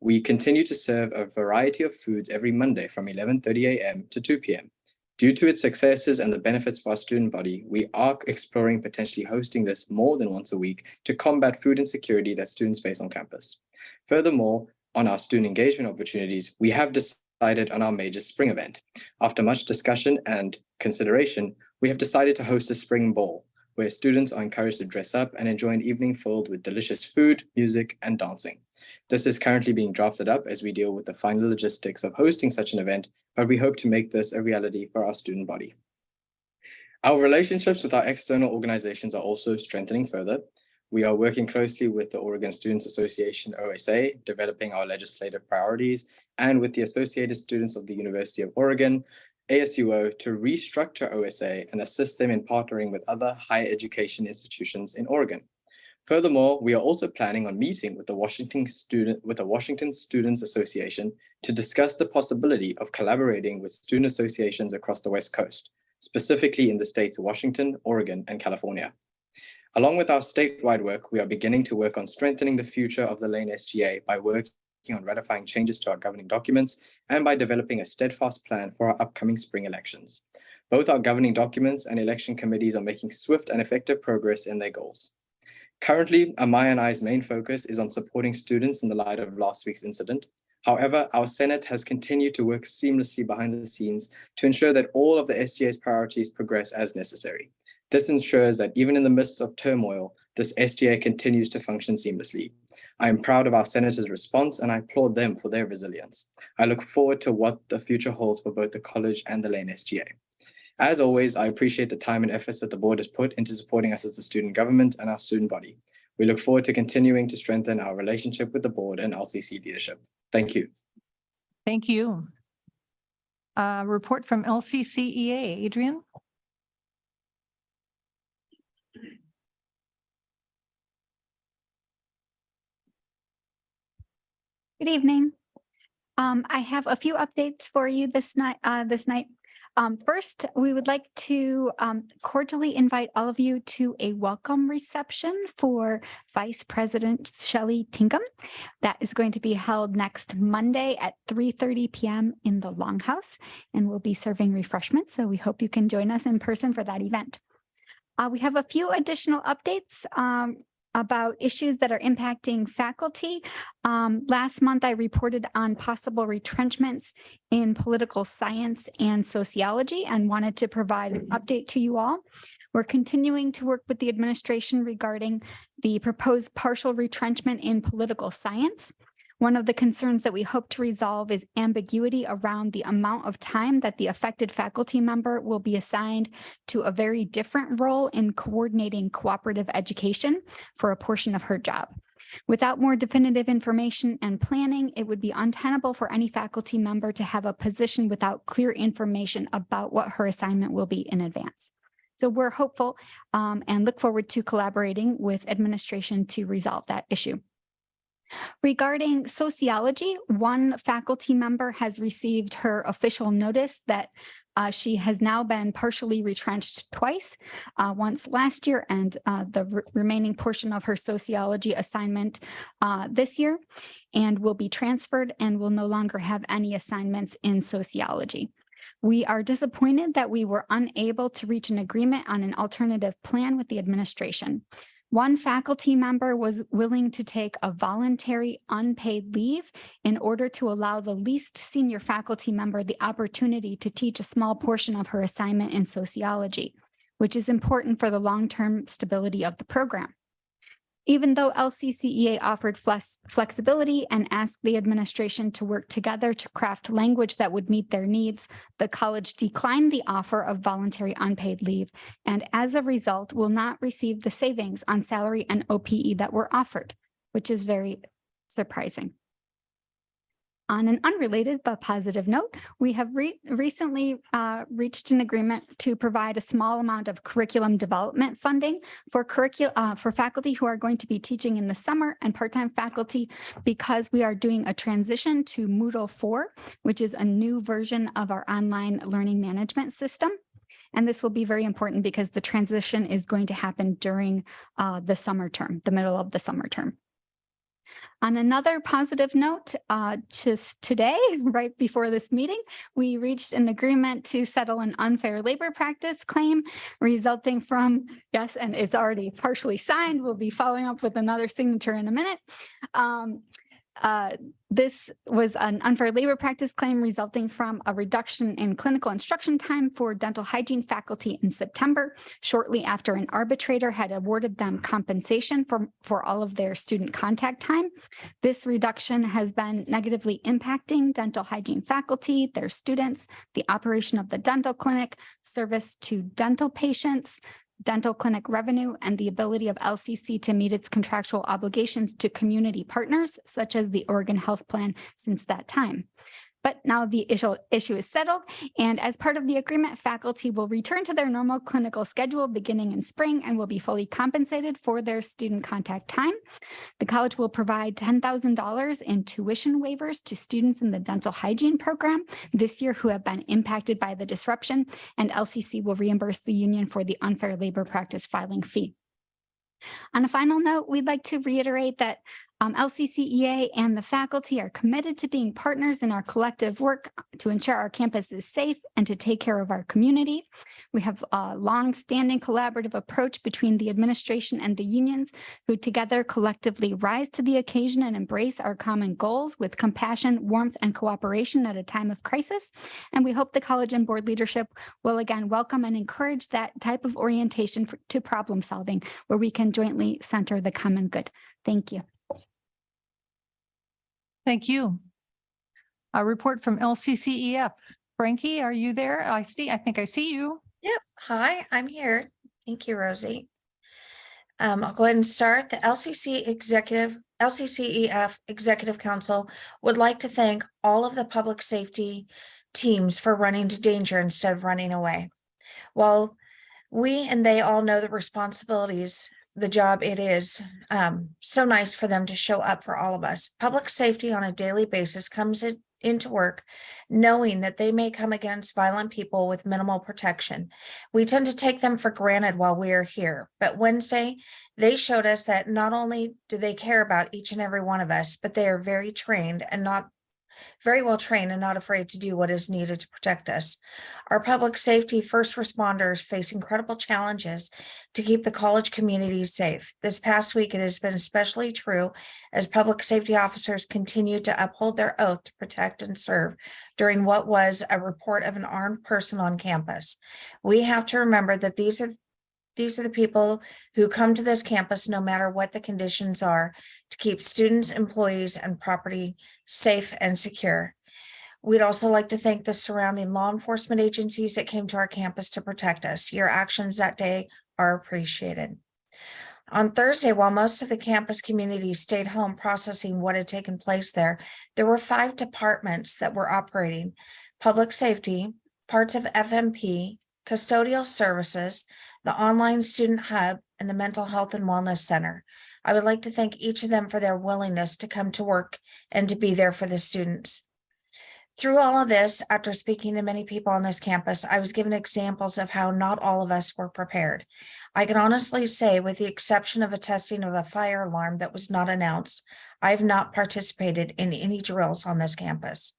We continue to serve a variety of foods every Monday from 11:30 a.m. to 2 p.m. Due to its successes and the benefits for our student body, we are exploring potentially hosting this more than once a week to combat food insecurity that students face on campus. Furthermore, on our student engagement opportunities, we have decided on our major spring event. After much discussion and consideration, we have decided to host a spring ball, where students are encouraged to dress up and enjoy an evening filled with delicious food, music, and dancing. This is currently being drafted up as we deal with the final logistics of hosting such an event, but we hope to make this a reality for our student body. Our relationships with our external organizations are also strengthening further. We are working closely with the Oregon Students Association, OSA, developing our legislative priorities, and with the Associated Students of the University of Oregon, ASUO, to restructure OSA and assist them in partnering with other higher education institutions in Oregon. Furthermore, we are also planning on meeting with the Washington Students Association to discuss the possibility of collaborating with student associations across the West Coast, specifically in the states of Washington, Oregon, and California. Along with our statewide work, we are beginning to work on strengthening the future of the Lane SGA by working on ratifying changes to our governing documents and by developing a steadfast plan for our upcoming spring elections. Both our governing documents and election committees are making swift and effective progress in their goals. Currently, Amaya and I's main focus is on supporting students in the light of last week's incident. However, our Senate has continued to work seamlessly behind the scenes to ensure that all of the SGA's priorities progress as necessary. This ensures that even in the midst of turmoil, this SGA continues to function seamlessly. I am proud of our senators' response and I applaud them for their resilience. I look forward to what the future holds for both the college and the Lane SGA. As always, I appreciate the time and efforts that the board has put into supporting us as the student government and our student body. We look forward to continuing to strengthen our relationship with the board and LCC leadership. Thank you. Thank you. Report from LCCEA, Adrian. Good evening. I have a few updates for you this night. First, we would like to cordially invite all of you to a welcome reception for Vice President Shelley Tinkham. That is going to be held next Monday at 3:30 p.m. in the Longhouse, and we'll be serving refreshments. So we hope you can join us in person for that event. We have a few additional updates about issues that are impacting faculty. Last month, I reported on possible retrenchments in political science and sociology and wanted to provide an update to you all. We're continuing to work with the administration regarding the proposed partial retrenchment in political science. One of the concerns that we hope to resolve is ambiguity around the amount of time that the affected faculty member will be assigned to a very different role in coordinating cooperative education for a portion of her job. Without more definitive information and planning, it would be untenable for any faculty member to have a position without clear information about what her assignment will be in advance. So we're hopeful and look forward to collaborating with administration to resolve that issue. Regarding sociology, one faculty member has received her official notice that she has now been partially retrenched twice, once last year and the remaining portion of her sociology assignment this year, and will be transferred and will no longer have any assignments in sociology. We are disappointed that we were unable to reach an agreement on an alternative plan with the administration. One faculty member was willing to take a voluntary unpaid leave in order to allow the least senior faculty member the opportunity to teach a small portion of her assignment in sociology, which is important for the long-term stability of the program. Even though LCCEA offered flexibility and asked the administration to work together to craft language that would meet their needs, the college declined the offer of voluntary unpaid leave, and as a result will not receive the savings on salary and OPE that were offered, which is very surprising. On an unrelated but positive note, we have recently reached an agreement to provide a small amount of curriculum development funding for faculty who are going to be teaching in the summer and part-time faculty, because we are doing a transition to Moodle 4, which is a new version of our online learning management system. And this will be very important because the transition is going to happen during the summer term, the middle of the summer term. On another positive note, just today, right before this meeting, we reached an agreement to settle an unfair labor practice claim resulting from, yes, and it's already partially signed. We'll be following up with another signature in a minute. This was an unfair labor practice claim resulting from a reduction in clinical instruction time for dental hygiene faculty in September, shortly after an arbitrator had awarded them compensation for all of their student contact time. This reduction has been negatively impacting dental hygiene faculty, their students, the operation of the dental clinic, service to dental patients, dental clinic revenue, and the ability of LCC to meet its contractual obligations to community partners, such as the Oregon Health Plan, since that time. But now the issue is settled, and as part of the agreement, faculty will return to their normal clinical schedule beginning in spring and will be fully compensated for their student contact time. The college will provide $10,000 in tuition waivers to students in the dental hygiene program this year who have been impacted by the disruption, and LCC will reimburse the union for the unfair labor practice filing fee. On a final note, we'd like to reiterate that LCCEA and the faculty are committed to being partners in our collective work to ensure our campus is safe and to take care of our community. We have a long-standing collaborative approach between the administration and the unions, who together collectively rise to the occasion and embrace our common goals with compassion, warmth, and cooperation at a time of crisis. And we hope the college and board leadership will again welcome and encourage that type of orientation to problem solving, where we can jointly center the common good. Thank you. Thank you. A report from LCCEF. Frankie, are you there? I think I see you. Yep. Hi, I'm here. Thank you, Rosie. I'll go ahead and start. The LCCEF Executive Council would like to thank all of the public safety teams for running to danger instead of running away. While we and they all know the responsibilities, the job it is, so nice for them to show up for all of us. Public safety on a daily basis comes into work, knowing that they may come against violent people with minimal protection. We tend to take them for granted while we are here, but Wednesday, they showed us that not only do they care about each and every one of us, but they are very well trained and not afraid to do what is needed to protect us. Our public safety first responders face incredible challenges to keep the college community safe. This past week, it has been especially true as public safety officers continue to uphold their oath to protect and serve during what was a report of an armed person on campus. We have to remember that these are the people who come to this campus no matter what the conditions are to keep students, employees, and property safe and secure. We'd also like to thank the surrounding law enforcement agencies that came to our campus to protect us. Your actions that day are appreciated. On Thursday, while most of the campus community stayed home processing what had taken place there were 5 departments that were operating: public safety, parts of FMP, custodial services, the online student hub, and the mental health and wellness center. I would like to thank each of them for their willingness to come to work and to be there for the students. Through all of this, after speaking to many people on this campus, I was given examples of how not all of us were prepared. I can honestly say, with the exception of a testing of a fire alarm that was not announced, I have not participated in any drills on this campus.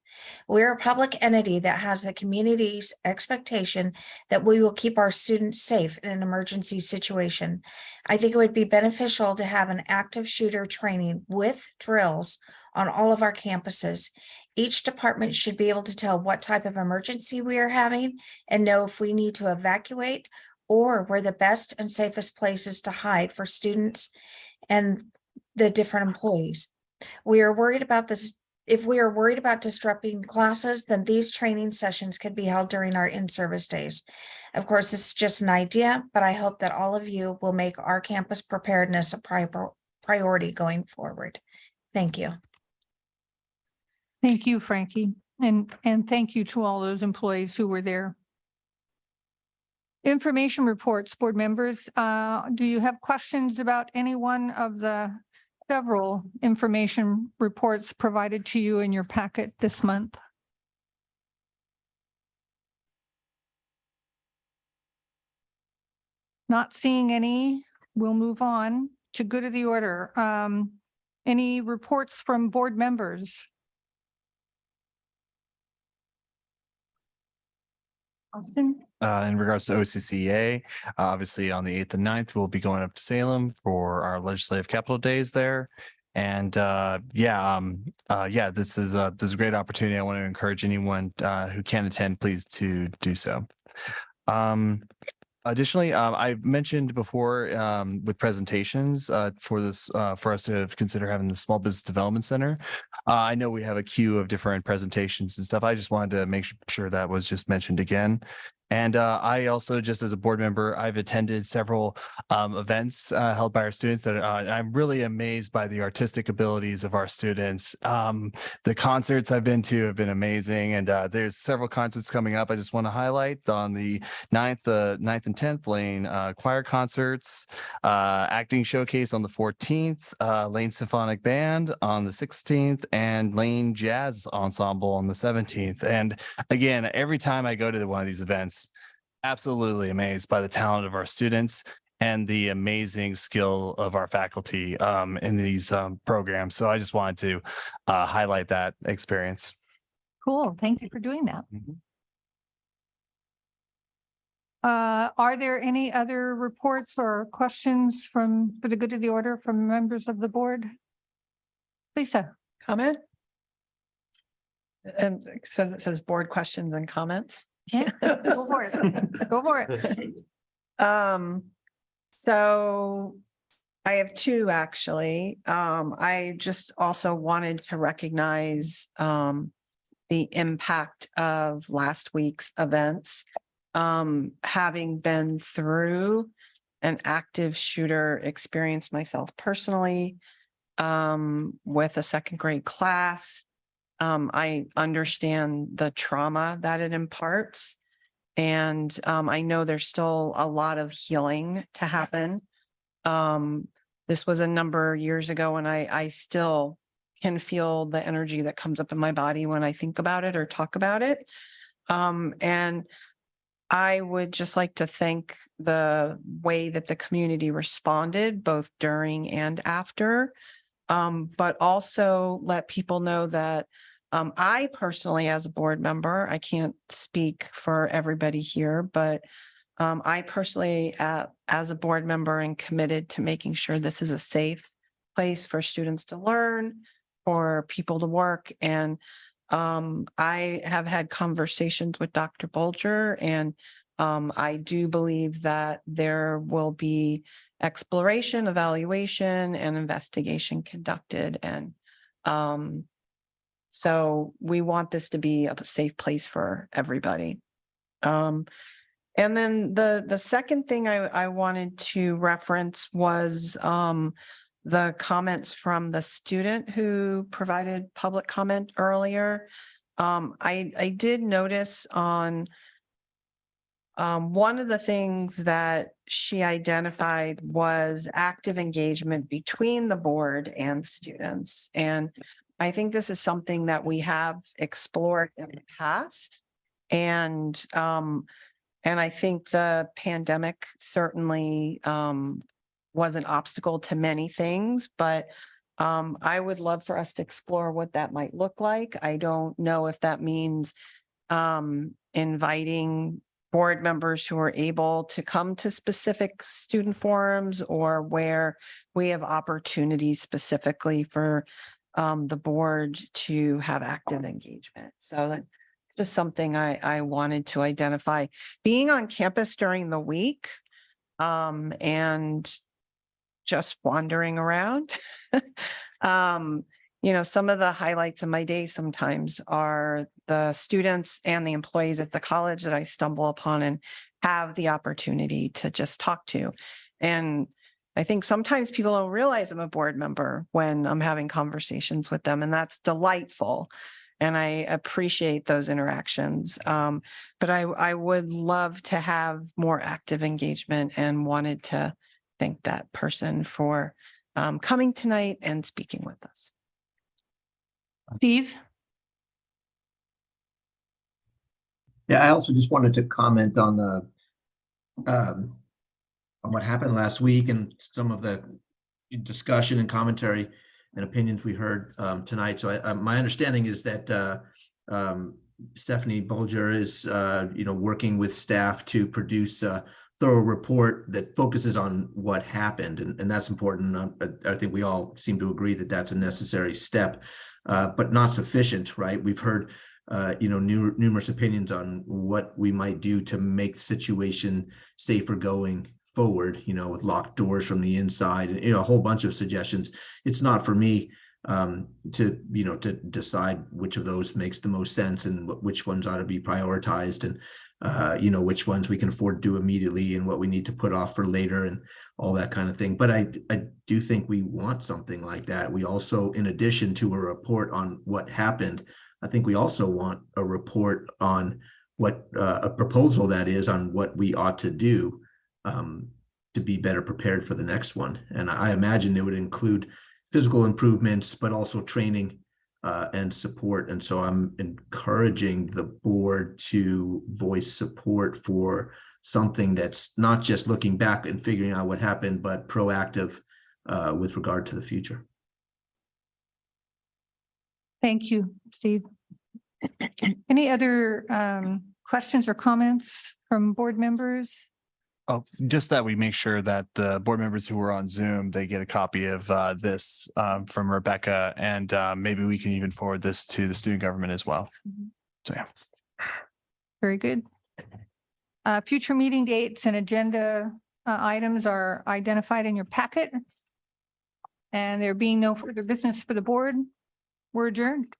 We're a public entity that has the community's expectation that we will keep our students safe in an emergency situation. I think it would be beneficial to have an active shooter training with drills on all of our campuses. Each department should be able to tell what type of emergency we are having and know if we need to evacuate or where the best and safest places to hide for students and the different employees. We are worried about this. If we are worried about disrupting classes, then these training sessions could be held during our in-service days. Of course, this is just an idea, but I hope that all of you will make our campus preparedness a priority going forward. Thank you. Thank you, Frankie. And thank you to all those employees who were there. Information reports, board members. Do you have questions about any one of the several information reports provided to you in your packet this month? Not seeing any, we'll move on to good of the order. Any reports from board members? Austin? In regards to OCCA, obviously on the 8th and 9th, we'll be going up to Salem for our legislative capital days there. And this is a great opportunity. I want to encourage anyone who can attend, please to do so. Additionally, I mentioned before with presentations for us to consider having the Small Business Development Center. I know we have a queue of different presentations and stuff. I just wanted to make sure that was just mentioned again. And I also, just as a board member, I've attended several events held by our students that I'm really amazed by the artistic abilities of our students. The concerts I've been to have been amazing. And there's several concerts coming up. I just want to highlight on the 9th and 10th Lane choir concerts, acting showcase on the 14th, Lane Symphonic Band on the 16th, and Lane Jazz Ensemble on the 17th. And again, every time I go to one of these events, absolutely amazed by the talent of our students and the amazing skill of our faculty in these programs. So I just wanted to highlight that experience. Cool. Thank you for doing that. Are there any other reports or questions for the good of the order from members of the board? Lisa. Comment? And it says board questions and comments. Yeah, go for it. Go for it. So I have 2 actually. I just also wanted to recognize the impact of last week's events. Having been through an active shooter experience myself personally, with a 2nd grade class. I understand the trauma that it imparts. And I know there's still a lot of healing to happen. This was a number of years ago, and I still can feel the energy that comes up in my body when I think about it or talk about it. And I would just like to thank the way that the community responded, both during and after. But also let people know that I personally, as a board member, I can't speak for everybody here, but I personally, as a board member, am committed to making sure this is a safe place for students to learn, for people to work. And I have had conversations with Dr. Bulger, and I do believe that there will be exploration, evaluation, and investigation conducted. And so we want this to be a safe place for everybody. And then the second thing I wanted to reference was the comments from the student who provided public comment earlier. I did notice on one of the things that she identified was active engagement between the board and students. And I think this is something that we have explored in the past. And I think the pandemic certainly was an obstacle to many things, but I would love for us to explore what that might look like. I don't know if that means inviting board members who are able to come to specific student forums, or where we have opportunities specifically for the board to have active engagement. So that's just something I wanted to identify. Being on campus during the week and just wandering around, some of the highlights of my day sometimes are the students and the employees at the college that I stumble upon and have the opportunity to just talk to. And I think sometimes people don't realize I'm a board member when I'm having conversations with them, and that's delightful. And I appreciate those interactions. But I would love to have more active engagement, and wanted to thank that person for coming tonight and speaking with us. Steve? Yeah, I also just wanted to comment on the on what happened last week and some of the discussion and commentary and opinions we heard tonight. So my understanding is that Stephanie Bulger is working with staff to produce a thorough report that focuses on what happened, and that's important. I think we all seem to agree that that's a necessary step, but not sufficient, right? We've heard numerous opinions on what we might do to make the situation safer going forward, with locked doors from the inside, and a whole bunch of suggestions. It's not for me to decide which of those makes the most sense and which ones ought to be prioritized, and which ones we can afford to do immediately and what we need to put off for later and all that kind of thing. But I do think we want something like that. We also, in addition to a report on what happened, I think we also want a report on what a proposal that is on what we ought to do to be better prepared for the next one. And I imagine it would include physical improvements, but also training and support. And so I'm encouraging the board to voice support for something that's not just looking back and figuring out what happened, but proactive with regard to the future. Thank you, Steve. Any other questions or comments from board members? Oh, just that we make sure that the board members who are on Zoom, they get a copy of this from Rebecca, and maybe we can even forward this to the student government as well. So, yeah. Very good. Future meeting dates and agenda items are identified in your packet. And there being no further business for the board, we're adjourned.